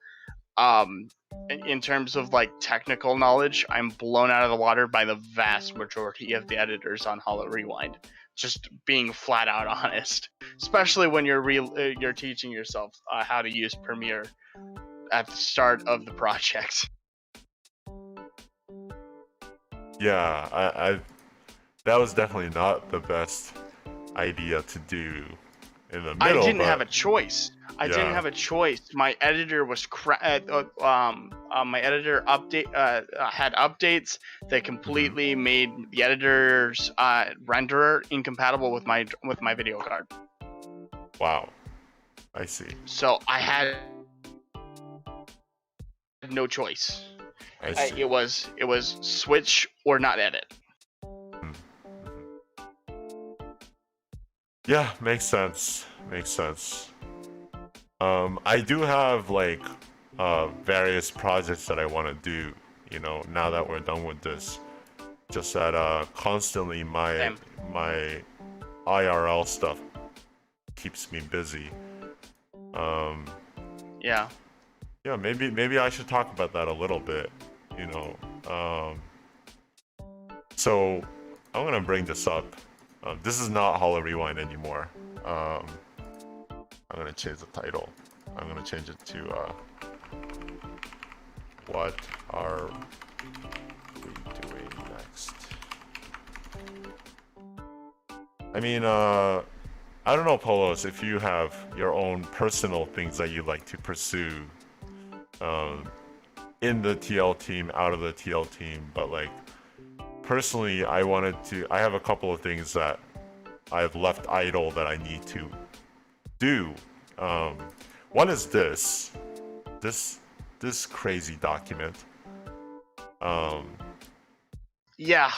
In terms of technical knowledge, I'm blown out of the water by the vast majority of the editors on HoloRewind. Just being flat out honest, especially when you're teaching yourself how to use Premiere at the start of the project. Yeah, I that was definitely not the best idea to do in the middle. I didn't have a choice. My editor was my editor had updates that completely made the editor's renderer incompatible with my video card. Wow, I see. So I had no choice. I see. It was switch or not edit. Yeah, makes sense. I do have various projects that I want to do, now that we're done with this. Just that constantly my IRL stuff keeps me busy. Yeah, maybe I should talk about that a little bit, so I'm gonna bring this up. This is not HoloRewind anymore. I'm gonna change the title. I'm gonna change it to what are we doing next? I mean, I don't know, Polos, if you have your own personal things that you like to pursue in the TL team, out of the TL team, but personally, I have a couple of things that I've left idle that I need to do. One is this crazy document. Yeah.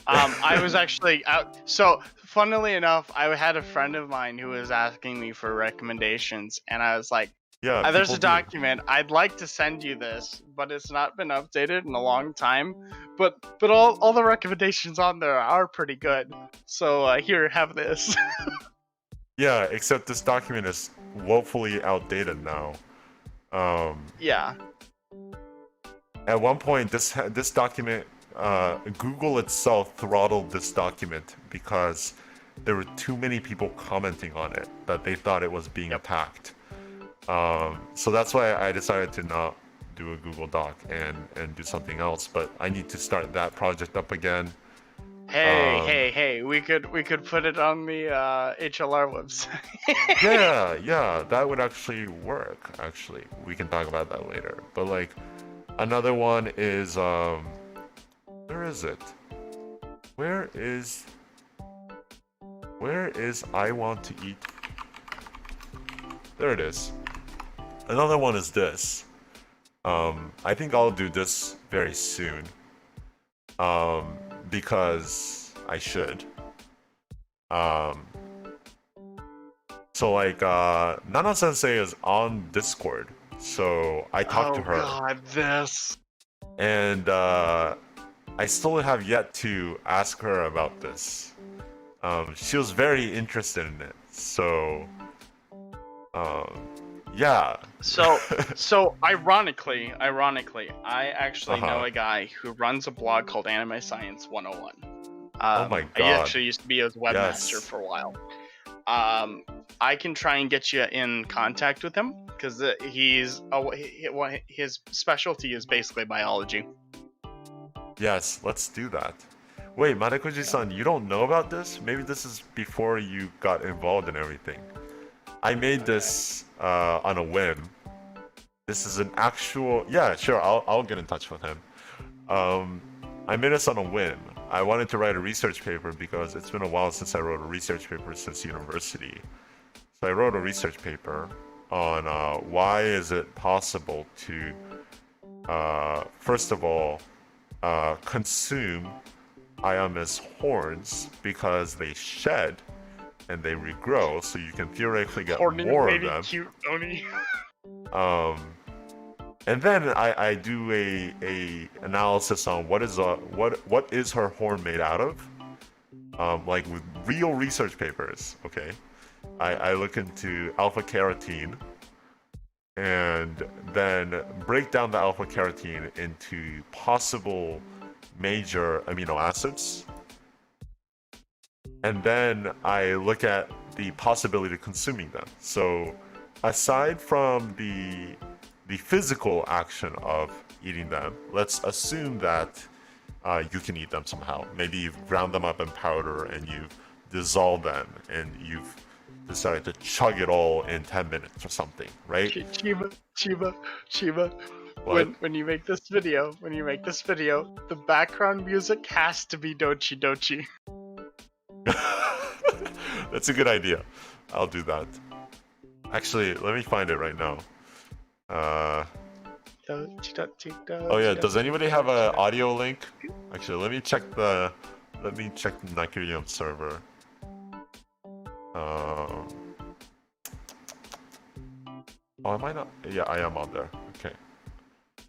I was actually out. So, funnily enough, I had a friend of mine who was asking me for recommendations, and I was like, Yeah, There's people a do. document. I'd like to send you this, but it's not been updated in a long time. But all the recommendations on there are pretty good. So here, have this. Yeah, except this document is woefully outdated now. Um, Yeah. at one point, this document, Google itself throttled this document because there were too many people commenting on it that they thought it was being Yep. attacked. So that's why I decided to not do a Google Doc and do something else. But I need to start that project up again. Hey! We could put it on the HLR website. Yeah, that would actually work. Actually, we can talk about that later. But like, another one is where is it? Where is I want to eat? There it is. Another one is this. I think I'll do this very soon. Because I should. Um, so like, Nana Sensei is on Discord, so I talked to her. Oh God, this. And I still have yet to ask her about this. She was very interested in it, so yeah. So ironically, I actually Uh-huh. know a guy who runs a blog called Anime Science 101. Oh my I god. actually used to be his webmaster Yes. for a while. I can try and get you in contact with him because his specialty is basically biology. Yes, let's do that. Wait, Madakuji-san, you don't know about this? Maybe this is before you got involved in everything. I made this on a whim. This is an actual. Yeah, sure. I'll get in touch with him. I made this on a whim. I wanted to write a research paper because it's been a while since I wrote a research paper since university. So I wrote a research paper on why is it possible to, first of all, consume Ayame's horns because they shed and they regrow, so you can theoretically get more of them. Cute Oni. And then I do a analysis on what is her horn made out of, like with real research papers. Okay, I look into alpha carotene, and then break down the alpha carotene into possible major amino acids, and then I look at the possibility of consuming them. So aside from the physical action of eating them, let's assume that you can eat them somehow. Maybe you've ground them up in powder and you've dissolved them and you've decided to chug it all in 10 minutes or something, right? Chiba. What? When you make this video, the background music has to be Dochi Dochi. That's a good idea. I'll do that. Actually, let me find it right now. Oh yeah, does anybody have an audio link? Actually, let me check the Nakirium server. Oh, am I not? Yeah, I am on there. Okay.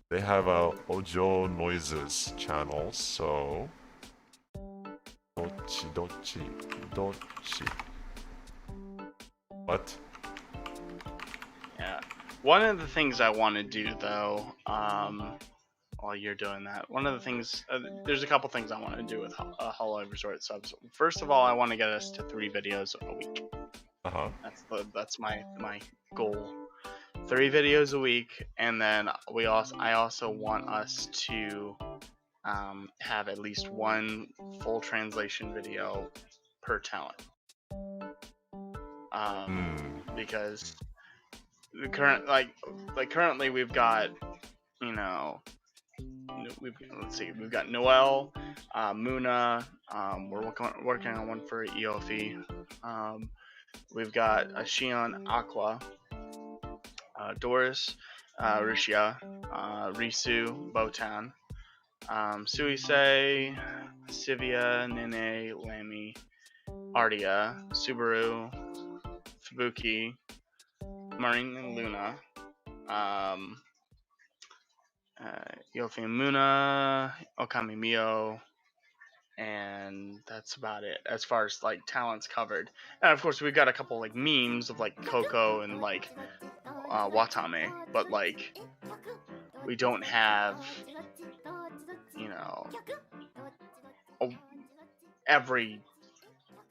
They have a Ojo Noises channel, so Dochi. What? Yeah. One of the things I want to do though, while you're doing that, there's a couple things I want to do with Hollow Resort subs. First of all, I want to get us to 3 videos a week. Uh-huh. That's my goal. 3 videos a week, and then I also want us to have at least 1 full translation video per talent. Because the currently we've got, we've got Noel, Muna, we're working on one for Eofi. We've got Shion, Aqua, Doris, Rishia, Risu, Botan, Suisei, Sivia, Nene, Lamy, Ardia, Subaru, Fubuki, Marine and Luna, Yofimuna, Okami Mio, and that's about it as far as like talents covered. And of course, we've got a couple like memes of like Coco and like Watame, but like we don't have, you know, every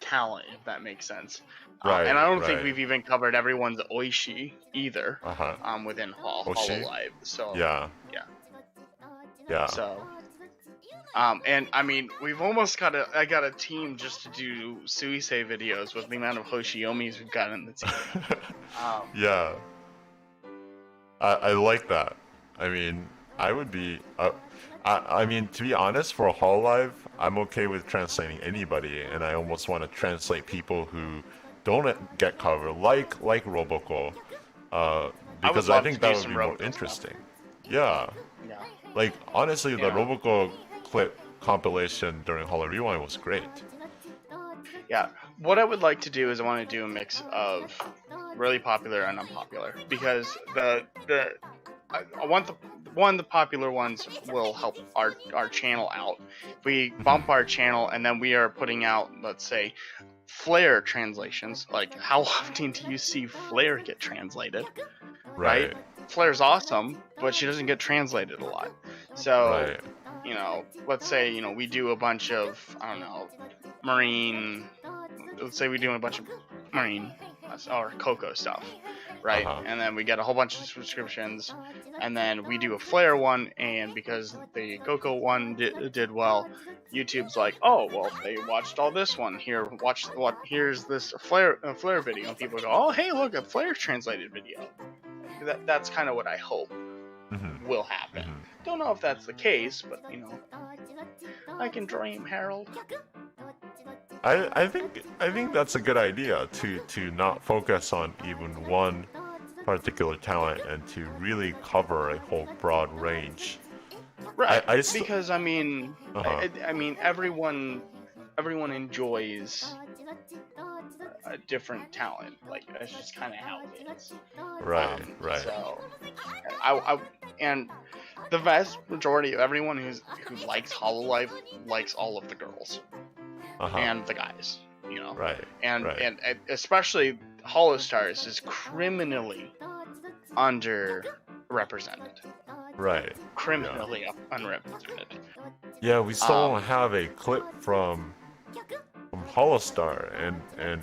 talent, if that makes sense. Right, and I don't think right. we've even covered everyone's Oishi either Uh-huh. within Oshi? HoloLive. So Yeah. Yeah. So and I mean we've almost got I got a team just to do Suisei videos with the amount of Hoshiomis we've got in the team. Yeah. I like that. I mean, I would be. I mean, to be honest, for a HoloLive, I'm okay with translating anybody, and I almost want to translate people who don't get covered, like Roboco, because I think that would be more interesting. Yeah. Yeah. Like honestly, the Yeah. Roboco clip compilation during HoloRewind was great. Yeah. What I would like to do is I want to do a mix of really popular and unpopular, because I want the popular ones will help our channel out. If we bump our channel and then we are putting out, let's say, Flare translations, like how often do you see Flare get translated? Right? Flare's awesome, but she doesn't get translated a lot. So, you know, let's say, you know, we do a bunch of, I don't know, Marine, let's say we do a bunch of Marine or Coco stuff, right? And then we get a whole bunch of subscriptions, and then we do a Flare one, and because the Coco one did well, YouTube's like, oh well, they watched all this one. Here's this Flare video, and people go, oh hey, look, a Flare translated video. That's kind of what I hope will happen. Don't know if that's the case, but you know, I can dream, Harold. I think that's a good idea to not focus on even one particular talent and to really cover a whole broad range. Right. Because I mean, I mean everyone enjoys a different talent. Like that's just kind of how it is. Right. So, and the vast majority of everyone who likes HoloLive likes all of the girls and the guys. You know. And especially HoloStars is criminally underrepresented. Criminally unrepresented. Yeah, we still don't have a clip from HoloStar, and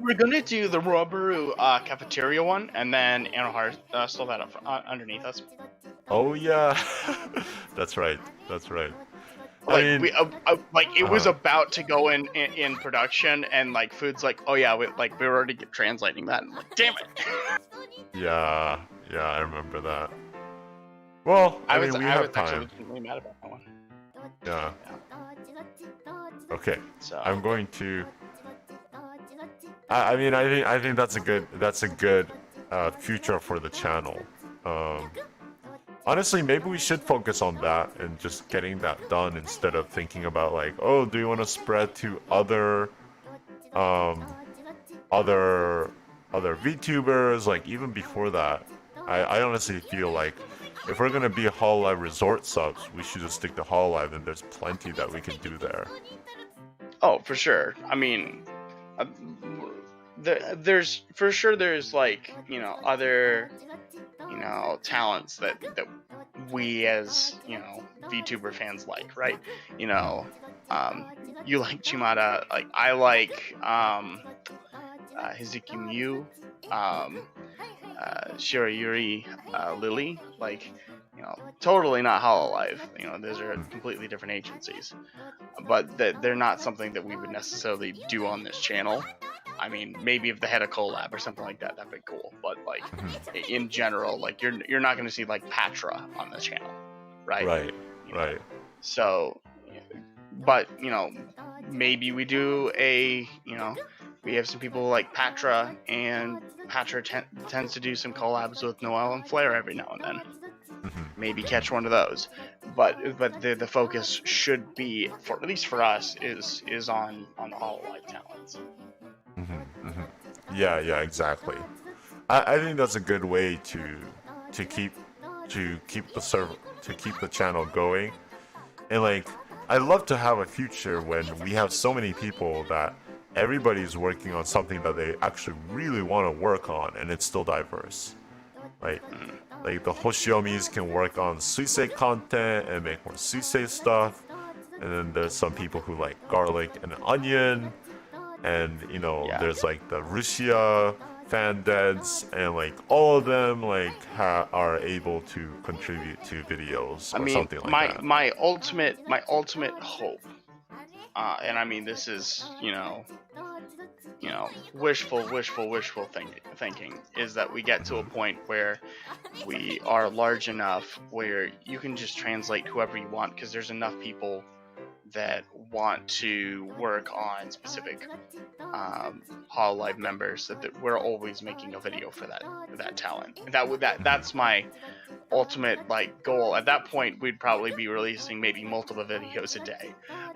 we're gonna do the Roboru cafeteria one, and then Anohar stole that up underneath us. Oh yeah, that's right. Like it was about to go in production, and like Food's like, oh yeah, we're already translating that. And I'm like, damn it. Yeah, I remember that. Well, I mean, we have time. Actually really mad about that one. Yeah. Okay. So I'm going to. I mean, I think that's a good future for the channel. Honestly, maybe we should focus on that and just getting that done instead of thinking about like, oh, do you want to spread to other VTubers? Like even before that, I honestly feel like if we're gonna be a HoloLive resort subs, we should just stick to HoloLive, and there's plenty that we can do there. Oh, for sure. I mean, there's for sure there's like, you know, other, you know, talents that we as, you know, VTuber fans like, right? You know, you like Chimada, like I like Hizuki Miyu, Shirayuri Lily, like, you know, totally not HoloLive. You know, those are completely different agencies, but they're not something that we would necessarily do on this channel. I mean, maybe if they had a collab or something like that, that'd be cool. But like, in general, like you're not going to see like Patra on the channel, right? Right. So, but you know, maybe we do a, you know, we have some people like Patra, and Patra tends to do some collabs with Noel and Flare every now and then. Maybe catch one of those. but the focus should be, for at least for us, is on the HoloLive talents. Yeah, yeah, exactly. I think that's a good way to keep to keep the channel going. And like, I'd love to have a future when we have so many people that everybody's working on something that they actually really want to work on, and it's still diverse, right? Like the Hoshiomis can work on Suisei content and make more Suisei stuff, and then there's some people who like garlic and onion, and you know Yeah. there's like the Rusia fan deads, and like all of them like are able to contribute to videos I or mean, something like that. my ultimate hope, and I mean this is wishful thinking is that we get to a point where we are large enough where you can just translate whoever you want, because there's enough people that want to work on specific HoloLive members that we're always making a video for that talent. That's my ultimate like goal. At that point, we'd probably be releasing maybe multiple videos a day,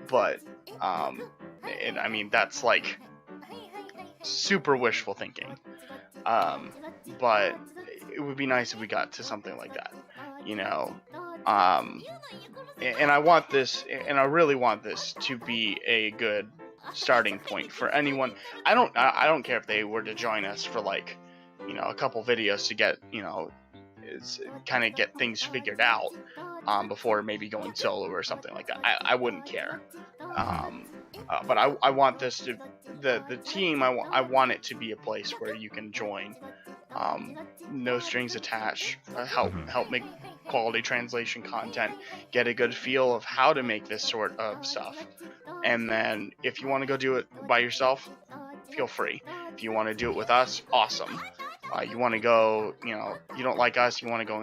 but and I mean that's like super wishful thinking. But it would be nice if we got to something like that, you know. And I want this, and I really want this to be a good starting point for anyone. I don't care if they were to join us for like, a couple videos to get, kind of get things figured out, before maybe going solo or something like that. I wouldn't care. But I want this to, the team, I want it to be a place where you can join, no strings attached, help make quality translation content, get a good feel of how to make this sort of stuff, and then if you want to go do it by yourself, feel free. If you want to do it with us, awesome. You want to go, you don't like us, you want to go,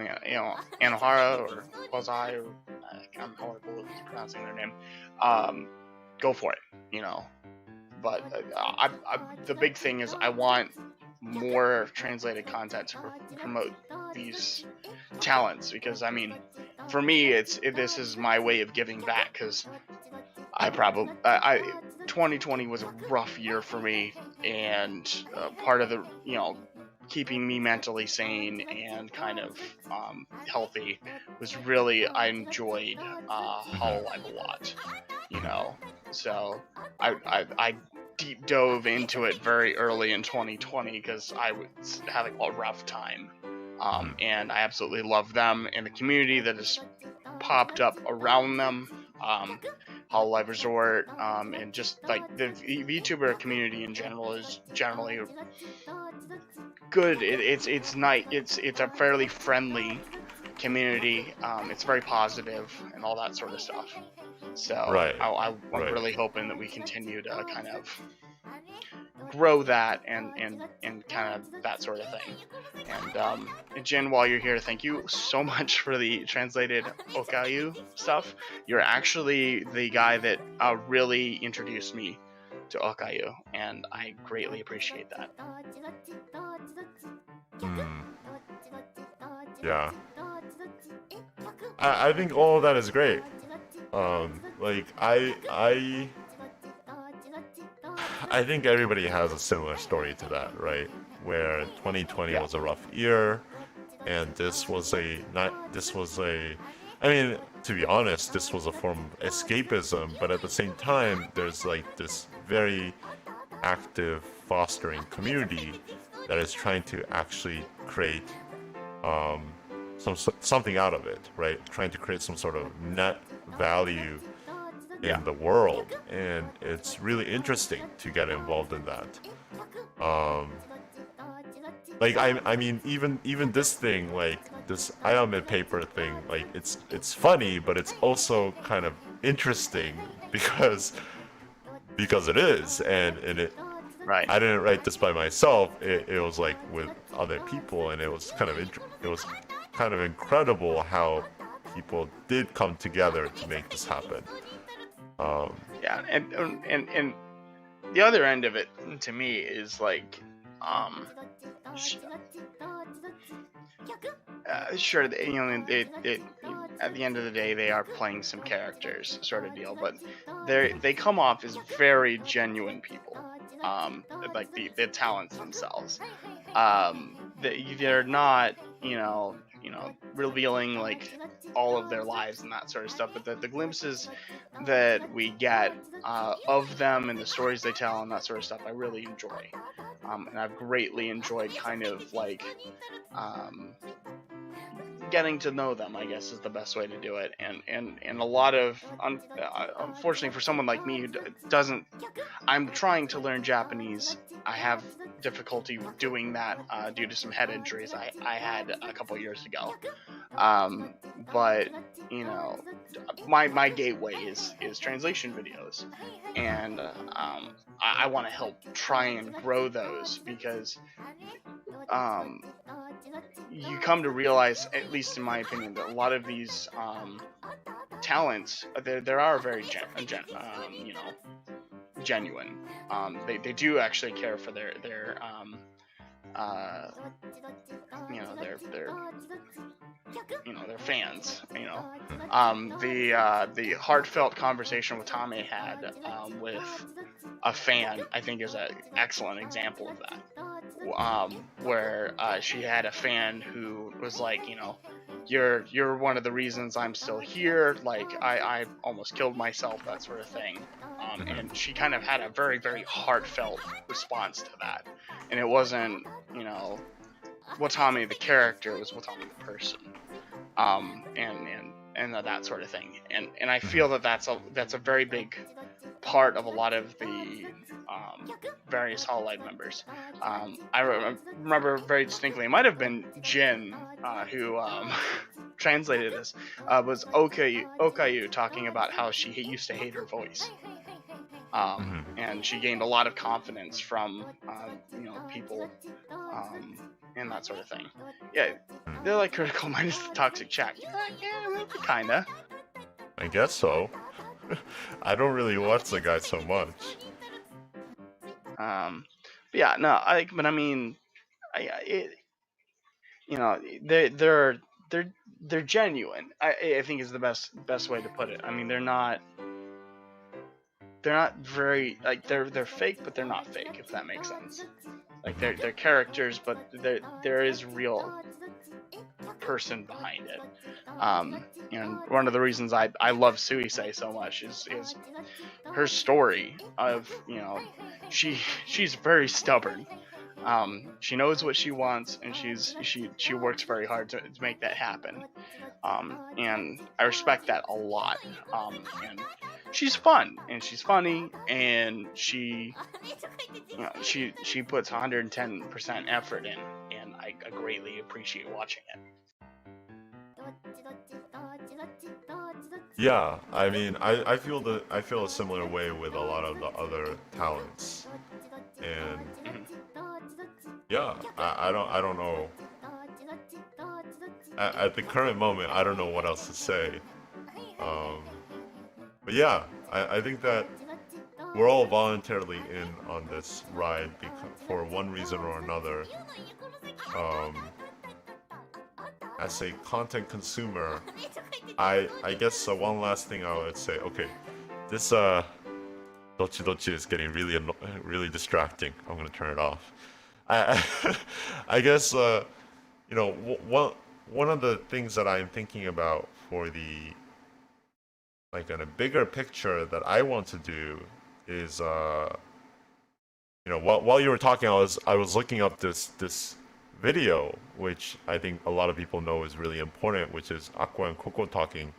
Anohara or Kwazai, or I'm horrible at pronouncing their name, go for it, But the big thing is I want more translated content to promote these talents, because I mean, for me, this is my way of giving back, because 2020 was a rough year for me, and part of the keeping me mentally sane and kind of healthy was really, I enjoyed HoloLive a lot, so I deep dove into it very early in 2020 because I was having a rough time, and I absolutely love them and the community that has popped up around them, HoloLive Resort, and just like the VTuber community in general is generally good. It's nice. It's a fairly friendly community. It's very positive and all that sort of stuff. So Right. I'm really hoping that we continue to kind of grow that and kind of that sort of thing. And Jin, while you're here, thank you so much for the translated Okayu stuff. You're actually the guy that really introduced me to Okayu, and I greatly appreciate that. Yeah. I think all of that is great. Like I think everybody has a similar story to that, right? Where 2020 was a rough year, and this was I mean, to be honest, this was a form of escapism, but at the same time, there's like this very active fostering community that is trying to actually create something out of it, right? Trying to create some sort of net value in the world, and it's really interesting to get involved in that. Like I mean, even this thing, like this Ayame paper thing, like it's funny, but it's also kind of interesting because it is, and it. Right. I didn't write this by myself. It was like with other people, and it was kind of incredible how people did come together to make this happen. Yeah, and the other end of it to me is like, sure, at the end of the day, they are playing some characters, sort of deal. But they come off as very genuine people, like the talents themselves. They're not, revealing like all of their lives and that sort of stuff. But the glimpses that we get of them and the stories they tell and that sort of stuff, I really enjoy. And I've greatly enjoyed kind of like getting to know them, I guess, is the best way to do it. And a lot of unfortunately for someone like me who doesn't, I'm trying to learn Japanese. I have difficulty doing that due to some head injuries I had a couple years ago. But my gateway is translation videos, and I want to help try and grow those, because you come to realize, at least in my opinion, that a lot of these talents, there are very genuine. They do actually care for their their fans. The heartfelt conversation with Tommy had with a fan, I think, is an excellent example of that. Where she had a fan who was like, you're one of the reasons I'm still here. Like I almost killed myself, that sort of thing. And she kind of had a very, very heartfelt response to that. And it wasn't, Watami the character, it was Watami the person. And that sort of thing. And I feel that that's a very big part of a lot of the various HoloLive members. I remember very distinctly, it might have been Jin who translated this, was Okayu talking about how she used to hate her voice. And she gained a lot of confidence from people and that sort of thing. Yeah, they're like critical minus the toxic chat. Yeah, kinda. I guess so. I don't really watch the guy so much. But yeah, no, but I mean, they're genuine. I think is the best way to put it. I mean, they're not very, like, they're fake, but they're not fake, if that makes sense. Like they're characters, but there is real person behind it. And one of the reasons I love Suisei so much is her story of, she's very stubborn. She knows what she wants, and she works very hard to make that happen. And I respect that a lot. And she's fun, and she's funny, and she puts 110% effort in, and I greatly appreciate watching it. Yeah, I mean, I feel a similar way with a lot of the other talents, and yeah, I don't know. At the current moment, I don't know what else to say. But yeah, I think that we're all voluntarily in on this ride for one reason or another. As a content consumer, I guess one last thing I would say. Okay, this Dochi Dochi is getting really distracting. I'm gonna turn it off. I I guess one of the things that I'm thinking about for the, like, in a bigger picture that I want to do is while you were talking, I was looking up this video, which I think a lot of people know is really important, which is Aqua and Coco talking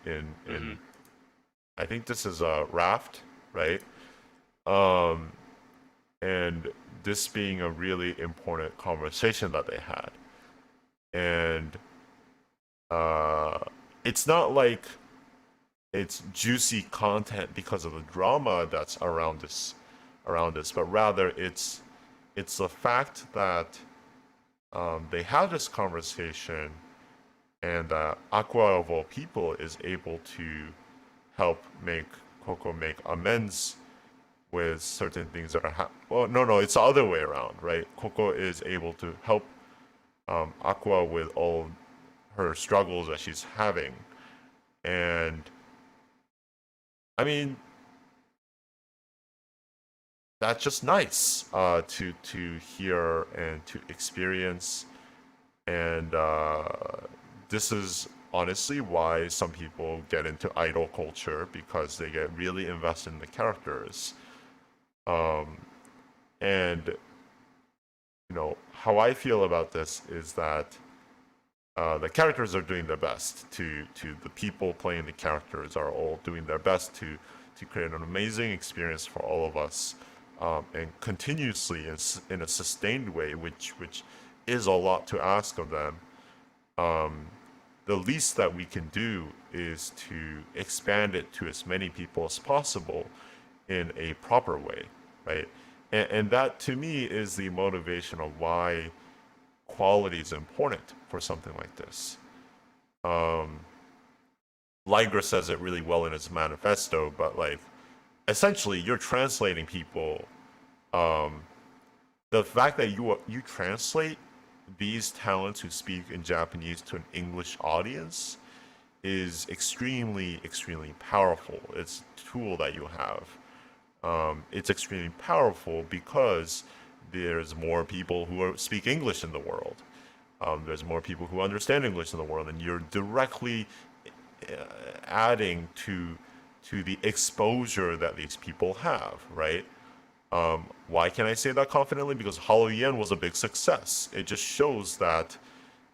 in I think this is a Raft, right? And this being a really important conversation that they had. And it's not like it's juicy content because of the drama that's around this, but rather it's the fact that they had this conversation, and Aqua of all people is able to help make Coco make amends with certain things that are no, it's the other way around, right? Coco is able to help Aqua with all her struggles that she's having. And I mean, that's just nice to hear and to experience. And this is honestly why some people get into idol culture, because they get really invested in the characters. Um, and how I feel about this is that the characters are doing their best. To the people playing the characters are all doing their best to create an amazing experience for all of us, and continuously in a sustained way, which is a lot to ask of them. Um, the least that we can do is to expand it to as many people as possible in a proper way, right? And that to me is the motivation of why quality is important for something like this. Um, Liger says it really well in his manifesto, but like essentially you're translating people. Um, the fact that you translate these talents who speak in Japanese to an English audience is extremely powerful. It's a tool that you have. It's extremely powerful because there's more people who speak English in the world. There's more people who understand English in the world, and you're directly adding to the exposure that these people have, right? Why can I say that confidently? Because HoloRewind was a big success. It just shows that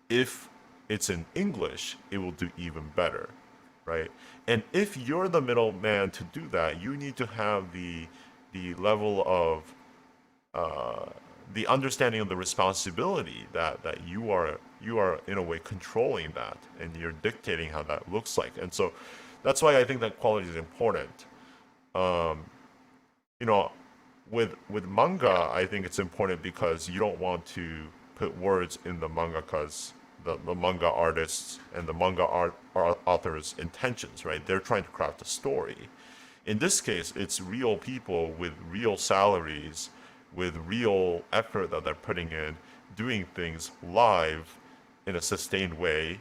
if it's in English, it will do even better, right? And if you're the middleman to do that, you need to have the level of the understanding of the responsibility that you are in a way controlling that, and you're dictating how that looks like. And so that's why I think that quality is important. Um, you know, with manga, I think it's important because you don't want to put words in the mangaka's the manga artists and the author's intentions, right? They're trying to craft a story. In this case, it's real people with real salaries, with real effort that they're putting in, doing things live in a sustained way.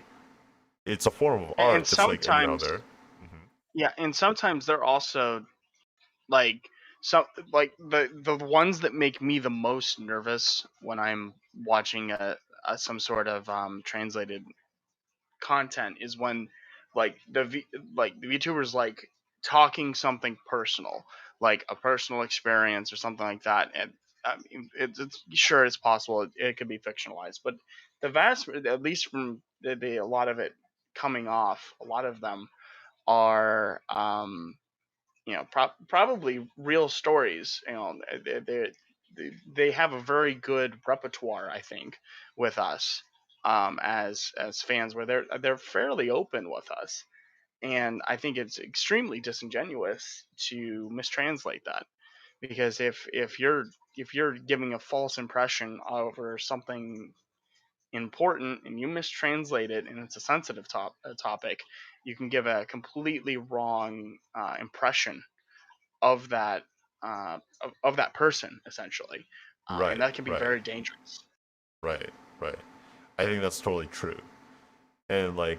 It's a form of And art, just like any sometimes, other. Hmm. yeah, and sometimes they're also like some like the ones that make me the most nervous when I'm watching some sort of translated content is when like the VTubers like talking something personal, like a personal experience or something like that. And I mean, it's sure it's possible it could be fictionalized, but the vast, at least from the a lot of it coming off, a lot of them are probably real stories. They have a very good repertoire, I think, with us, as fans, where they're fairly open with us, and I think it's extremely disingenuous to mistranslate that, because if you're giving a false impression over something important and you mistranslate it and it's a sensitive topic, you can give a completely wrong impression of that of that person, essentially, and Right, that can be right, very dangerous. right, right. I think that's totally true. And like,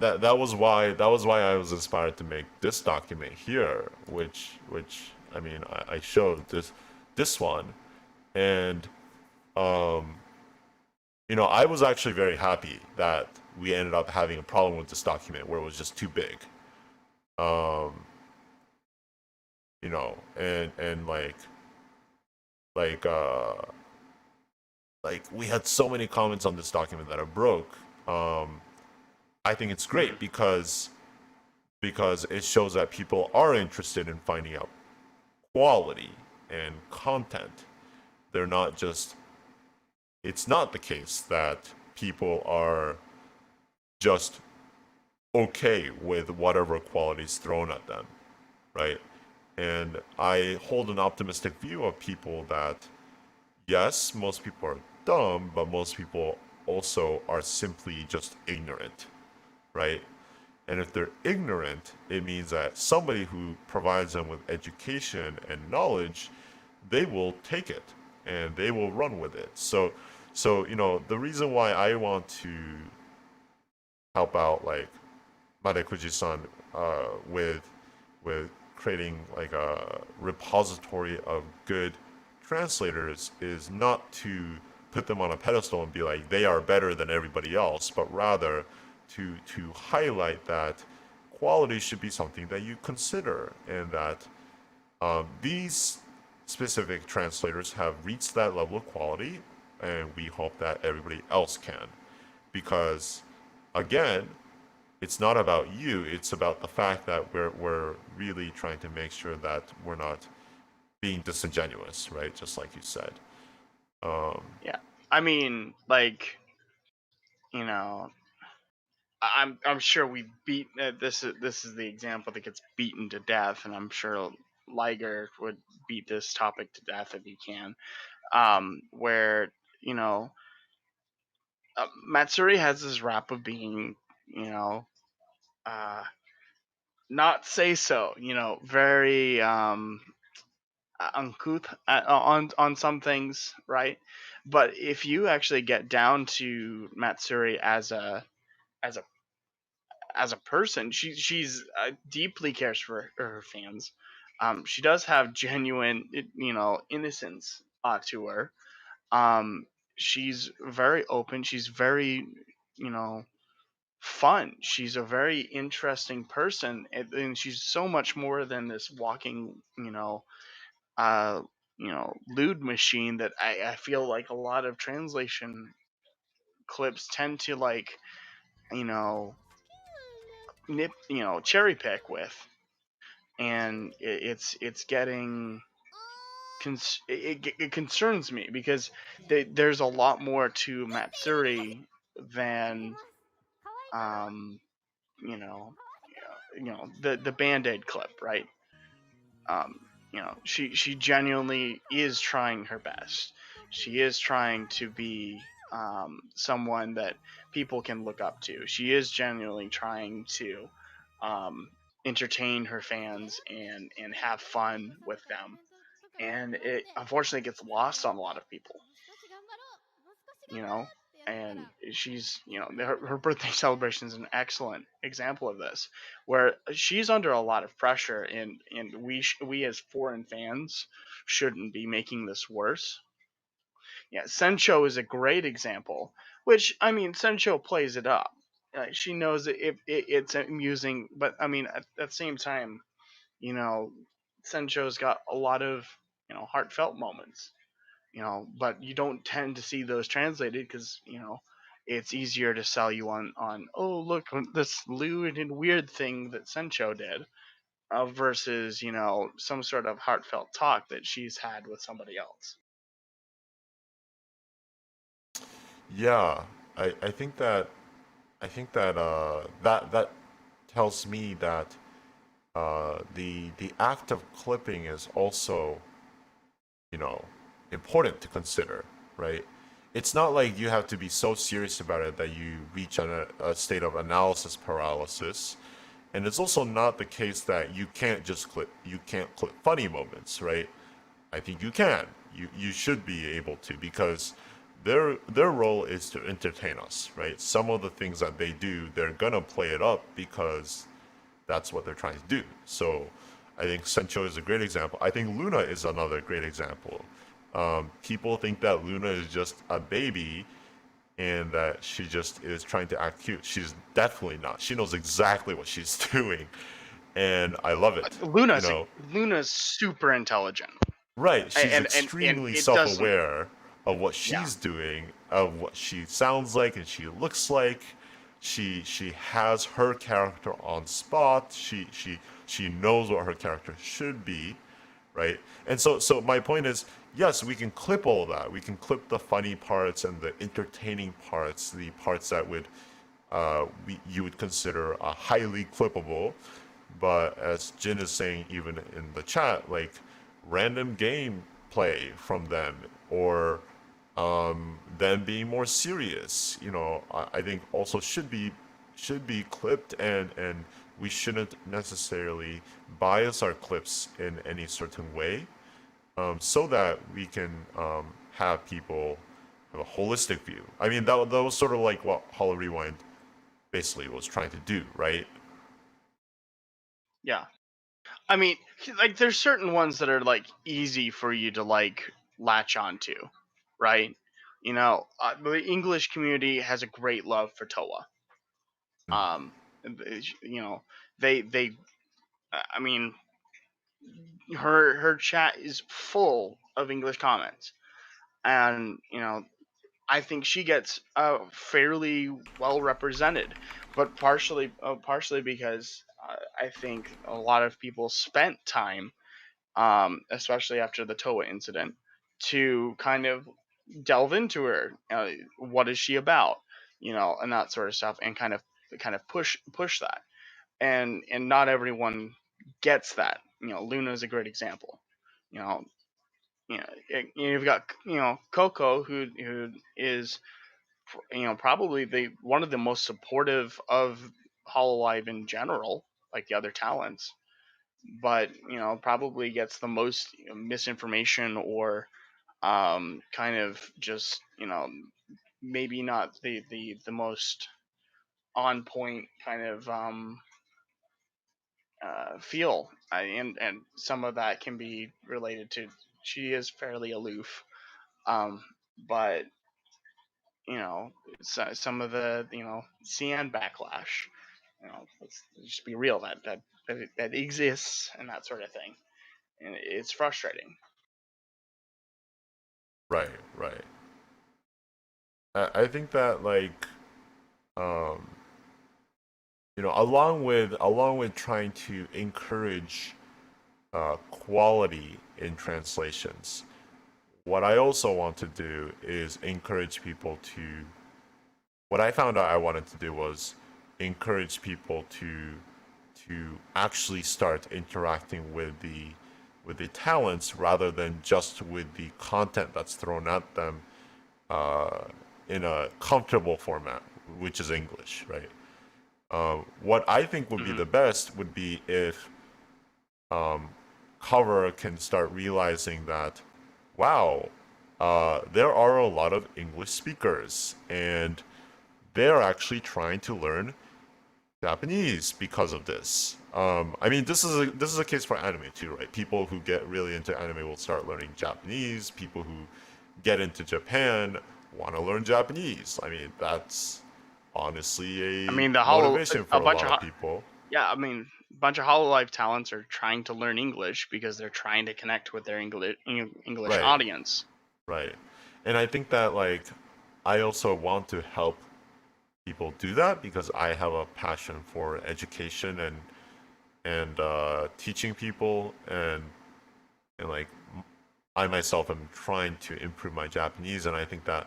that was why I was inspired to make this document here, which I mean I showed this one. And um I was actually very happy that we ended up having a problem with this document where it was just too big. um and like uh like we had so many comments on this document that are broke. I think it's great because it shows that people are interested in finding out quality and content. They're not just, it's not the case that people are just okay with whatever quality is thrown at them, right? And I hold an optimistic view of people that, yes, most people are dumb, but most people also are simply just ignorant, right? And if they're ignorant, it means that somebody who provides them with education and knowledge, they will take it and they will run with it. So the reason why I want to help out like Madekuji-san with creating like a repository of good translators is not to put them on a pedestal and be like they are better than everybody else, but rather to highlight that quality should be something that you consider, and that these specific translators have reached that level of quality, and we hope that everybody else can. Because, again, it's not about you, it's about the fact that we're really trying to make sure that we're not being disingenuous, right? Just like you said. Um, Yeah. I mean, like, you know, I'm sure we beat this is the example that gets beaten to death, and I'm sure Liger would beat this topic to death if he can. Where you know Matsuri has this rap of being, you know, uh, not say so, very uncouth on some things, right? But if you actually get down to Matsuri as a as a person, she's deeply cares for her fans. She does have genuine, innocence to her. Um, she's very open. She's very, you know, fun. She's a very interesting person, and she's so much more than this walking, uh, lewd machine that I feel like a lot of translation clips tend to like, you know, cherry pick with, and it's getting it concerns me because there's a lot more to Matsuri than um you know the band-aid clip, right? um she genuinely is trying her best. She is trying to be someone that people can look up to. She is genuinely trying to um entertain her fans and have fun with them, and it unfortunately gets lost on a lot of people, you know. And she's, her birthday celebration is an excellent example of this, where she's under a lot of pressure, and we as foreign fans shouldn't be making this worse. Yeah, Sencho is a great example, which, I mean, Sencho plays it up. She knows that it's amusing, but I mean, at the same time, you know, Sencho's got a lot of, heartfelt moments, but you don't tend to see those translated because, it's easier to sell you on, oh, look, this lewd and weird thing that Sencho did, versus, some sort of heartfelt talk that she's had with somebody else. yeah, I think that that tells me that the act of clipping is also, you know, important to consider, right? It's not like you have to be so serious about it that you reach a state of analysis paralysis. And it's also not the case that you can't clip funny moments, right? I think you can. You should be able to, because their role is to entertain us, right? Some of the things that they do, they're gonna play it up because that's what they're trying to do. So I think Sencho is a great example. I think Luna is another great example. People think that Luna is just a baby and that she just is trying to act cute. She's definitely not. She knows exactly what she's doing, and I love it. You Luna's know, Luna's super intelligent, right? She's and extremely it doesn't. self-aware of what Yeah, she's doing, of what she sounds like and she looks like. She has her character on spot. She knows what her character should be, right? And so my point is, yes, we can clip all of that. We can clip the funny parts and the entertaining parts, the parts that would you would consider highly clippable. But as Jin is saying, even in the chat, like random gameplay from them, or them being more serious, I think also should be clipped, and we shouldn't necessarily bias our clips in any certain way, so that we can have people have a holistic view. I mean, that was sort of like what HoloRewind basically was trying to do, right? Yeah. I mean, like there's certain ones that are like easy for you to like latch onto, right? The English community has a great love for Toa. Mm. Um, you know, they I mean, her chat is full of English comments, and I think she gets fairly well represented, but partially because I think a lot of people spent time, especially after the Toa incident, to kind of delve into her. What is she about? And that sort of stuff, and kind of push that. And not everyone gets that. Luna is a great example. You know, you've got Coco, who is probably the one of the most supportive of Hololive in general, like the other talents, but probably gets the most misinformation, or kind of just maybe not the most on point kind of feel. And some of that can be related to she is fairly aloof, but you know some of the CN backlash, let's just be real, that exists, and that sort of thing, and it's frustrating. Right, right. I think that like um, along with trying to encourage quality in translations, what I also want to do is encourage people to. What I found out I wanted to do was encourage people to actually start interacting with the talents rather than just with the content that's thrown at them uh, in a comfortable format, which is English, right? What I think would be Hmm. the best would be if um, Cover can start realizing that, wow, there are a lot of English speakers, and they're actually trying to learn Japanese because of this. I mean, this is a case for anime too, right? People who get really into anime will start learning Japanese. People who get into Japan want to learn Japanese. I mean, that's I honestly a mean, the hollow motivation a for a bunch lot of of people. yeah, I mean, a bunch of Hololive talents are trying to learn English because they're trying to connect with their English Right, audience. right. And I think that like I also want to help people do that because I have a passion for education and teaching people and like I myself am trying to improve my Japanese, and I think that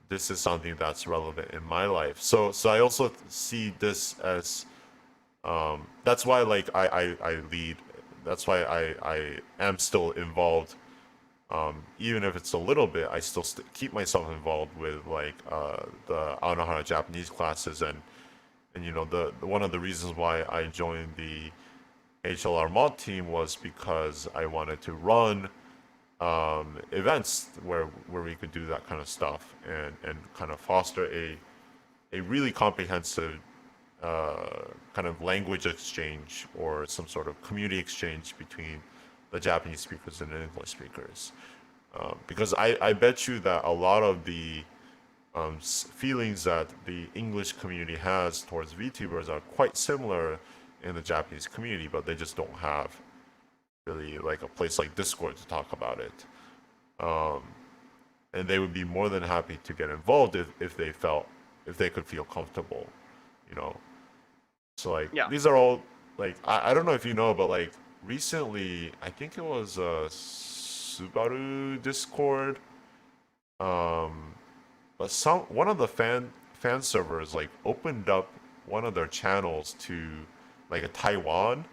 this is something that's relevant in my life. So I also see this as that's why like I lead. That's why I am still involved. Even if it's a little bit, I still keep myself involved with like the Anohara Japanese classes and the one of the reasons why I joined the HLR mod team was because I wanted to run events where we could do that kind of stuff and kind of foster a really comprehensive kind of language exchange or some sort of community exchange between the Japanese speakers and the English speakers. Because I bet you that a lot of the feelings that the English community has towards VTubers are quite similar in the Japanese community, but they just don't have really like a place like Discord to talk about it. Um, and they would be more than happy to get involved if they could feel comfortable, you know. So like Yeah. these are all like I don't know if you know, but like recently I think it was Subaru Discord. Um, but some one of the fan servers like opened up one of their channels to like a Taiwanese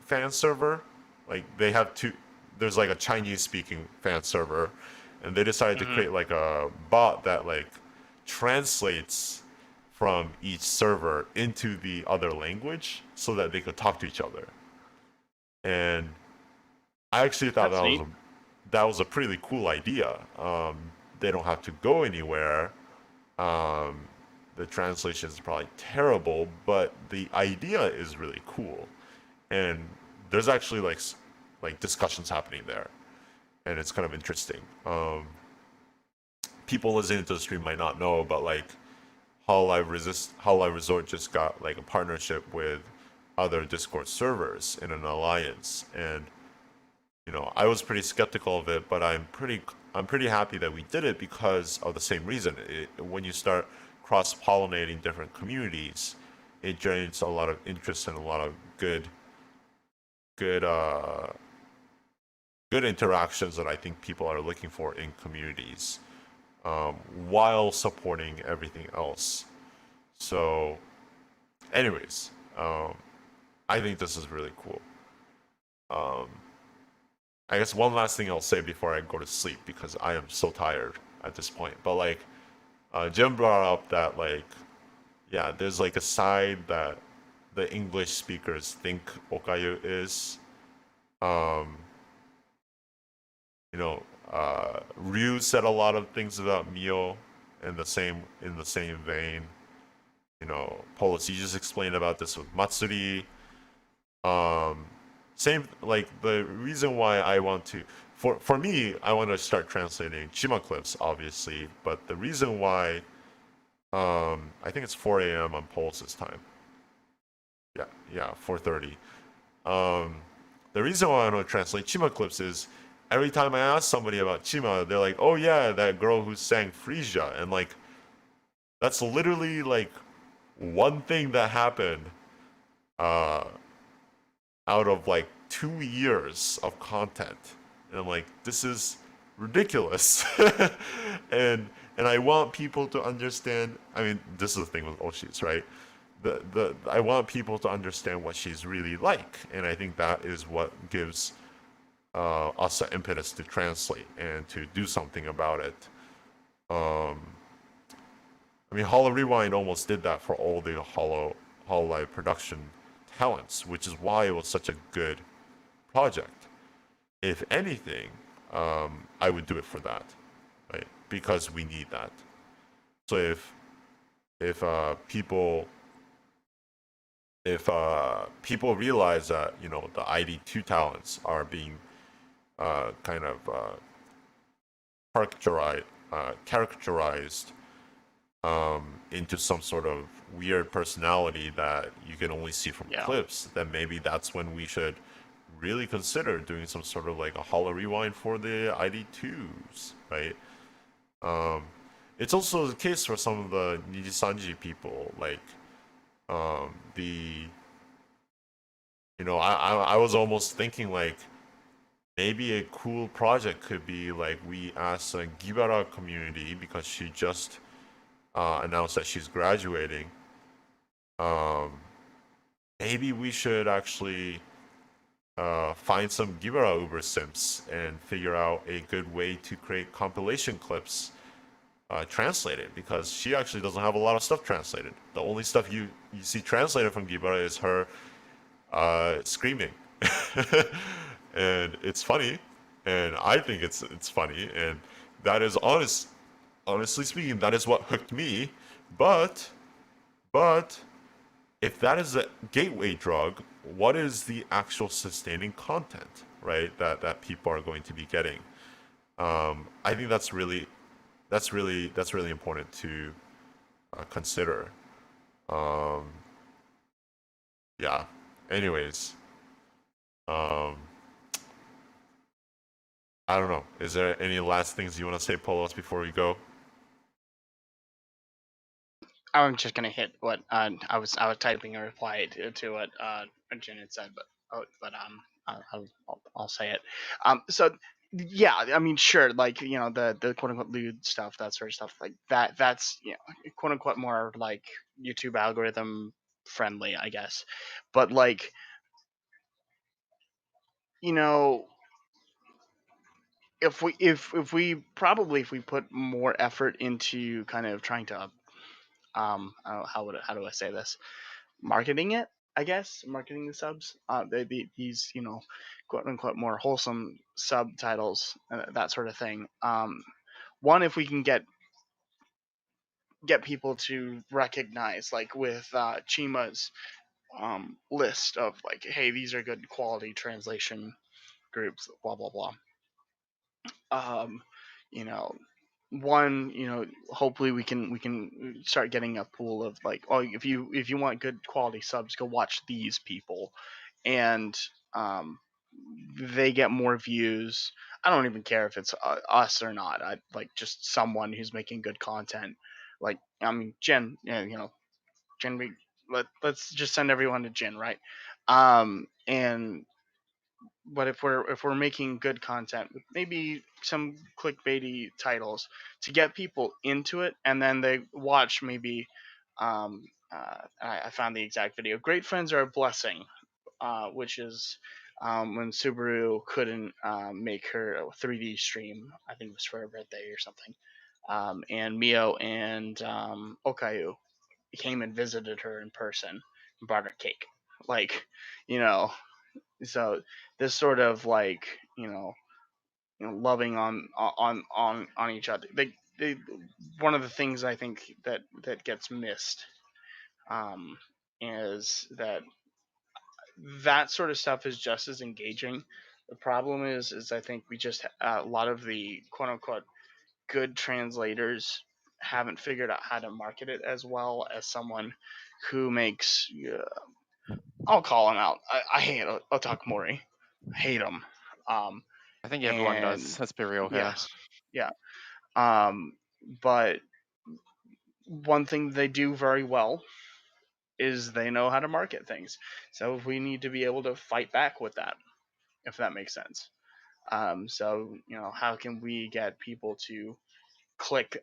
fan server. Like they have two. There's like a Chinese speaking fan server, and they decided to Hmm. create like a bot that like translates from each server into the other language so that they could talk to each other. And I actually thought That's neat. that was a pretty cool idea. They don't have to go anywhere. Um, the translation is probably terrible, but the idea is really cool, and there's actually like discussions happening there, and it's kind of interesting. People listening to the stream might not know, but like Hololive Resort just got like a partnership with other Discord servers in an alliance, and I was pretty skeptical of it, but I'm pretty happy that we did it because of the same reason. When you start cross pollinating different communities, it generates a lot of interest and a lot of good good interactions that I think people are looking for in communities, while supporting everything else. So, anyways, I think this is really cool. Um, I guess one last thing I'll say before I go to sleep because I am so tired at this point. But like, Jim brought up that like, yeah, there's like a side that the English speakers think okayu is. Um, Ryu said a lot of things about Mio in the same vein. Polis, you just explained about this with Matsuri. Um, Same like the reason why I want to for me I want to start translating Chima clips obviously, but the reason why I think it's 4 a.m. on Polis's time. Yeah, yeah, 4:30. Um, the reason why I want to translate Chima clips is every time I ask somebody about Chima, they're like, "Oh yeah, that girl who sang Frisia," and like that's literally like one thing that happened uh, out of like 2 years of content, and I'm like, this is ridiculous, and I want people to understand. I mean, this is the thing with Oshis, right? The I want people to understand what she's really like, and I think that is what gives us an impetus to translate and to do something about it. Um, I mean, HoloRewind almost did that for all the HoloLive production talents, which is why it was such a good project. If anything, I would do it for that, right? Because we need that. So if people realize that the ID2 talents are being kind of characterized into some sort of weird personality that you can only see from Yeah. clips, then maybe that's when we should really consider doing some sort of like a hollow rewind for the ID2s, right? Um, it's also the case for some of the Nijisanji people, like the I was almost thinking like maybe a cool project could be like we ask a Gibara community because she just announced that she's graduating. Um, Maybe we should actually find some Gibara Uber simps and figure out a good way to create compilation clips translated because she actually doesn't have a lot of stuff translated. The only stuff you see translated from Gibara is her screaming, and it's funny, and I think it's funny, and that is honestly speaking, that is what hooked me. But if that is a gateway drug, what is the actual sustaining content, right? That people are going to be getting. I think that's really important to consider. Um, yeah. Anyways, um, I don't know. Is there any last things you want to say, Polos, before we go? I'm just gonna hit what I was typing a reply to what Jin had said, but I'll say it. So yeah, I mean, sure, like the quote unquote lewd stuff, that sort of stuff, like that's quote unquote more like YouTube algorithm friendly, I guess. But like you know, if we put more effort into kind of trying to I don't know, how do I say this, marketing it, I guess, marketing the subs, these quote unquote more wholesome subtitles, that sort of thing. One, if we can get get people to recognize, like with Chima's list of like, hey, these are good quality translation groups, blah blah blah. Um, you know, one, hopefully we can start getting a pool of like, oh, if you want good quality subs, go watch these people, and um, they get more views. I don't even care if it's us or not. I like just someone who's making good content. Like, I mean, Jen, Jen, let's just send everyone to Jen, right? And but if we're making good content with maybe some clickbaity titles to get people into it, and then they watch maybe, I found the exact video. Great friends are a blessing, which is when Subaru couldn't make her 3D stream. I think it was for her birthday or something. And Mio and Okayu came and visited her in person and brought her cake. Like, you know, so this sort of like, loving on each other. They one of the things I think that gets missed, um, is that sort of stuff is just as engaging. The problem is I think we just a lot of the quote unquote good translators haven't figured out how to market it as well as someone who makes. I'll call him out. I hate Otakumori. I hate him. Um, I think everyone and does. Let's be real here. yes, yeah. Um, but one thing they do very well is they know how to market things. So we need to be able to fight back with that, if that makes sense. So how can we get people to click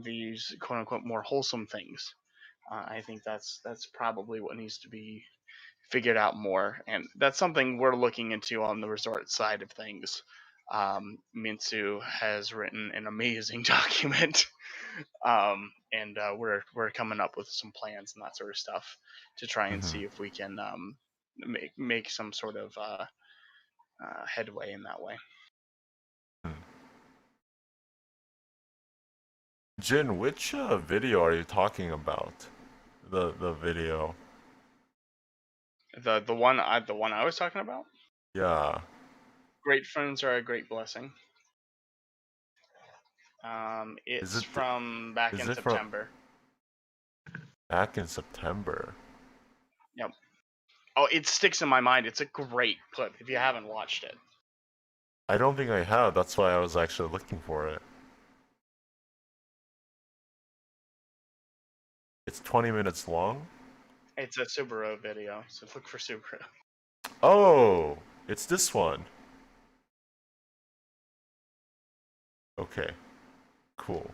these quote unquote more wholesome things? I think that's probably what needs to be figured out more, and that's something we're looking into on the resort side of things. Mintsu has written an amazing document, and we're coming up with some plans and that sort of stuff to try and Mm-hmm. see if we can make some sort of headway in that way. Jin, which video are you talking about? The video. The one I was talking about. Yeah. Great friends are a great blessing. Is It's it from back is in it from September. back in September? Yep. Oh, it sticks in my mind. It's a great clip if you haven't watched it. I don't think I have. That's why I was actually looking for it. It's 20 minutes long. It's a Subaru video, so look for Subaru. Oh, it's this one. Okay, cool.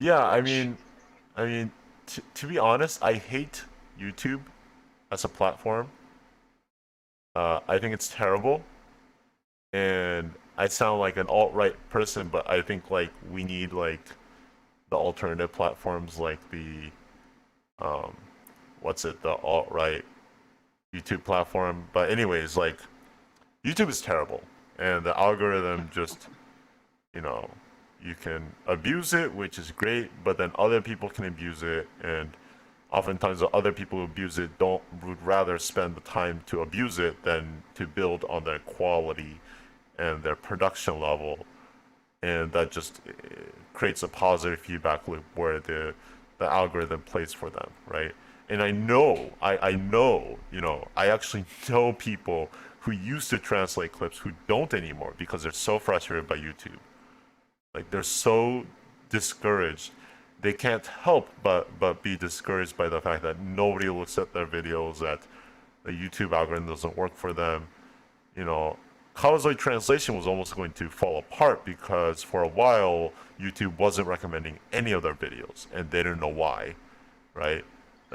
Yeah, Which I mean, to be honest, I hate YouTube as a platform. I think it's terrible, and I sound like an alt-right person, but I think like we need like the alternative platforms like the um, what's it, the alt-right YouTube platform. But anyways, like YouTube is terrible, and the algorithm just, you know, you can abuse it, which is great, but then other people can abuse it, and oftentimes the other people who abuse it would rather spend the time to abuse it than to build on their quality and their production level, and that just creates a positive feedback loop where the algorithm plays for them, right? And I know, I actually know people who used to translate clips who don't anymore because they're so frustrated by YouTube. Like they're so discouraged. They can't help but be discouraged by the fact that nobody looks at their videos, that the YouTube algorithm doesn't work for them. You know, Kawazoe translation was almost going to fall apart because for a while YouTube wasn't recommending any of their videos and they didn't know why, right?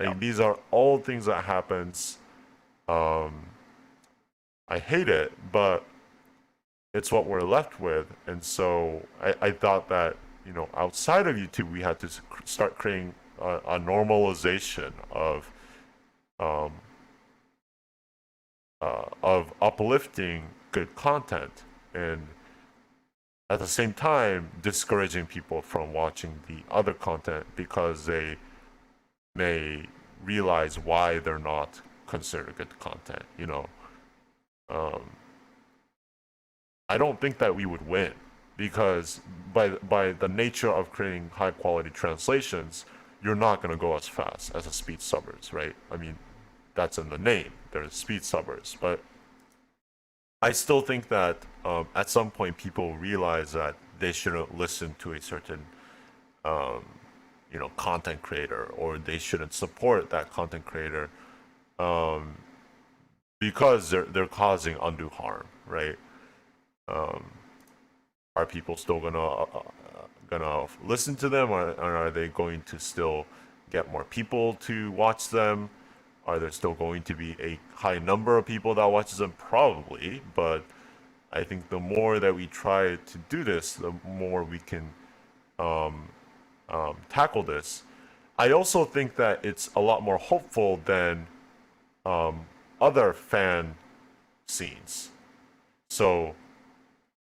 Yep. Like these are all things that happens. Um, I hate it, but it's what we're left with. And so I thought that, outside of YouTube, we had to start creating a normalization um, of uplifting good content. And at the same time discouraging people from watching the other content because they may realize why they're not considered good content. Um, I don't think that we would win because by the nature of creating high quality translations, you're not going to go as fast as a speed subbers, right? I mean, that's in the name. There's speed subbers, but I still think that at some point people realize that they shouldn't listen to a certain um, content creator, or they shouldn't support that content creator um, because they're causing undue harm, right? Um, are people still gonna listen to them, or are they going to still get more people to watch them? Are there still going to be a high number of people that watches them? Probably, but I think the more that we try to do this, the more we can tackle this. I also think that it's a lot more hopeful than other fan scenes. So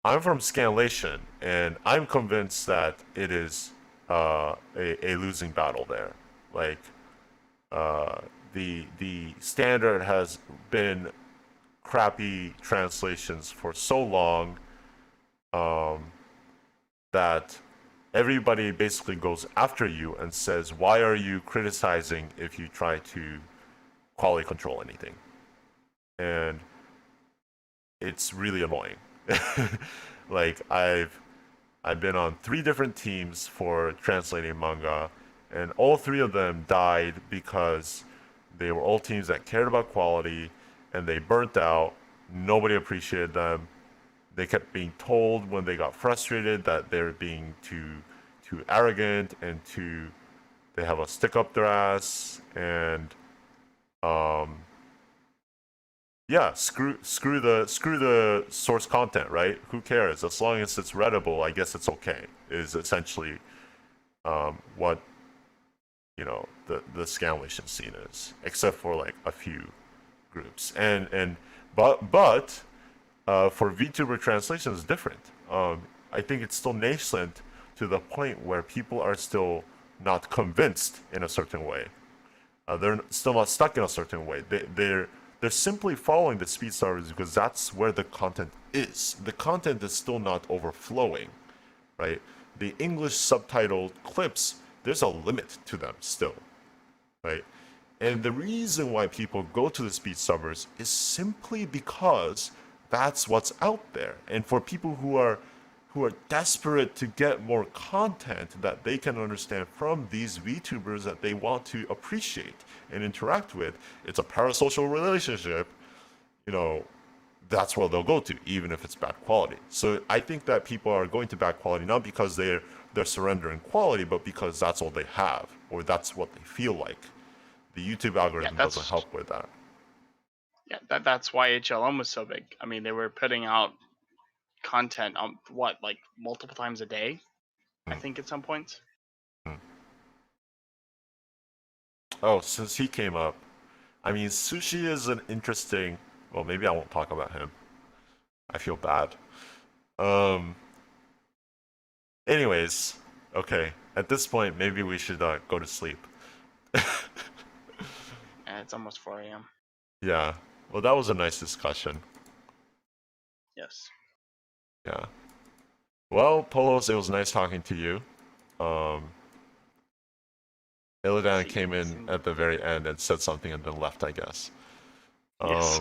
I'm from Scanlation, and I'm convinced that it is a losing battle there. Like the standard has been crappy translations for so long that everybody basically goes after you and says, "Why are you criticizing if you try to quality control anything?" And it's really annoying. Like I've been on 3 different teams for translating manga, and all 3 of them died because they were all teams that cared about quality, and they burnt out. Nobody appreciated them. They kept being told when they got frustrated that they're being too arrogant and they have a stick up their ass, and yeah, screw the source content, right? Who cares? As long as it's readable, I guess it's okay. Is essentially what the Scanlation scene is, except for like a few groups. But for VTuber translation is different. I think it's still nascent to the point where people are still not convinced in a certain way. They're still not stuck in a certain way. They're simply following the speed servers because that's where the content is. The content is still not overflowing, right? The English subtitled clips, there's a limit to them still, right? And the reason why people go to the speed servers is simply because that's what's out there. And for people who are desperate to get more content that they can understand from these VTubers that they want to appreciate and interact with, it's a parasocial relationship, that's where they'll go to, even if it's bad quality. So I think that people are going to bad quality not because they're surrendering quality, but because that's all they have, or that's what they feel like. The YouTube algorithm doesn't help with that. Yeah, that's why HLM was so big. I mean, they were putting out content on like multiple times a day, I think at some points. Oh, since he came up, I mean, Sushi is an interesting. Well, maybe I won't talk about him. I feel bad. Anyways, okay. At this point, maybe we should go to sleep. And it's almost 4 a.m. Yeah. Well, that was a nice discussion. Yes. Yeah. Well, Polos, it was nice talking to you. Illidan came in at the very end and said something and then left, I guess. Yes.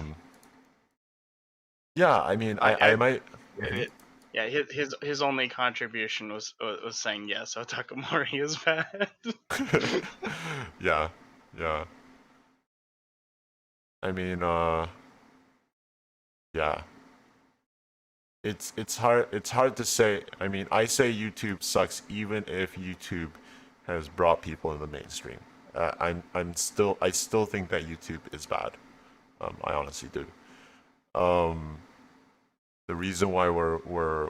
Yeah, I mean, I might. Yeah, his only contribution was saying yes, Otakamori is bad. Yeah. I mean, yeah. It's hard to say. I mean, I say YouTube sucks even if YouTube has brought people in the mainstream. I still think that YouTube is bad. I honestly do. The reason why we're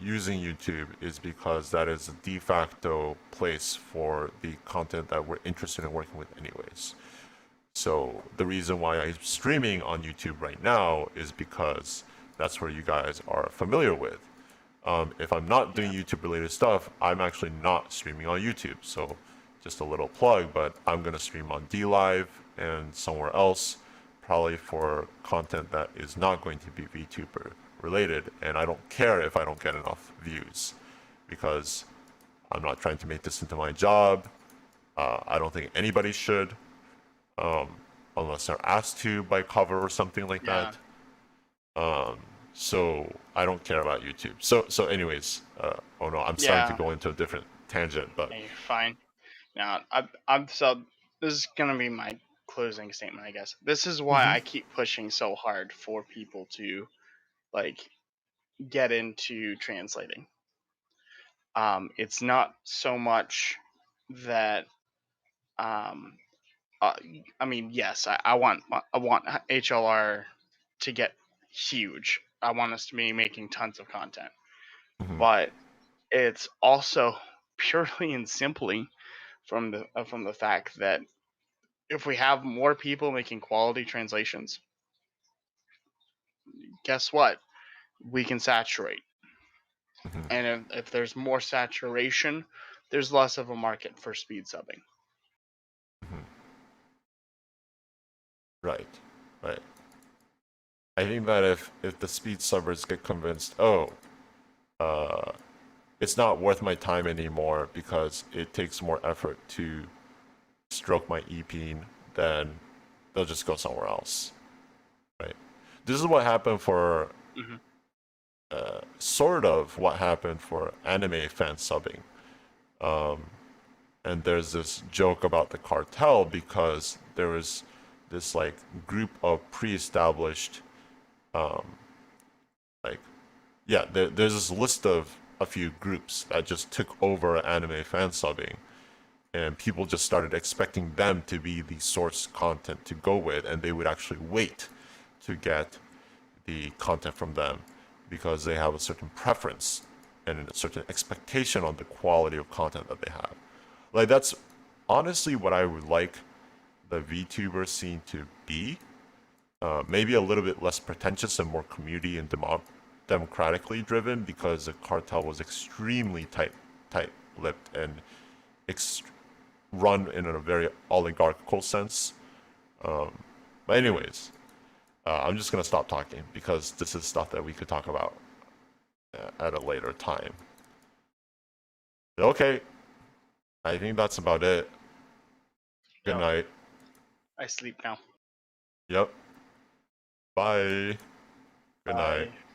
using YouTube is because that is a de facto place for the content that we're interested in working with anyways. So the reason why I'm streaming on YouTube right now is because that's where you guys are familiar with. If I'm not doing YouTube related stuff, I'm actually not streaming on YouTube. So just a little plug, but I'm gonna stream on DLive and somewhere else, probably for content that is not going to be VTuber related. And I don't care if I don't get enough views, because I'm not trying to make this into my job. I don't think anybody should, unless they're asked to by cover or something like Yeah. that. So I don't care about YouTube. So anyways, oh no, I'm starting Yeah. to go into a different tangent, but Hey, fine. Now, I'm so this is gonna be my closing statement, I guess. This is why Mhm. I keep pushing so hard for people to like get into translating. It's not so much that um, I mean, yes, I want HLR to get huge. I want us to be making tons of content, Mhm. but it's also purely and simply from the fact that if we have more people making quality translations, guess what? We can saturate. Mhm. And if there's more saturation, there's less of a market for speed subbing. Mhm. Right, right. I think that if the speed subbers get convinced, oh, uh, it's not worth my time anymore because it takes more effort to stroke my e-peen, then they'll just go somewhere else, right? This is what happened for Mm-hmm. sort of what happened for anime fan subbing. Um, and there's this joke about the cartel because there was this like group of pre-established, um, like yeah, there's this list of a few groups that just took over anime fan subbing, and people just started expecting them to be the source content to go with, and they would actually wait to get the content from them because they have a certain preference and a certain expectation on the quality of content that they have. Like that's honestly what I would like the VTuber scene to be. Maybe a little bit less pretentious and more community and democratically driven, because the cartel was extremely tight-lipped and ex- run in a very oligarchical sense. But anyways, I'm just gonna stop talking because this is stuff that we could talk about at a later time. Okay, I think that's about it. Good Yep. night. I sleep now. Yep. Bye. Good night. Bye.